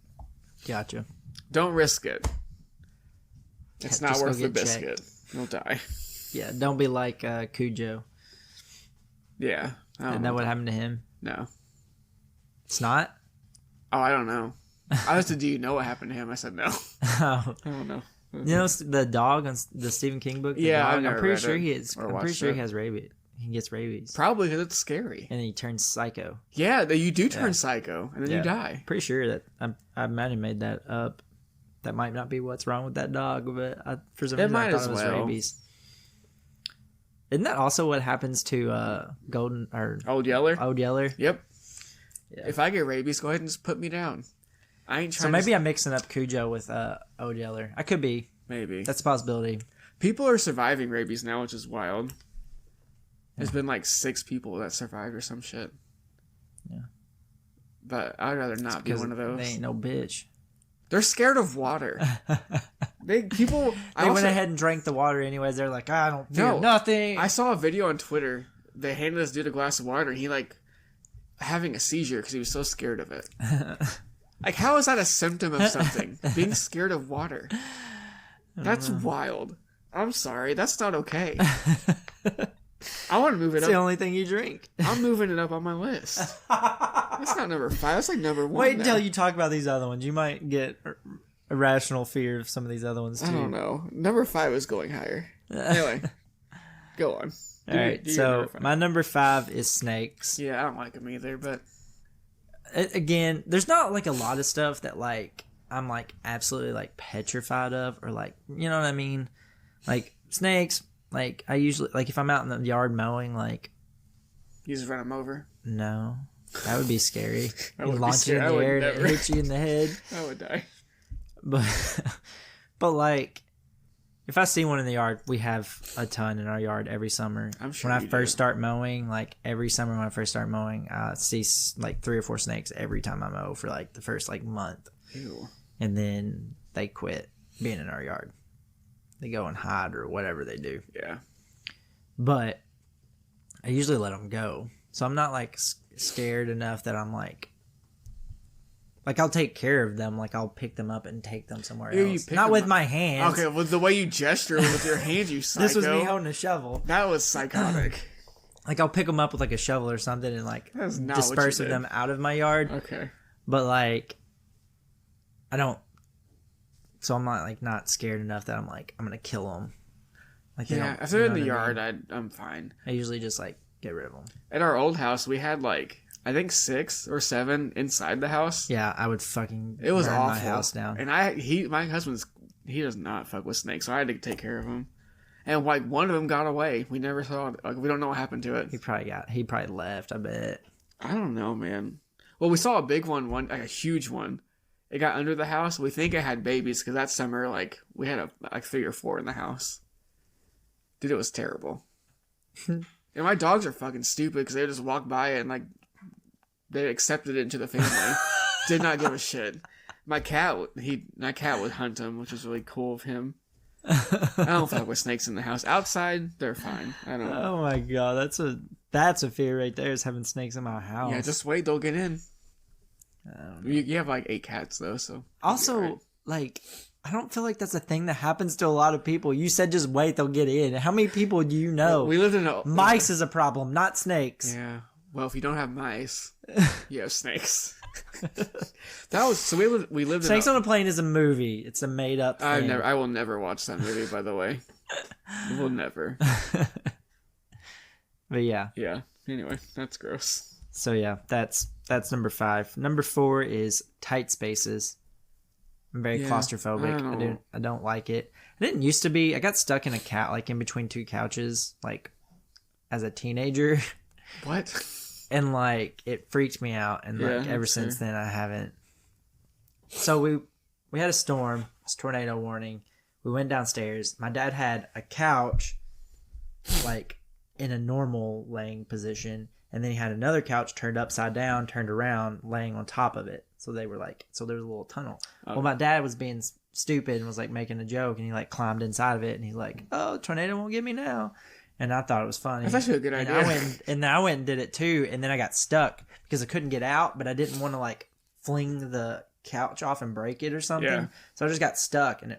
[SPEAKER 1] Gotcha.
[SPEAKER 2] Don't risk it. It's not worth the biscuit. You'll die.
[SPEAKER 1] Yeah, don't be like Cujo.
[SPEAKER 2] Yeah,
[SPEAKER 1] isn't that what happened to him?
[SPEAKER 2] No,
[SPEAKER 1] it's not.
[SPEAKER 2] Oh, I don't know. I was do you know what happened to him? I said no.
[SPEAKER 1] Oh.
[SPEAKER 2] I don't know.
[SPEAKER 1] You know the dog on the Stephen King book.
[SPEAKER 2] I'm
[SPEAKER 1] pretty sure he has rabies. He gets rabies.
[SPEAKER 2] Probably because it's scary.
[SPEAKER 1] And then he turns psycho.
[SPEAKER 2] Yeah, you do turn psycho, and then you die.
[SPEAKER 1] Pretty sure that I might have made that up. That might not be what's wrong with that dog, but for some reason I thought it was rabies. Isn't that also what happens to
[SPEAKER 2] Old Yeller?
[SPEAKER 1] Old Yeller.
[SPEAKER 2] Yep. Yeah. If I get rabies, go ahead and just put me down. I ain't trying.
[SPEAKER 1] So maybe I'm mixing up Cujo with Old Yeller. I could be.
[SPEAKER 2] Maybe
[SPEAKER 1] that's a possibility.
[SPEAKER 2] People are surviving rabies now, which is wild. There's been like 6 people that survived or some shit.
[SPEAKER 1] Yeah.
[SPEAKER 2] But I'd rather not be one of those.
[SPEAKER 1] They ain't no bitch.
[SPEAKER 2] They're scared of water. They
[SPEAKER 1] went ahead and drank the water anyways. They're like, I don't fear nothing.
[SPEAKER 2] I saw a video on Twitter. They handed this dude a glass of water and he like having a seizure because he was so scared of it. Like, how is that a symptom of something? Being scared of water. That's wild. I'm sorry. That's not okay. I want to move it up.
[SPEAKER 1] It's the only thing you drink.
[SPEAKER 2] I'm moving it up on my list. That's not number 5. That's like number 1.
[SPEAKER 1] Wait until you talk about these other ones. You might get irrational fear of some of these other ones too.
[SPEAKER 2] I don't know. Number 5 is going higher. Anyway, go on.
[SPEAKER 1] All right. So my number 5 is snakes.
[SPEAKER 2] Yeah, I don't like them either. But
[SPEAKER 1] again, there's not like a lot of stuff that like I'm like absolutely like petrified of, or like, you know what I mean? Like snakes. Like, I usually, like, if I'm out in the yard mowing, like...
[SPEAKER 2] You just run them over?
[SPEAKER 1] No. That would be scary.
[SPEAKER 2] You
[SPEAKER 1] launch you in the air and it hits you in the head.
[SPEAKER 2] I would die.
[SPEAKER 1] But, like, if I see one in the yard, we have a ton in our yard every summer.
[SPEAKER 2] I'm sure
[SPEAKER 1] when I first start mowing, like, every summer when I first start mowing, I see, like, 3 or 4 snakes every time I mow for, like, the first, like, month.
[SPEAKER 2] Ew.
[SPEAKER 1] And then they quit being in our yard. They go and hide or whatever they do.
[SPEAKER 2] Yeah.
[SPEAKER 1] But I usually let them go. So I'm not like scared enough that I'm like I'll take care of them. Like I'll pick them up and take them somewhere else. Not with my hands.
[SPEAKER 2] Okay, well the way you gesture with your hands, you psycho.
[SPEAKER 1] This was me holding a shovel.
[SPEAKER 2] That was psychotic.
[SPEAKER 1] Like I'll pick them up with like a shovel or something and like disperse them out of my yard.
[SPEAKER 2] Okay.
[SPEAKER 1] But like I don't. So I'm not scared enough that I'm like I'm gonna kill them. Like
[SPEAKER 2] if they're in the yard, I'm fine.
[SPEAKER 1] I usually just like get rid of them.
[SPEAKER 2] At our old house, we had like I think 6 or 7 inside the house.
[SPEAKER 1] Yeah, I would fucking.
[SPEAKER 2] It was
[SPEAKER 1] burn
[SPEAKER 2] awful.
[SPEAKER 1] My house down.
[SPEAKER 2] And my husband's he does not fuck with snakes, so I had to take care of him. And like one of them got away. We never saw it. Like we don't know what happened to it.
[SPEAKER 1] He probably left. I bet.
[SPEAKER 2] I don't know, man. Well, we saw a big one, like a huge one. It got under the house. We think it had babies because that summer, like, we had like 3 or 4 in the house. Dude, it was terrible. And my dogs are fucking stupid because they just walk by it and like they accepted it into the family. Did not give a shit. My cat would hunt him, which was really cool of him. I don't fuck with snakes in the house. Outside, they're fine. I don't know.
[SPEAKER 1] Oh my god, that's a fear right there, is having snakes in my house.
[SPEAKER 2] Yeah, just wait, they'll get in. You have like 8 cats though, so
[SPEAKER 1] also
[SPEAKER 2] right.
[SPEAKER 1] like I don't feel like that's a thing that happens to a lot of people. You said just wait, they'll get in. How many people do you know?
[SPEAKER 2] We lived in
[SPEAKER 1] mice is a problem, not snakes.
[SPEAKER 2] Yeah. Well, if you don't have mice, you have snakes. We lived
[SPEAKER 1] Snakes on a Plane is a movie. It's a made up thing.
[SPEAKER 2] I will never watch that movie, by the way. We'll never.
[SPEAKER 1] But yeah.
[SPEAKER 2] Yeah. Anyway, that's gross.
[SPEAKER 1] So yeah, that's number 5. Number 4 is tight spaces. I'm very claustrophobic. I don't like it. I didn't used to be. I got stuck in in between 2 couches, like as a teenager.
[SPEAKER 2] What?
[SPEAKER 1] And like it freaked me out, and like ever since then I haven't. So we had a storm. It's tornado warning. We went downstairs. My dad had a couch, like in a normal laying position, and then he had another couch turned upside down, turned around, laying on top of it. So they were like, so there was a little tunnel. Oh. Well, my dad was being stupid and was like making a joke, and he like climbed inside of it, and he's like, "Oh, tornado won't get me now." And I thought it was funny.
[SPEAKER 2] That's actually a good idea.
[SPEAKER 1] And I went and did it too, and then I got stuck because I couldn't get out, but I didn't want to like fling the couch off and break it or something. Yeah. So I just got stuck, and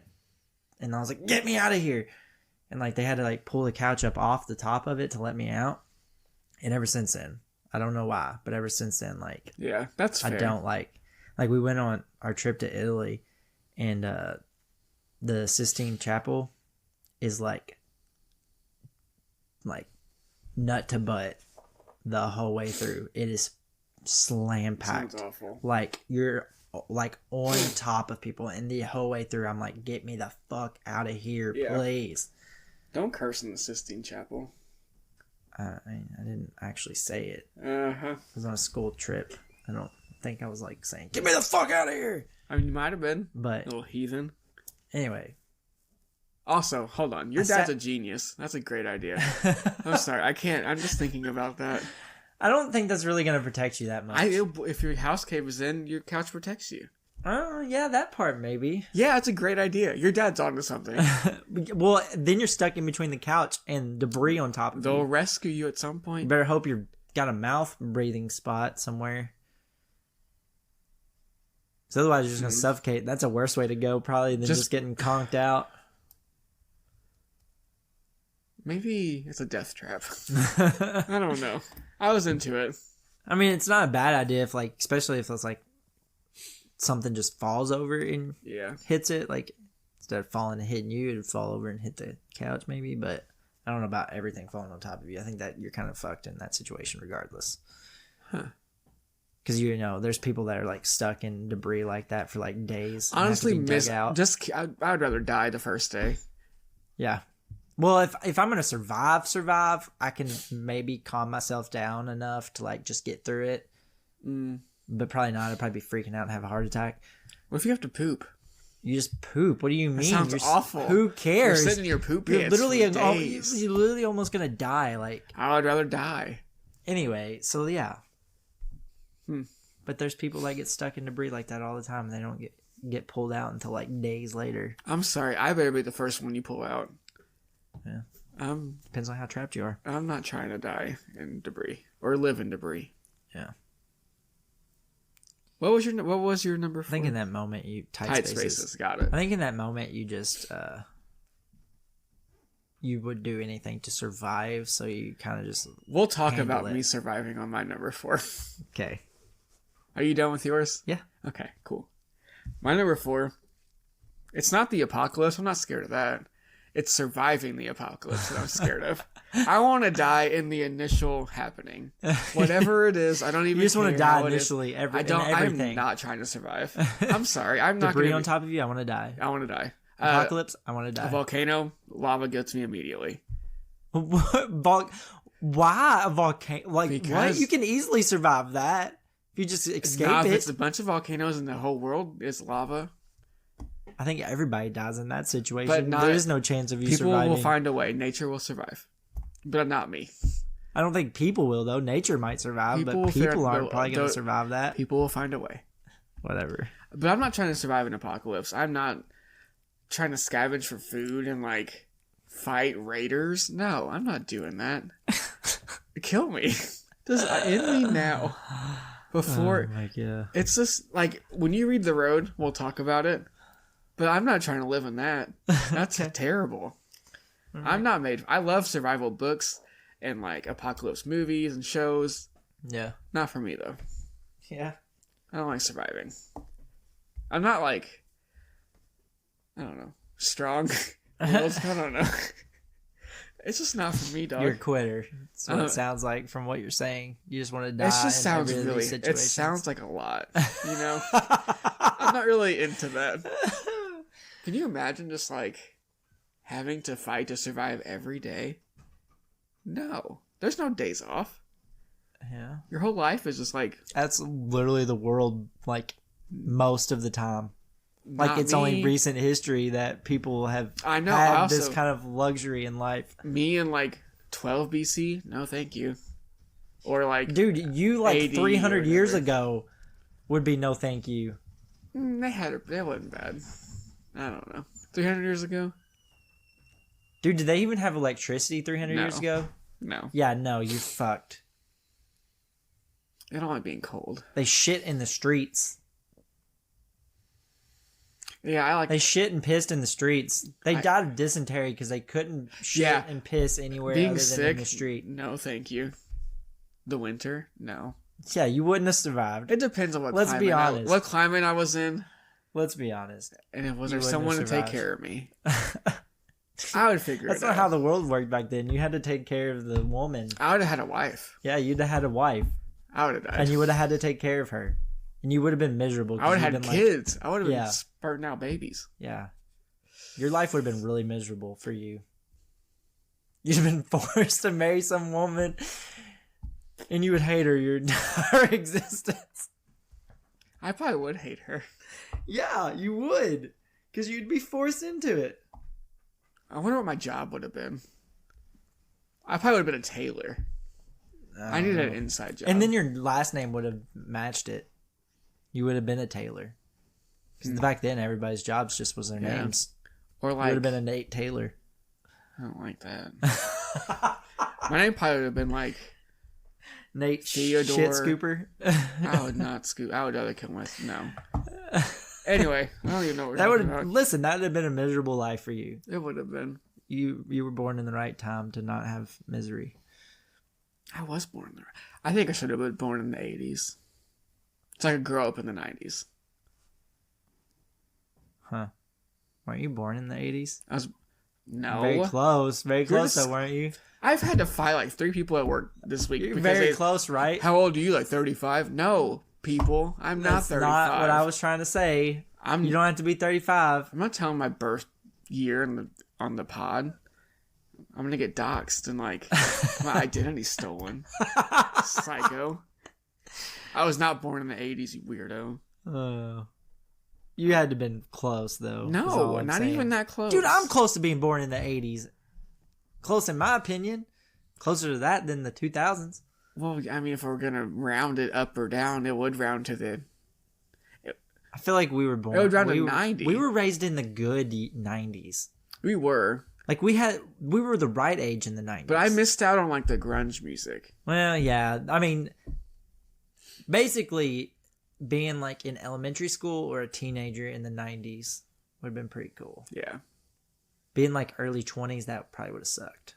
[SPEAKER 1] I was like, "Get me out of here!" And like they had to like pull the couch up off the top of it to let me out. And ever since then, I don't know why, but ever since then, like
[SPEAKER 2] that's fair.
[SPEAKER 1] I don't like we went on our trip to Italy, and the Sistine Chapel is like nut to butt the whole way through. It is slam packed.
[SPEAKER 2] Sounds awful.
[SPEAKER 1] Like you're like on top of people, and the whole way through I'm like, get me the fuck out of here, please.
[SPEAKER 2] Don't curse in the Sistine Chapel.
[SPEAKER 1] I didn't actually say it.
[SPEAKER 2] Uh-huh.
[SPEAKER 1] I was on a school trip. I don't think I was like saying, get me the fuck out of here.
[SPEAKER 2] I mean, you might have been.
[SPEAKER 1] But
[SPEAKER 2] little heathen.
[SPEAKER 1] Anyway.
[SPEAKER 2] Also, hold on. Your dad's a genius. That's a great idea. I'm sorry. I can't. I'm just thinking about that.
[SPEAKER 1] I don't think that's really going to protect you that much.
[SPEAKER 2] If your house caves in, your couch protects you.
[SPEAKER 1] Oh, yeah, that part maybe.
[SPEAKER 2] Yeah, it's a great idea. Your dad's onto something.
[SPEAKER 1] Well, then you're stuck in between the couch and debris on top of you.
[SPEAKER 2] They'll rescue you at some point.
[SPEAKER 1] You better hope you've got a mouth breathing spot somewhere. Because otherwise you're just going to suffocate. That's a worse way to go probably than just getting conked out.
[SPEAKER 2] Maybe it's a death trap. I don't know. I was into it.
[SPEAKER 1] I mean, it's not a bad idea if especially if it's like something just falls over and hits it. Like instead of falling and hitting you, it'd fall over and hit the couch maybe. But I don't know about everything falling on top of you. I think that you're kind of fucked in that situation regardless. Huh. Because there's people that are like stuck in debris like that for like days.
[SPEAKER 2] Honestly, I'd rather die the first day.
[SPEAKER 1] Yeah. Well, if I'm gonna survive, I can maybe calm myself down enough to like just get through it. But probably not. I'd probably be freaking out and have a heart attack.
[SPEAKER 2] What if you have to poop?
[SPEAKER 1] You just poop. What do you mean?
[SPEAKER 2] That sounds awful.
[SPEAKER 1] Who cares?
[SPEAKER 2] You're sitting in your poop pants.
[SPEAKER 1] You're literally almost gonna die. Like
[SPEAKER 2] I'd rather die.
[SPEAKER 1] Anyway, so yeah. But there's people that get stuck in debris like that all the time, and they don't get pulled out until like days later.
[SPEAKER 2] I'm sorry. I better be the first one you pull out.
[SPEAKER 1] Yeah. Depends on how trapped you are.
[SPEAKER 2] I'm not trying to die in debris or live in debris.
[SPEAKER 1] Yeah.
[SPEAKER 2] What was your number 4?
[SPEAKER 1] I think in that moment you tight spaces.
[SPEAKER 2] Got it.
[SPEAKER 1] I think in that moment you just you would do anything to survive, so you kind of just.
[SPEAKER 2] We'll talk about me surviving on my number 4.
[SPEAKER 1] Okay.
[SPEAKER 2] Are you done with yours?
[SPEAKER 1] Yeah.
[SPEAKER 2] Okay. Cool. My number 4. It's not the apocalypse. I'm not scared of that. It's surviving the apocalypse that I'm scared of. I want to die in the initial happening. Whatever it is, I don't even care. You
[SPEAKER 1] just want to die initially.
[SPEAKER 2] I'm not trying to survive. I'm sorry. I'm not
[SPEAKER 1] Debris on top of you, I want to die.
[SPEAKER 2] I want to die.
[SPEAKER 1] Apocalypse, I want to die.
[SPEAKER 2] A volcano, lava gets me immediately.
[SPEAKER 1] Why a volcano? What? You can easily survive that. If you just escape it.
[SPEAKER 2] If it's a bunch of volcanoes and the whole world is lava.
[SPEAKER 1] I think everybody dies in that situation. But there is no chance of you surviving.
[SPEAKER 2] People will find a way. Nature will survive. But not me.
[SPEAKER 1] I don't think people will though. Nature might survive,
[SPEAKER 2] People will
[SPEAKER 1] but
[SPEAKER 2] figure
[SPEAKER 1] people
[SPEAKER 2] out-
[SPEAKER 1] aren't probably going
[SPEAKER 2] they'll-
[SPEAKER 1] to survive that.
[SPEAKER 2] People will find a way.
[SPEAKER 1] Whatever.
[SPEAKER 2] But I'm not trying to survive an apocalypse. I'm not trying to scavenge for food and like fight raiders. No, I'm not doing that. Kill me. Just end me now. Before it's just like when you read The Road, we'll talk about it. But I'm not trying to live in that. That's terrible. Right. I'm not made. I love survival books and like apocalypse movies and shows.
[SPEAKER 1] Yeah.
[SPEAKER 2] Not for me though.
[SPEAKER 1] Yeah.
[SPEAKER 2] I don't like surviving. I'm not like, I don't know, strong. I don't know. It's just not for me, dog.
[SPEAKER 1] You're a quitter. That's what it sounds like from what you're saying. You just want to die.
[SPEAKER 2] It just sounds
[SPEAKER 1] in
[SPEAKER 2] really. It sounds like a lot. You know, I'm not really into that. Can you imagine just like having to fight to survive every day? No, there's no days off.
[SPEAKER 1] Yeah,
[SPEAKER 2] your whole life is just like
[SPEAKER 1] that's literally the world. Like most of the time. Like it's only recent history that people have had this kind of luxury in life.
[SPEAKER 2] Me in like 12 BC? No, thank you. Or like,
[SPEAKER 1] dude, you like 300 years ago would be no thank you.
[SPEAKER 2] They wasn't bad. I don't know. 300 years ago?
[SPEAKER 1] Dude, did they even have electricity 300 years ago?
[SPEAKER 2] No.
[SPEAKER 1] Yeah, no, you're fucked.
[SPEAKER 2] I don't like being cold.
[SPEAKER 1] They shit in the streets.
[SPEAKER 2] Yeah,
[SPEAKER 1] They shit and pissed in the streets. They died of dysentery because they couldn't shit and piss anywhere other than in the street.
[SPEAKER 2] No, thank you. The winter? No.
[SPEAKER 1] Yeah, you wouldn't have survived.
[SPEAKER 2] It depends on what
[SPEAKER 1] Let's
[SPEAKER 2] climate
[SPEAKER 1] be honest.
[SPEAKER 2] what climate I was in.
[SPEAKER 1] Let's be honest.
[SPEAKER 2] And if was there someone to take care of me? I would figure it out.
[SPEAKER 1] That's not how the world worked back then. You had to take care of the woman.
[SPEAKER 2] I would have had a wife.
[SPEAKER 1] Yeah, you'd have had a wife.
[SPEAKER 2] I would have died.
[SPEAKER 1] And you would have had to take care of her. And you would have been miserable.
[SPEAKER 2] I would have had kids. I would have been spurting out babies.
[SPEAKER 1] Yeah. Your life would have been really miserable for you. You'd have been forced to marry some woman. And you would hate her your entire existence.
[SPEAKER 2] I probably would hate her.
[SPEAKER 1] Yeah, you would. Because you'd be forced into it.
[SPEAKER 2] I wonder what my job would have been. I probably would have been a tailor. I needed an inside job.
[SPEAKER 1] And then your last name would have matched it. You would have been a tailor. Because back then, everybody's jobs just was their names.
[SPEAKER 2] Or like...
[SPEAKER 1] You would have been a Nate Taylor.
[SPEAKER 2] I don't like that. My name probably would have been like...
[SPEAKER 1] Nate
[SPEAKER 2] Theodore.
[SPEAKER 1] Shit Scooper.
[SPEAKER 2] I would not scoop. I would rather kill myself. No. Anyway, I don't even know what
[SPEAKER 1] that would have... Listen, that would have been a miserable life for you.
[SPEAKER 2] It would have been.
[SPEAKER 1] You were born in the right time to not have misery.
[SPEAKER 2] I was born there. I think I should have been born in the 80s. So I could grow up in the 90s.
[SPEAKER 1] Huh. Weren't you born in the 80s?
[SPEAKER 2] I was... No.
[SPEAKER 1] Very close. Very close, though, weren't you?
[SPEAKER 2] I've had to fight like 3 people at work this week.
[SPEAKER 1] You're very close, right?
[SPEAKER 2] How old are you? Like 35? No, people. I'm not 35. That's
[SPEAKER 1] not what I was trying to say. You don't have to be 35.
[SPEAKER 2] I'm not telling my birth year on the pod. I'm going to get doxxed and like my identity stolen. Psycho. I was not born in the 80s, you weirdo.
[SPEAKER 1] You had to have been close, though.
[SPEAKER 2] No, not even that close.
[SPEAKER 1] Dude, I'm close to being born in the 80s. Close in my opinion. Closer to that than the 2000s.
[SPEAKER 2] Well, I mean, if we're going to round it up or down, it would round to the...
[SPEAKER 1] I feel like we were born...
[SPEAKER 2] It would round to 90.
[SPEAKER 1] We were raised in the good 90s.
[SPEAKER 2] We were.
[SPEAKER 1] Like, we were the right age in the 90s.
[SPEAKER 2] But I missed out on, like, the grunge music.
[SPEAKER 1] Well, yeah. I mean, basically, being, like, in elementary school or a teenager in the 90s would have been pretty cool.
[SPEAKER 2] Yeah.
[SPEAKER 1] Being, like, early 20s, that probably would have sucked.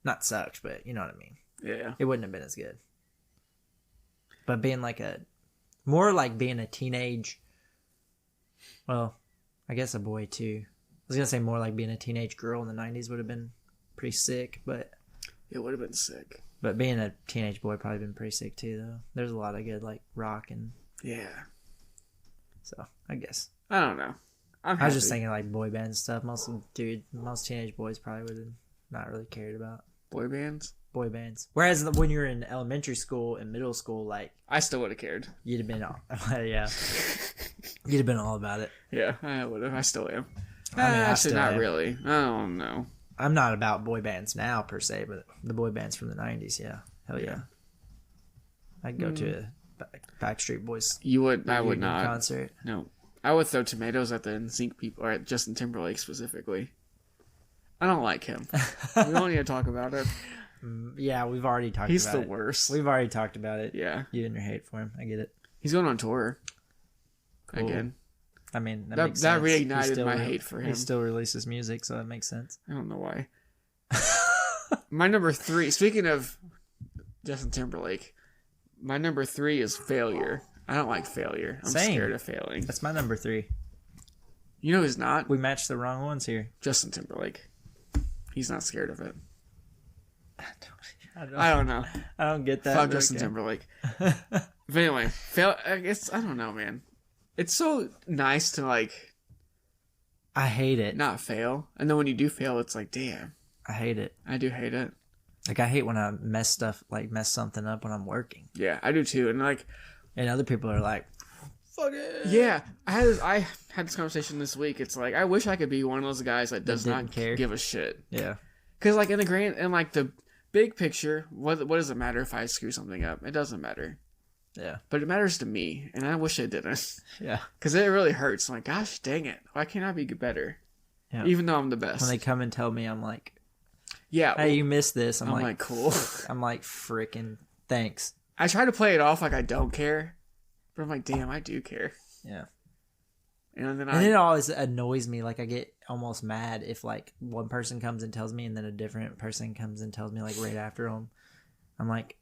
[SPEAKER 1] Not sucked, but you know what I mean.
[SPEAKER 2] Yeah.
[SPEAKER 1] It wouldn't have been as good. But being, like, more like being a teenage... Well, I guess a boy, too. I was going to say more like being a teenage girl in the 90s would have been pretty sick, but...
[SPEAKER 2] It would have been sick.
[SPEAKER 1] But being a teenage boy probably been pretty sick, too, though. There's a lot of good, like, rock and...
[SPEAKER 2] Yeah.
[SPEAKER 1] So, I guess.
[SPEAKER 2] I don't know. I
[SPEAKER 1] was just thinking, like, boy band stuff. Most teenage boys probably would have not really cared about.
[SPEAKER 2] Boy bands?
[SPEAKER 1] Boy bands. Whereas when you're in elementary school and middle school, like...
[SPEAKER 2] I still would have cared.
[SPEAKER 1] You'd have been all... yeah. You'd have been all about it.
[SPEAKER 2] Yeah, I would have. I still am.
[SPEAKER 1] I mean,
[SPEAKER 2] actually, not really. I don't know.
[SPEAKER 1] I'm not about boy bands now per se, but the boy bands from the 90s, yeah. Hell yeah. I'd go to a Backstreet Boys.
[SPEAKER 2] You would? I would not.
[SPEAKER 1] Concert.
[SPEAKER 2] No. I would throw tomatoes at the NSYNC people, or at Justin Timberlake specifically. I don't like him. We don't need to talk about it.
[SPEAKER 1] Yeah, we've already talked about it.
[SPEAKER 2] He's the worst.
[SPEAKER 1] We've already talked about it.
[SPEAKER 2] Yeah.
[SPEAKER 1] You and your hate for him. I get it.
[SPEAKER 2] He's going on tour.
[SPEAKER 1] Cool.
[SPEAKER 2] Again.
[SPEAKER 1] I mean, that makes
[SPEAKER 2] that
[SPEAKER 1] sense.
[SPEAKER 2] reignited my hate for him.
[SPEAKER 1] He still releases music, so that makes sense.
[SPEAKER 2] I don't know why. My number 3, speaking of Justin Timberlake, my number 3 is Failure. I don't like failure. I'm scared of failing.
[SPEAKER 1] That's my number 3.
[SPEAKER 2] You know who's not?
[SPEAKER 1] We matched the wrong ones here.
[SPEAKER 2] Justin Timberlake. He's not scared of it.
[SPEAKER 1] I
[SPEAKER 2] don't know.
[SPEAKER 1] I don't get that.
[SPEAKER 2] Fuck Justin Timberlake. But anyway, I guess, I don't know, man. It's so nice to, like...
[SPEAKER 1] I hate it.
[SPEAKER 2] Not fail. And then when you do fail, it's like, damn.
[SPEAKER 1] I hate it.
[SPEAKER 2] I do hate it.
[SPEAKER 1] Like, I hate when I mess something up when I'm working.
[SPEAKER 2] Yeah, I do too. And, like...
[SPEAKER 1] And other people are like, fuck it.
[SPEAKER 2] Yeah. I had this conversation this week. It's like, I wish I could be one of those guys that does not give a shit.
[SPEAKER 1] Yeah.
[SPEAKER 2] Because, like, in the big picture, what does it matter if I screw something up? It doesn't matter.
[SPEAKER 1] Yeah.
[SPEAKER 2] But it matters to me, and I wish it didn't.
[SPEAKER 1] Yeah.
[SPEAKER 2] Because it really hurts. I'm like, gosh dang it. Why can't I be better?
[SPEAKER 1] Yeah.
[SPEAKER 2] Even though I'm the best.
[SPEAKER 1] When they come and tell me, I'm like,
[SPEAKER 2] yeah.
[SPEAKER 1] Hey, you missed this.
[SPEAKER 2] I'm like, cool.
[SPEAKER 1] I'm like, freaking thanks.
[SPEAKER 2] I try to play it off like I don't care. But I'm like, damn, I do care.
[SPEAKER 1] Yeah.
[SPEAKER 2] And then
[SPEAKER 1] it always annoys me. Like, I get almost mad if, like, one person comes and tells me and then a different person comes and tells me, like, right after them. I'm like,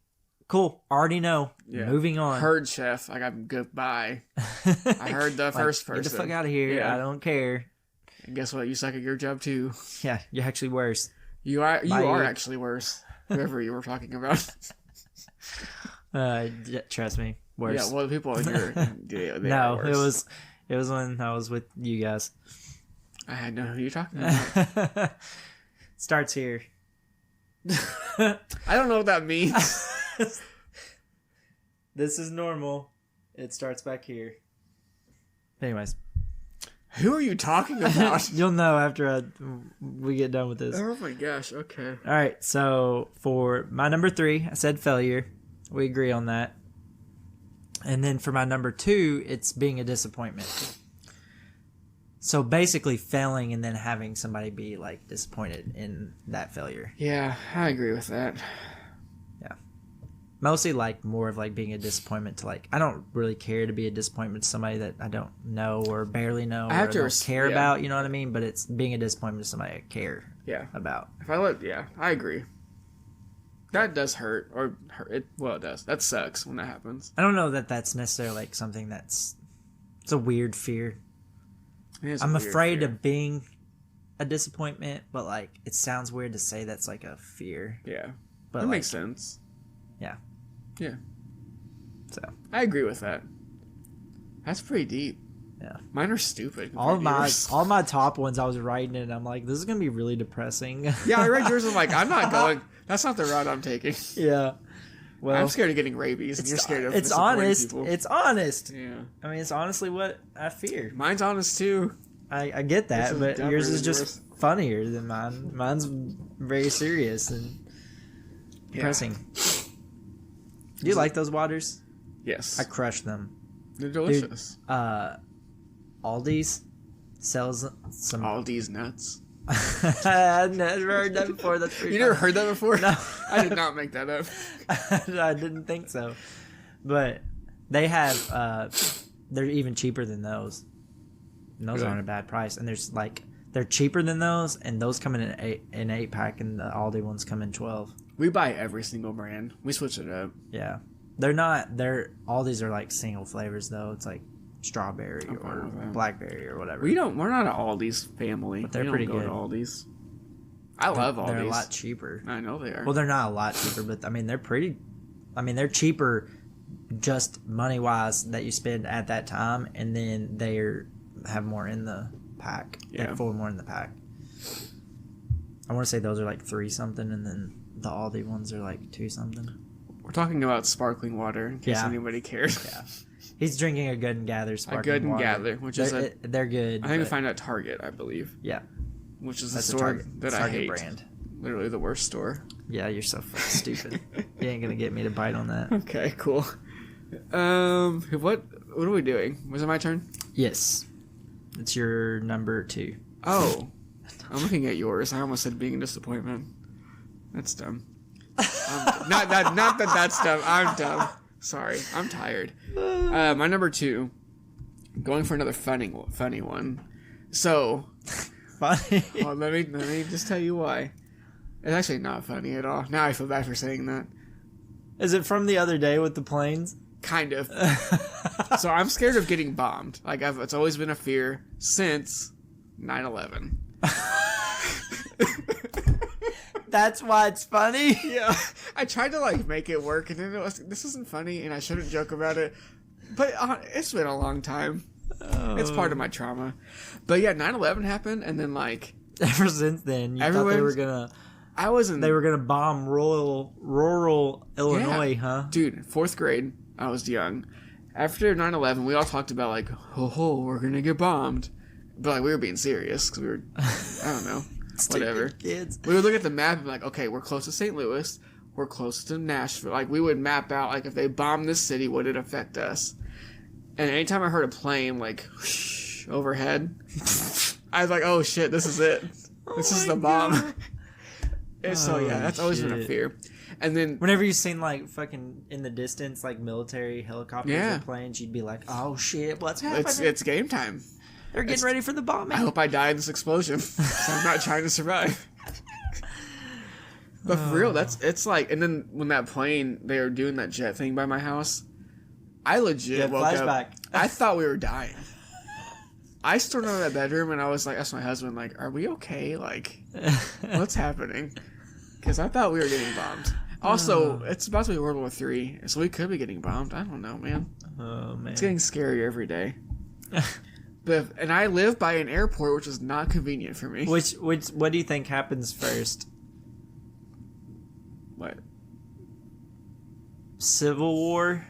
[SPEAKER 1] cool. Already know. Yeah. Moving on.
[SPEAKER 2] Heard, chef. Like, I'm goodbye. I heard the first person.
[SPEAKER 1] Get the fuck out of here. Yeah. I don't care.
[SPEAKER 2] And guess what? You suck at your job, too.
[SPEAKER 1] Yeah. You're actually worse.
[SPEAKER 2] You are actually worse. Whoever you were talking about.
[SPEAKER 1] Trust me. Worse.
[SPEAKER 2] Yeah, well, the people in here, they
[SPEAKER 1] no,
[SPEAKER 2] are worse.
[SPEAKER 1] It was when I was with you guys.
[SPEAKER 2] I know who you're talking about.
[SPEAKER 1] Starts here.
[SPEAKER 2] I don't know what that means.
[SPEAKER 1] This is normal. It starts back here. Anyways.
[SPEAKER 2] Who are you talking about?
[SPEAKER 1] You'll know after we get done with this.
[SPEAKER 2] Oh my gosh, okay.
[SPEAKER 1] All right, so for my number 3, I said failure. We agree on that. And then for my number 2, it's being a disappointment. So basically failing and then having somebody be like disappointed in that failure.
[SPEAKER 2] Yeah, I agree with that.
[SPEAKER 1] Yeah. Mostly like more of like being a disappointment to like, I don't really care to be a disappointment to somebody that I don't know or barely know or don't care about, you know what I mean? But it's being a disappointment to somebody I care about.
[SPEAKER 2] I agree. That does hurt, or hurt it. Well, it does. That sucks when that happens.
[SPEAKER 1] I don't know that that's necessarily like something it's a weird fear. I'm afraid of being a disappointment, but like it sounds weird to say that's like a fear.
[SPEAKER 2] Yeah,
[SPEAKER 1] but
[SPEAKER 2] that makes sense.
[SPEAKER 1] Yeah.
[SPEAKER 2] Yeah.
[SPEAKER 1] So
[SPEAKER 2] I agree with that. That's pretty deep.
[SPEAKER 1] Yeah.
[SPEAKER 2] Mine are stupid.
[SPEAKER 1] All my top ones I was writing and I'm like, this is gonna be really depressing.
[SPEAKER 2] Yeah, I read yours. I'm like, I'm not going. That's not the route I'm taking.
[SPEAKER 1] Yeah. Well,
[SPEAKER 2] I'm scared of getting rabies, and you're scared of
[SPEAKER 1] it's honest.
[SPEAKER 2] People.
[SPEAKER 1] It's honest.
[SPEAKER 2] Yeah.
[SPEAKER 1] I mean, it's honestly what I fear.
[SPEAKER 2] Mine's honest too.
[SPEAKER 1] I get that, but yours is just funnier than mine. Mine's very serious and depressing. Do you like those waters?
[SPEAKER 2] Yes.
[SPEAKER 1] I crush them.
[SPEAKER 2] They're delicious.
[SPEAKER 1] Dude, Aldi's sells some...
[SPEAKER 2] Aldi's nuts.
[SPEAKER 1] I've never heard that before. That's pretty
[SPEAKER 2] You never heard that before?
[SPEAKER 1] No.
[SPEAKER 2] I did not make that up.
[SPEAKER 1] I didn't think so. But they have... they're even cheaper than those. And those aren't a bad price. And there's like... They're cheaper than those, and those come in an 8-pack, and the Aldi ones come in 12.
[SPEAKER 2] We buy every single brand. We switch it up.
[SPEAKER 1] Yeah. Aldi's are like single flavors, though. It's like strawberry or blackberry or whatever.
[SPEAKER 2] We're not an Aldi's family.
[SPEAKER 1] But they're pretty good.
[SPEAKER 2] To Aldi's. I love Aldi's.
[SPEAKER 1] They're a lot cheaper.
[SPEAKER 2] I know they are.
[SPEAKER 1] Well, they're not a lot cheaper, but I mean, they're cheaper just money-wise that you spend at that time, and then they have more in the pack.
[SPEAKER 2] Yeah.
[SPEAKER 1] They have 4 more in the pack. I want to say those are like 3 something, and then the Aldi ones are like 2 something.
[SPEAKER 2] We're talking about sparkling water, in case anybody cares.
[SPEAKER 1] Yeah. He's drinking a Good and Gather sparkling water.
[SPEAKER 2] A Good and Gather, which they're good.
[SPEAKER 1] I
[SPEAKER 2] think we find at Target, I believe.
[SPEAKER 1] Yeah.
[SPEAKER 2] which is the
[SPEAKER 1] That's
[SPEAKER 2] store that I hate.
[SPEAKER 1] brand.
[SPEAKER 2] Literally the worst store.
[SPEAKER 1] Yeah, you're so fucking stupid. You ain't gonna get me to bite on that.
[SPEAKER 2] Okay, cool. What are we doing? Was it my turn?
[SPEAKER 1] Yes. It's your number 2.
[SPEAKER 2] Oh. I'm looking at yours. I almost said being a disappointment. That's dumb. Not that that's dumb. I'm dumb. Sorry. I'm tired. My number 2. Going for another funny one. So,
[SPEAKER 1] Funny.
[SPEAKER 2] well, let me just tell you why. It's actually not funny at all. Now I feel bad for saying that.
[SPEAKER 1] Is it from the other day with the planes?
[SPEAKER 2] Kind of. So I'm scared of getting bombed. Like it's always been a fear since 9/11.
[SPEAKER 1] That's why it's funny.
[SPEAKER 2] Yeah. I tried to like make it work, and then this isn't funny, and I shouldn't joke about it. But it's been a long time. Oh. It's part of my trauma. But yeah, 9/11 happened, and then like
[SPEAKER 1] ever since then, you thought they were gonna. They were gonna bomb rural Illinois, huh?
[SPEAKER 2] Dude, 4th grade. I was young. After 9/11, we all talked about like, we're gonna get bombed, but like we were being serious because we were, I don't know, whatever.
[SPEAKER 1] Kids.
[SPEAKER 2] We would look at the map and be like, okay, we're close to St. Louis, we're close to Nashville. Like we would map out like if they bombed this city, would it affect us? And anytime I heard a plane like whoosh, overhead, I was like, oh shit, this is it. This is the bomb. So yeah, that's always been a fear. And then
[SPEAKER 1] whenever you seen like fucking in the distance like military helicopters or planes, you'd be like, "Oh shit, what's happening?"
[SPEAKER 2] It's game time.
[SPEAKER 1] They're getting ready for the bombing.
[SPEAKER 2] I hope I die in this explosion. So I'm not trying to survive. But for real, it's like, and then when that plane, they were doing that jet thing by my house, I legit woke up. I thought we were dying. I stormed out of that bedroom and I was like, asked my husband, like, "Are we okay? Like, what's happening?" Because I thought we were getting bombed. Also, it's about to be World War III, so we could be getting bombed. I don't know, man.
[SPEAKER 1] Oh, man.
[SPEAKER 2] It's getting scarier every day. And I live by an airport, which is not convenient for me.
[SPEAKER 1] What do you think happens first?
[SPEAKER 2] What?
[SPEAKER 1] Civil War?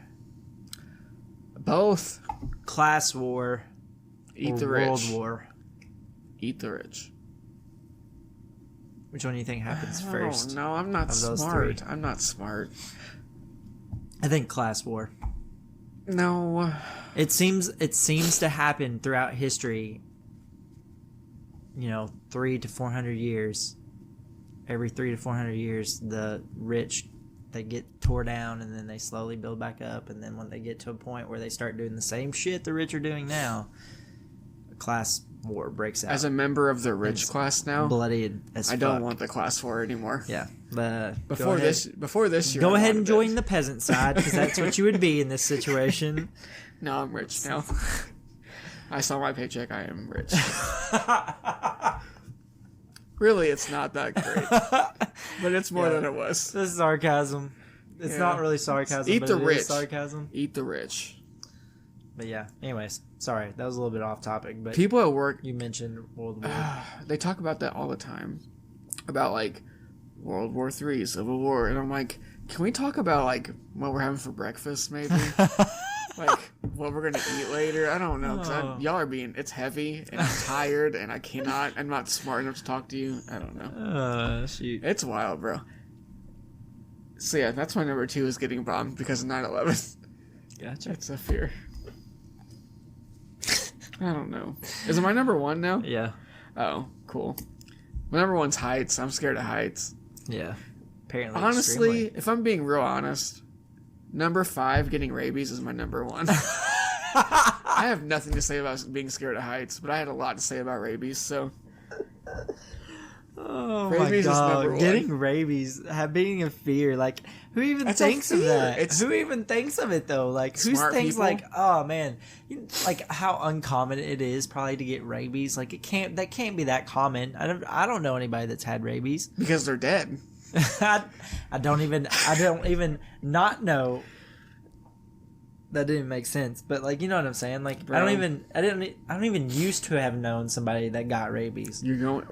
[SPEAKER 2] Both.
[SPEAKER 1] Class war?
[SPEAKER 2] Eat the rich.
[SPEAKER 1] World War?
[SPEAKER 2] Eat the rich.
[SPEAKER 1] Which one do you think happens first?
[SPEAKER 2] No, I'm not smart. I'm not smart.
[SPEAKER 1] I think class war.
[SPEAKER 2] No.
[SPEAKER 1] It seems to happen throughout history. 300 to 400 years. Every 300 to 400 years, the rich, they get tore down and then they slowly build back up. And then when they get to a point where they start doing the same shit the rich are doing now, a class war breaks out.
[SPEAKER 2] As a member of the rich class now,
[SPEAKER 1] bloody as fuck.
[SPEAKER 2] I don't want the class war anymore.
[SPEAKER 1] Yeah.
[SPEAKER 2] Before this year,
[SPEAKER 1] go ahead and join the peasant side, because that's what you would be in this situation.
[SPEAKER 2] No, I'm rich now. I saw my paycheck. I am rich. Really, it's not that great, but it's more than it was.
[SPEAKER 1] This is sarcasm. It's not really sarcasm.
[SPEAKER 2] Eat the rich.
[SPEAKER 1] Sarcasm.
[SPEAKER 2] Eat the rich.
[SPEAKER 1] But yeah. Anyways, sorry, that was a little bit off topic. But
[SPEAKER 2] people at work,
[SPEAKER 1] you mentioned World War.
[SPEAKER 2] They talk about that all the time, about like World War III, Civil War, and I'm like, can we talk about like what we're having for breakfast, maybe? Like what we're gonna eat later? I don't know, because y'all are being. It's heavy, and I'm tired, and I'm not smart enough to talk to you. I don't know.
[SPEAKER 1] Shoot.
[SPEAKER 2] It's wild, bro. So yeah, that's my number 2 is getting bombed because of 9/11.
[SPEAKER 1] Gotcha.
[SPEAKER 2] It's a fear. I don't know. Is it my number 1 now?
[SPEAKER 1] Yeah.
[SPEAKER 2] Oh, cool. My number 1's heights. I'm scared of heights.
[SPEAKER 1] Yeah. Apparently.
[SPEAKER 2] Honestly, if I'm being real honest, number 5, getting rabies, is my number 1. I have nothing to say about being scared of heights, but I had a lot to say about rabies, so.
[SPEAKER 1] Oh rabies my god! Is number 1. Getting rabies, being a fear. Like, who even thinks of that? Who even thinks of it though? Like, who thinks people? Like, oh man, like how uncommon it is probably to get rabies. Like, that can't be that common. I don't know anybody that's had rabies
[SPEAKER 2] because they're dead.
[SPEAKER 1] I don't even not know. That didn't make sense, but like, you know what I'm saying? Like, bro, I don't even used to have known somebody that got rabies.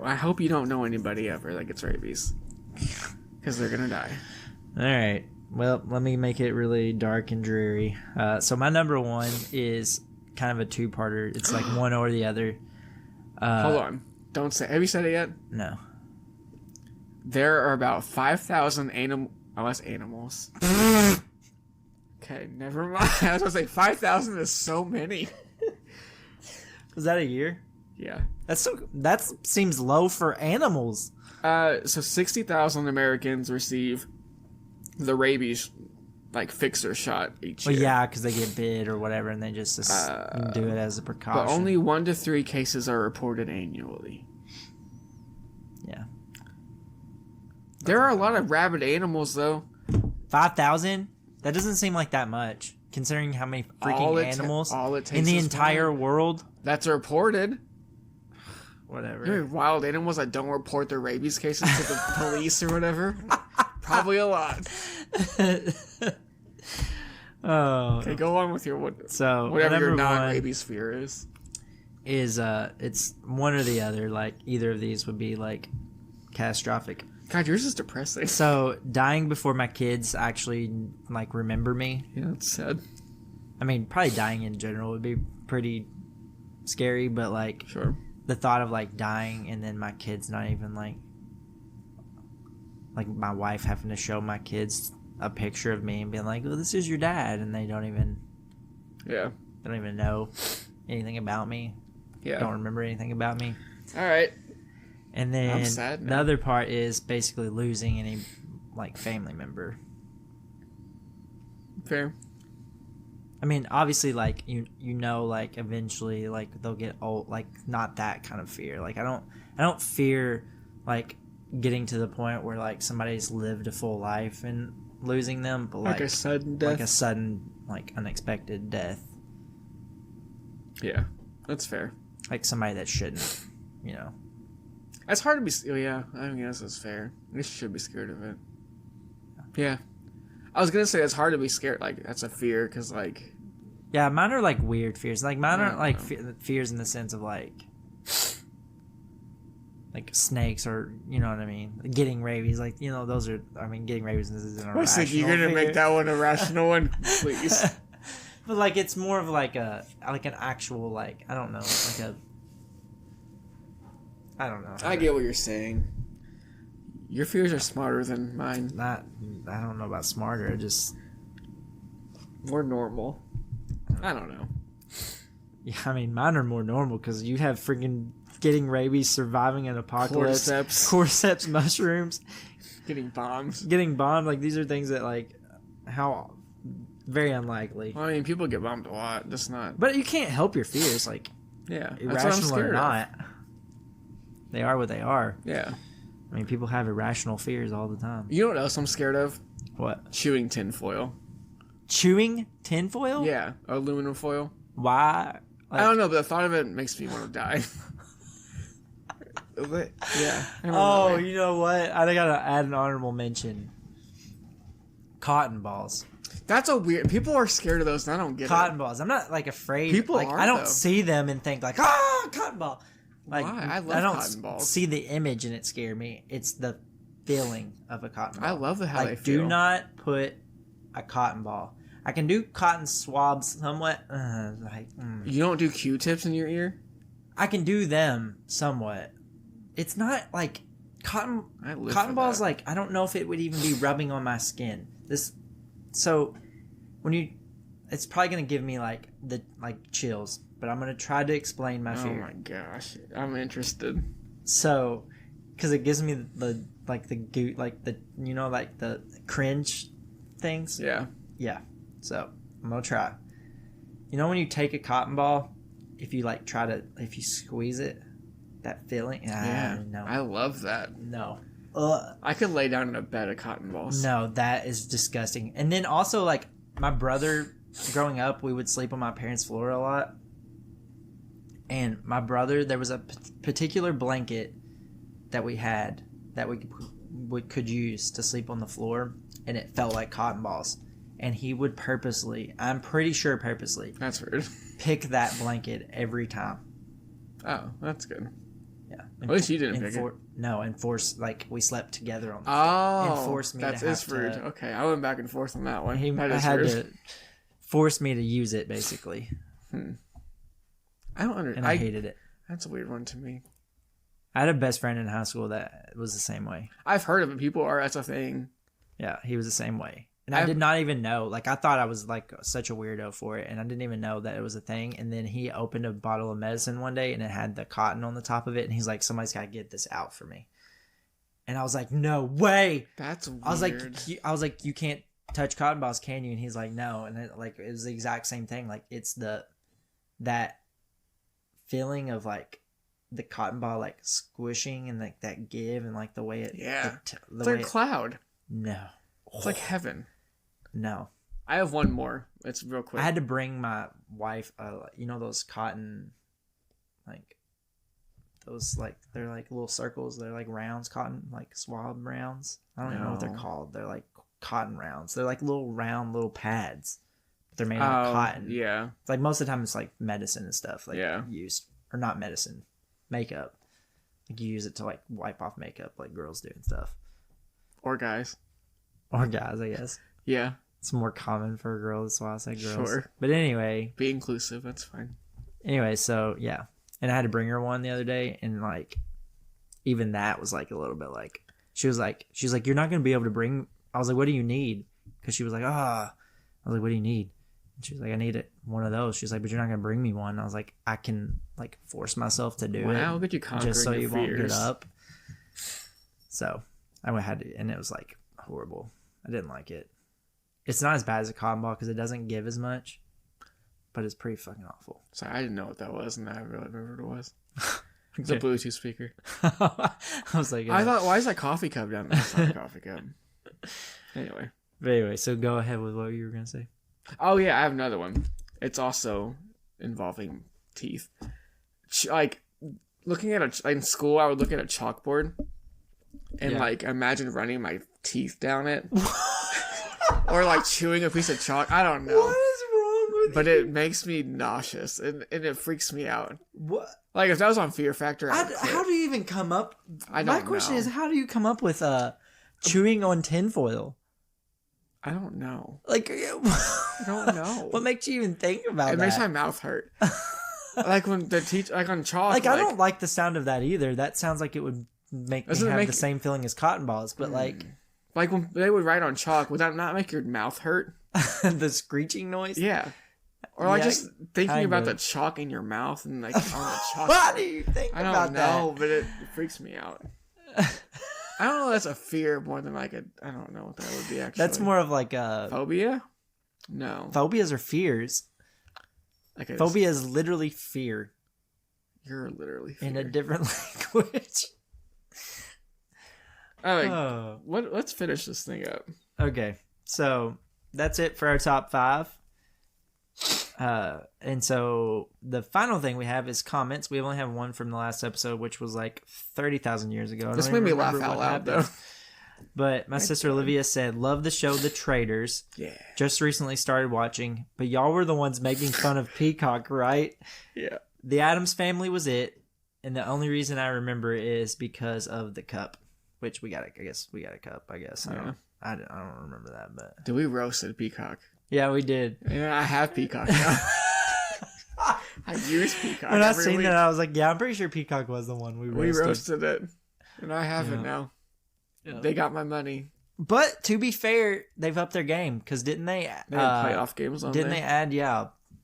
[SPEAKER 2] I hope you don't know anybody ever that gets rabies, because they're gonna die.
[SPEAKER 1] All right. Well, let me make it really dark and dreary. So my number 1 is kind of a 2-parter. It's like one or the other.
[SPEAKER 2] Hold on. Don't say. Have you said it yet?
[SPEAKER 1] No.
[SPEAKER 2] There are about 5,000 animals. Okay, never mind. I was gonna say 5,000 is so many.
[SPEAKER 1] Was that a year?
[SPEAKER 2] Yeah.
[SPEAKER 1] That seems low for animals.
[SPEAKER 2] So 60,000 Americans receive the rabies fixer shot each year.
[SPEAKER 1] Well, yeah, because they get bit or whatever, and they just do it as a precaution.
[SPEAKER 2] But only 1 to 3 cases are reported annually.
[SPEAKER 1] Yeah.
[SPEAKER 2] There are a lot of rabid animals, though.
[SPEAKER 1] 5,000? That doesn't seem like that much, considering how many freaking animals in the entire world.
[SPEAKER 2] That's reported.
[SPEAKER 1] Whatever.
[SPEAKER 2] There are wild animals that don't report their rabies cases to the police or whatever. Probably a lot.
[SPEAKER 1] Oh.
[SPEAKER 2] Okay, go on with your
[SPEAKER 1] so
[SPEAKER 2] whatever your non-rabies fear is.
[SPEAKER 1] It's one or the other. Like either of these would be like catastrophic.
[SPEAKER 2] God, yours is depressing.
[SPEAKER 1] So dying before my kids actually like remember me.
[SPEAKER 2] Yeah, it's sad.
[SPEAKER 1] I mean, probably dying in general would be pretty scary, but like
[SPEAKER 2] sure.
[SPEAKER 1] The thought of like dying and then my kids not even like my wife having to show my kids a picture of me and being like, "Oh, this is your dad," and they don't even know anything about me.
[SPEAKER 2] Yeah,
[SPEAKER 1] don't remember anything about me.
[SPEAKER 2] All right.
[SPEAKER 1] And then the other part is basically losing any like family member.
[SPEAKER 2] Fair.
[SPEAKER 1] I mean, obviously, like you know, like eventually, like they'll get old. Like not that kind of fear. Like I don't fear like getting to the point where like somebody's lived a full life and losing them, but
[SPEAKER 2] like a sudden death,
[SPEAKER 1] like a sudden like unexpected death.
[SPEAKER 2] Yeah, that's fair.
[SPEAKER 1] Like somebody that shouldn't, you know.
[SPEAKER 2] It's hard to be. Oh, yeah, I guess that's fair. I guess you should be scared of it. Yeah. I was gonna say it's hard to be scared. Like that's a fear, because like.
[SPEAKER 1] Yeah, mine are like weird fears. Like mine aren't like fears in the sense of like snakes or you know what I mean. Getting rabies, like you know those are. I mean, getting rabies is an irrational
[SPEAKER 2] fear. You're gonna make that one a rational one, please.
[SPEAKER 1] But like it's more of like an actual like I don't know I don't know.
[SPEAKER 2] I get what you're saying. Your fears are smarter than mine.
[SPEAKER 1] I don't know about smarter. Just
[SPEAKER 2] more normal. I don't know.
[SPEAKER 1] Yeah, I mean mine are more normal because you have freaking getting rabies, surviving an apocalypse, cordyceps mushrooms,
[SPEAKER 2] getting bombed.
[SPEAKER 1] Like these are things that like how very unlikely.
[SPEAKER 2] Well, I mean, people get bombed a lot. Just not.
[SPEAKER 1] But you can't help your fears. Like
[SPEAKER 2] yeah,
[SPEAKER 1] irrational or not. They are what they are.
[SPEAKER 2] Yeah.
[SPEAKER 1] I mean, people have irrational fears all the time.
[SPEAKER 2] You know what else I'm scared of?
[SPEAKER 1] What?
[SPEAKER 2] Chewing tinfoil. Chewing
[SPEAKER 1] tinfoil?
[SPEAKER 2] Yeah, aluminum foil.
[SPEAKER 1] Why?
[SPEAKER 2] Like, I don't know, but the thought of it makes me want to die. Yeah.
[SPEAKER 1] Oh, you know what? I gotta add an honorable mention. Cotton balls.
[SPEAKER 2] That's a weird. People are scared of those, and I don't get
[SPEAKER 1] cotton balls. I'm not like afraid.
[SPEAKER 2] People
[SPEAKER 1] like,
[SPEAKER 2] are.
[SPEAKER 1] I don't see them and think like, cotton ball. Like,
[SPEAKER 2] why? I love cotton balls.
[SPEAKER 1] See the image and it scared me. It's the feeling of a cotton ball.
[SPEAKER 2] I love how they feel.
[SPEAKER 1] Do not put a cotton ball. I can do cotton swabs somewhat.
[SPEAKER 2] You don't do Q-tips in your ear?
[SPEAKER 1] I can do them somewhat. It's not like cotton balls. Like I don't know if it would even be rubbing on my skin. So when it's probably gonna give me like chills. But I'm gonna try to explain my fear.
[SPEAKER 2] Oh my gosh, I'm interested.
[SPEAKER 1] So, because it gives me the cringe things.
[SPEAKER 2] Yeah.
[SPEAKER 1] Yeah. So I'm gonna try. You know when you take a cotton ball, if you squeeze it, that feeling.
[SPEAKER 2] Yeah.
[SPEAKER 1] No.
[SPEAKER 2] I love that.
[SPEAKER 1] No.
[SPEAKER 2] I could lay down in a bed of cotton balls.
[SPEAKER 1] No, that is disgusting. And then also like my brother, growing up, we would sleep on my parents' floor a lot. And my brother, there was a particular blanket that we had that we could use to sleep on the floor, and it felt like cotton balls. And he would purposely, I'm pretty sure purposely,
[SPEAKER 2] that's weird,
[SPEAKER 1] pick that blanket every time.
[SPEAKER 2] Oh, that's good.
[SPEAKER 1] Yeah.
[SPEAKER 2] At least you didn't pick it.
[SPEAKER 1] No, and force, like, we slept together on the
[SPEAKER 2] floor. Oh,
[SPEAKER 1] and forced me
[SPEAKER 2] that is rude. Okay, I went back and forth on that one.
[SPEAKER 1] I had to force me to use it, basically.
[SPEAKER 2] I don't understand.
[SPEAKER 1] And I hated it.
[SPEAKER 2] That's a weird one to me.
[SPEAKER 1] I had a best friend in high school that was the same way.
[SPEAKER 2] I've heard of it. People are, that's a thing.
[SPEAKER 1] Yeah, he was the same way. And I did not even know. Like, I thought I was, like, such a weirdo for it. And I didn't even know that it was a thing. And then he opened a bottle of medicine one day, and it had the cotton on the top of it. And he's like, somebody's got to get this out for me. And I was like, no way.
[SPEAKER 2] That's weird.
[SPEAKER 1] I was like, you can't touch cotton balls, can you? And he's like, no. And it was the exact same thing. Like, it's that feeling of, like, the cotton ball, like, squishing and, like, that give and, like, the way it...
[SPEAKER 2] Yeah. It's like a cloud.
[SPEAKER 1] No.
[SPEAKER 2] It's like heaven.
[SPEAKER 1] No.
[SPEAKER 2] I have one more. It's real quick.
[SPEAKER 1] I had to bring my wife, you know, those cotton, like, those, like, they're like little circles. They're like rounds, cotton, like swab rounds. I don't even know what they're called. They're like cotton rounds. They're like little round little pads. But they're made out of cotton.
[SPEAKER 2] Yeah.
[SPEAKER 1] It's like most of the time it's like medicine and stuff. Like used, or not medicine, makeup. Like you use it to like wipe off makeup like girls do and stuff.
[SPEAKER 2] Or guys.
[SPEAKER 1] Or guys, I guess.
[SPEAKER 2] Yeah.
[SPEAKER 1] It's more common for girls. That's why I say girls.
[SPEAKER 2] Sure.
[SPEAKER 1] But anyway.
[SPEAKER 2] Be inclusive. That's fine.
[SPEAKER 1] Anyway, so yeah. And I had to bring her one the other day. And like, even that was like a little bit like, she's like, you're not going to be able to bring. I was like, what do you need? Because she was like, I was like, what do you need? And she was like, I need one of those. She's like, but you're not going to bring me one. I was like, I can like force myself to do it.
[SPEAKER 2] Wow, look at you conquering
[SPEAKER 1] just so
[SPEAKER 2] your
[SPEAKER 1] you
[SPEAKER 2] fears.
[SPEAKER 1] won't get up. So I had to, and it was like horrible. I didn't like it. It's not as bad as a cotton ball because it doesn't give as much, but it's pretty fucking awful.
[SPEAKER 2] Sorry, I didn't know what that was, and I really remember what it was. It's a Bluetooth speaker.
[SPEAKER 1] I was like,
[SPEAKER 2] I thought, why is that coffee cup down there? It's not a coffee cup.
[SPEAKER 1] Anyway, so go ahead with what you were gonna say.
[SPEAKER 2] Oh yeah, I have another one. It's also involving teeth. Like looking at in school, I would look at a chalkboard and like imagine running my teeth down it. Or like chewing a piece of chalk. I don't know.
[SPEAKER 1] What is wrong with
[SPEAKER 2] But
[SPEAKER 1] you?
[SPEAKER 2] it makes me nauseous and it freaks me out.
[SPEAKER 1] What?
[SPEAKER 2] Like if that was on Fear Factor,
[SPEAKER 1] How do you even come up?
[SPEAKER 2] I don't know.
[SPEAKER 1] My question is, how do you come up with chewing on tinfoil?
[SPEAKER 2] I don't know.
[SPEAKER 1] Like,
[SPEAKER 2] I don't know.
[SPEAKER 1] What makes you even think about
[SPEAKER 2] It
[SPEAKER 1] that?
[SPEAKER 2] makes my mouth hurt. Like when the like on chalk.
[SPEAKER 1] Like I don't like the sound of that either. That sounds like it would make me have the same feeling as cotton balls, but like
[SPEAKER 2] when they would write on chalk, would that not make your mouth hurt?
[SPEAKER 1] the screeching noise.
[SPEAKER 2] Yeah. Or like just thinking about
[SPEAKER 1] the
[SPEAKER 2] the chalk in your mouth and like on the chalk.
[SPEAKER 1] What do you think
[SPEAKER 2] I
[SPEAKER 1] about
[SPEAKER 2] don't know, but it freaks me out. I don't know. That's a fear more than like I don't know what that would be actually.
[SPEAKER 1] That's more of like a
[SPEAKER 2] phobia. No,
[SPEAKER 1] phobias are fears.
[SPEAKER 2] like
[SPEAKER 1] phobia is literally fear.
[SPEAKER 2] You're literally fear.
[SPEAKER 1] In a different language.
[SPEAKER 2] Let's finish this thing up.
[SPEAKER 1] Okay, so that's it for our top 5. And so the final thing we have is comments. We only have one from the last episode, which was like 30,000 years ago.
[SPEAKER 2] This made me laugh out loud, though.
[SPEAKER 1] But my sister Olivia said, love the show The Traitors.
[SPEAKER 2] Yeah.
[SPEAKER 1] Just recently started watching, but y'all were the ones making fun of Peacock, right?
[SPEAKER 2] Yeah.
[SPEAKER 1] The Addams Family was it, and the only reason I remember is because of the cup, which I guess we got a cup, I guess. I don't remember that, but...
[SPEAKER 2] Did we roasted Peacock?
[SPEAKER 1] Yeah, we did.
[SPEAKER 2] Yeah, I have Peacock now. I use Peacock.
[SPEAKER 1] When I seen that, I was like, yeah, I'm pretty sure Peacock was the one we roasted.
[SPEAKER 2] We roasted it. And I have it now. Yeah. They got my money.
[SPEAKER 1] But to be fair, they've upped their game because didn't they?
[SPEAKER 2] They had playoff games on there.
[SPEAKER 1] Didn't they add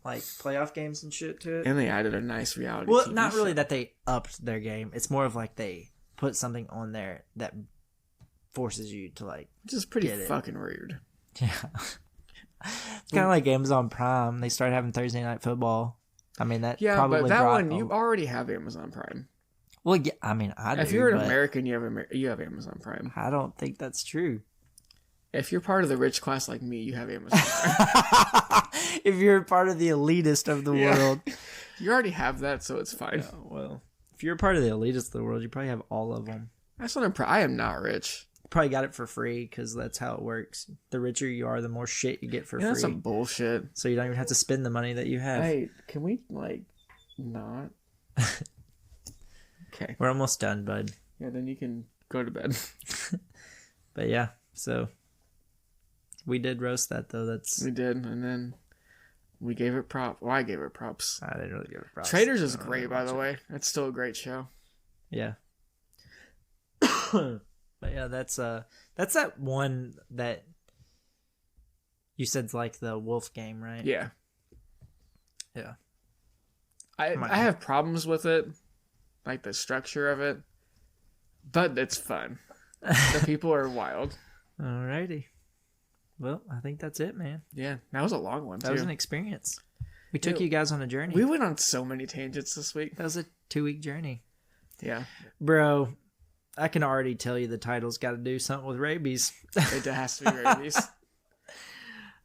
[SPEAKER 1] like playoff games and shit to it?
[SPEAKER 2] And they added a nice reality.
[SPEAKER 1] Well,
[SPEAKER 2] TV
[SPEAKER 1] not really
[SPEAKER 2] show.
[SPEAKER 1] that they upped their game. It's more of like they put something on there that forces you to like.
[SPEAKER 2] Which is pretty fucking rude.
[SPEAKER 1] Yeah. It's kind of like Amazon Prime. They started having Thursday Night Football. I mean that.
[SPEAKER 2] Yeah,
[SPEAKER 1] probably
[SPEAKER 2] but that one you already have Amazon Prime.
[SPEAKER 1] Well, yeah, I mean, I do.
[SPEAKER 2] If you're an American, you have Amazon Prime.
[SPEAKER 1] I don't think that's true.
[SPEAKER 2] If you're part of the rich class like me, you have Amazon Prime.
[SPEAKER 1] If you're part of the elitist of the world,
[SPEAKER 2] you already have that, so it's fine.
[SPEAKER 1] Yeah, well, if you're part of the elitist of the world, you probably have all of them.
[SPEAKER 2] That's what I am not rich.
[SPEAKER 1] You probably got it for free because that's how it works. The richer you are, the more shit you get for free.
[SPEAKER 2] That's some bullshit.
[SPEAKER 1] So you don't even have to spend the money that you have.
[SPEAKER 2] Hey, can we not? Okay.
[SPEAKER 1] We're almost done, bud.
[SPEAKER 2] Yeah, then you can go to bed.
[SPEAKER 1] But yeah, so we did roast that though.
[SPEAKER 2] We did, and then we gave it props. Well, I gave it props.
[SPEAKER 1] I didn't really give it props.
[SPEAKER 2] Traitors is great, by the way. It's still a great show.
[SPEAKER 1] Yeah. But yeah, that's that one that you said's like the wolf game, right?
[SPEAKER 2] Yeah.
[SPEAKER 1] Yeah.
[SPEAKER 2] I have problems with it, like the structure of it, but it's fun. The people are wild.
[SPEAKER 1] Alrighty. Well, I think that's it, man.
[SPEAKER 2] Yeah, that was a long one, too.
[SPEAKER 1] That was an experience. We took you guys on a journey.
[SPEAKER 2] We went on so many tangents this week.
[SPEAKER 1] That was a 2-week journey.
[SPEAKER 2] Yeah.
[SPEAKER 1] Bro, I can already tell you the title's got to do something with rabies.
[SPEAKER 2] It has to be rabies.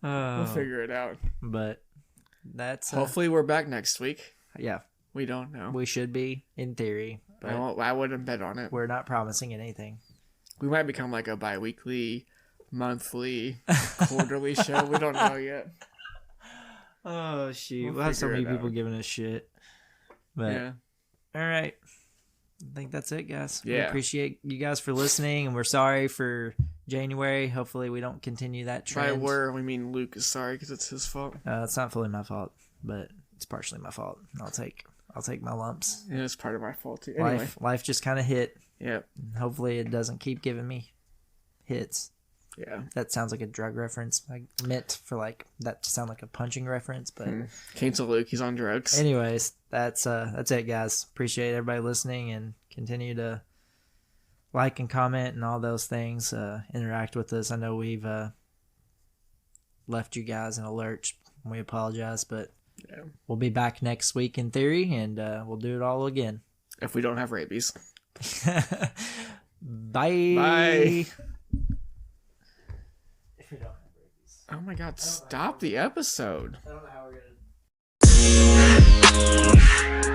[SPEAKER 2] We'll figure it out.
[SPEAKER 1] But that's...
[SPEAKER 2] Hopefully we're back next week.
[SPEAKER 1] Yeah.
[SPEAKER 2] We don't know.
[SPEAKER 1] We should be, in theory. But
[SPEAKER 2] I wouldn't bet on it.
[SPEAKER 1] We're not promising anything.
[SPEAKER 2] We might become like a bi-weekly, monthly, quarterly show. We don't know yet.
[SPEAKER 1] Oh, shoot. We'll have so many people giving us shit. But,
[SPEAKER 2] yeah.
[SPEAKER 1] All right. I think that's it, guys.
[SPEAKER 2] Yeah.
[SPEAKER 1] We appreciate you guys for listening, and we're sorry for January. Hopefully we don't continue that trend.
[SPEAKER 2] By we mean Luke is sorry because it's his fault.
[SPEAKER 1] It's not fully my fault, but it's partially my fault. I'll take my lumps.
[SPEAKER 2] Yeah, it's part of my fault too. Anyway.
[SPEAKER 1] Life just kind of hit.
[SPEAKER 2] Yep.
[SPEAKER 1] Hopefully it doesn't keep giving me hits.
[SPEAKER 2] Yeah.
[SPEAKER 1] That sounds like a drug reference. I meant for that to sound like a punching reference, but
[SPEAKER 2] cancel Luke. He's on drugs.
[SPEAKER 1] Anyways, that's it, guys. Appreciate everybody listening and continue to like and comment and all those things. Interact with us. I know we've left you guys in a lurch. We apologize, but we'll be back next week in theory, and we'll do it all again.
[SPEAKER 2] If we don't have rabies.
[SPEAKER 1] Bye.
[SPEAKER 2] Bye. Oh my god, stop the episode.
[SPEAKER 1] I don't know how we're gonna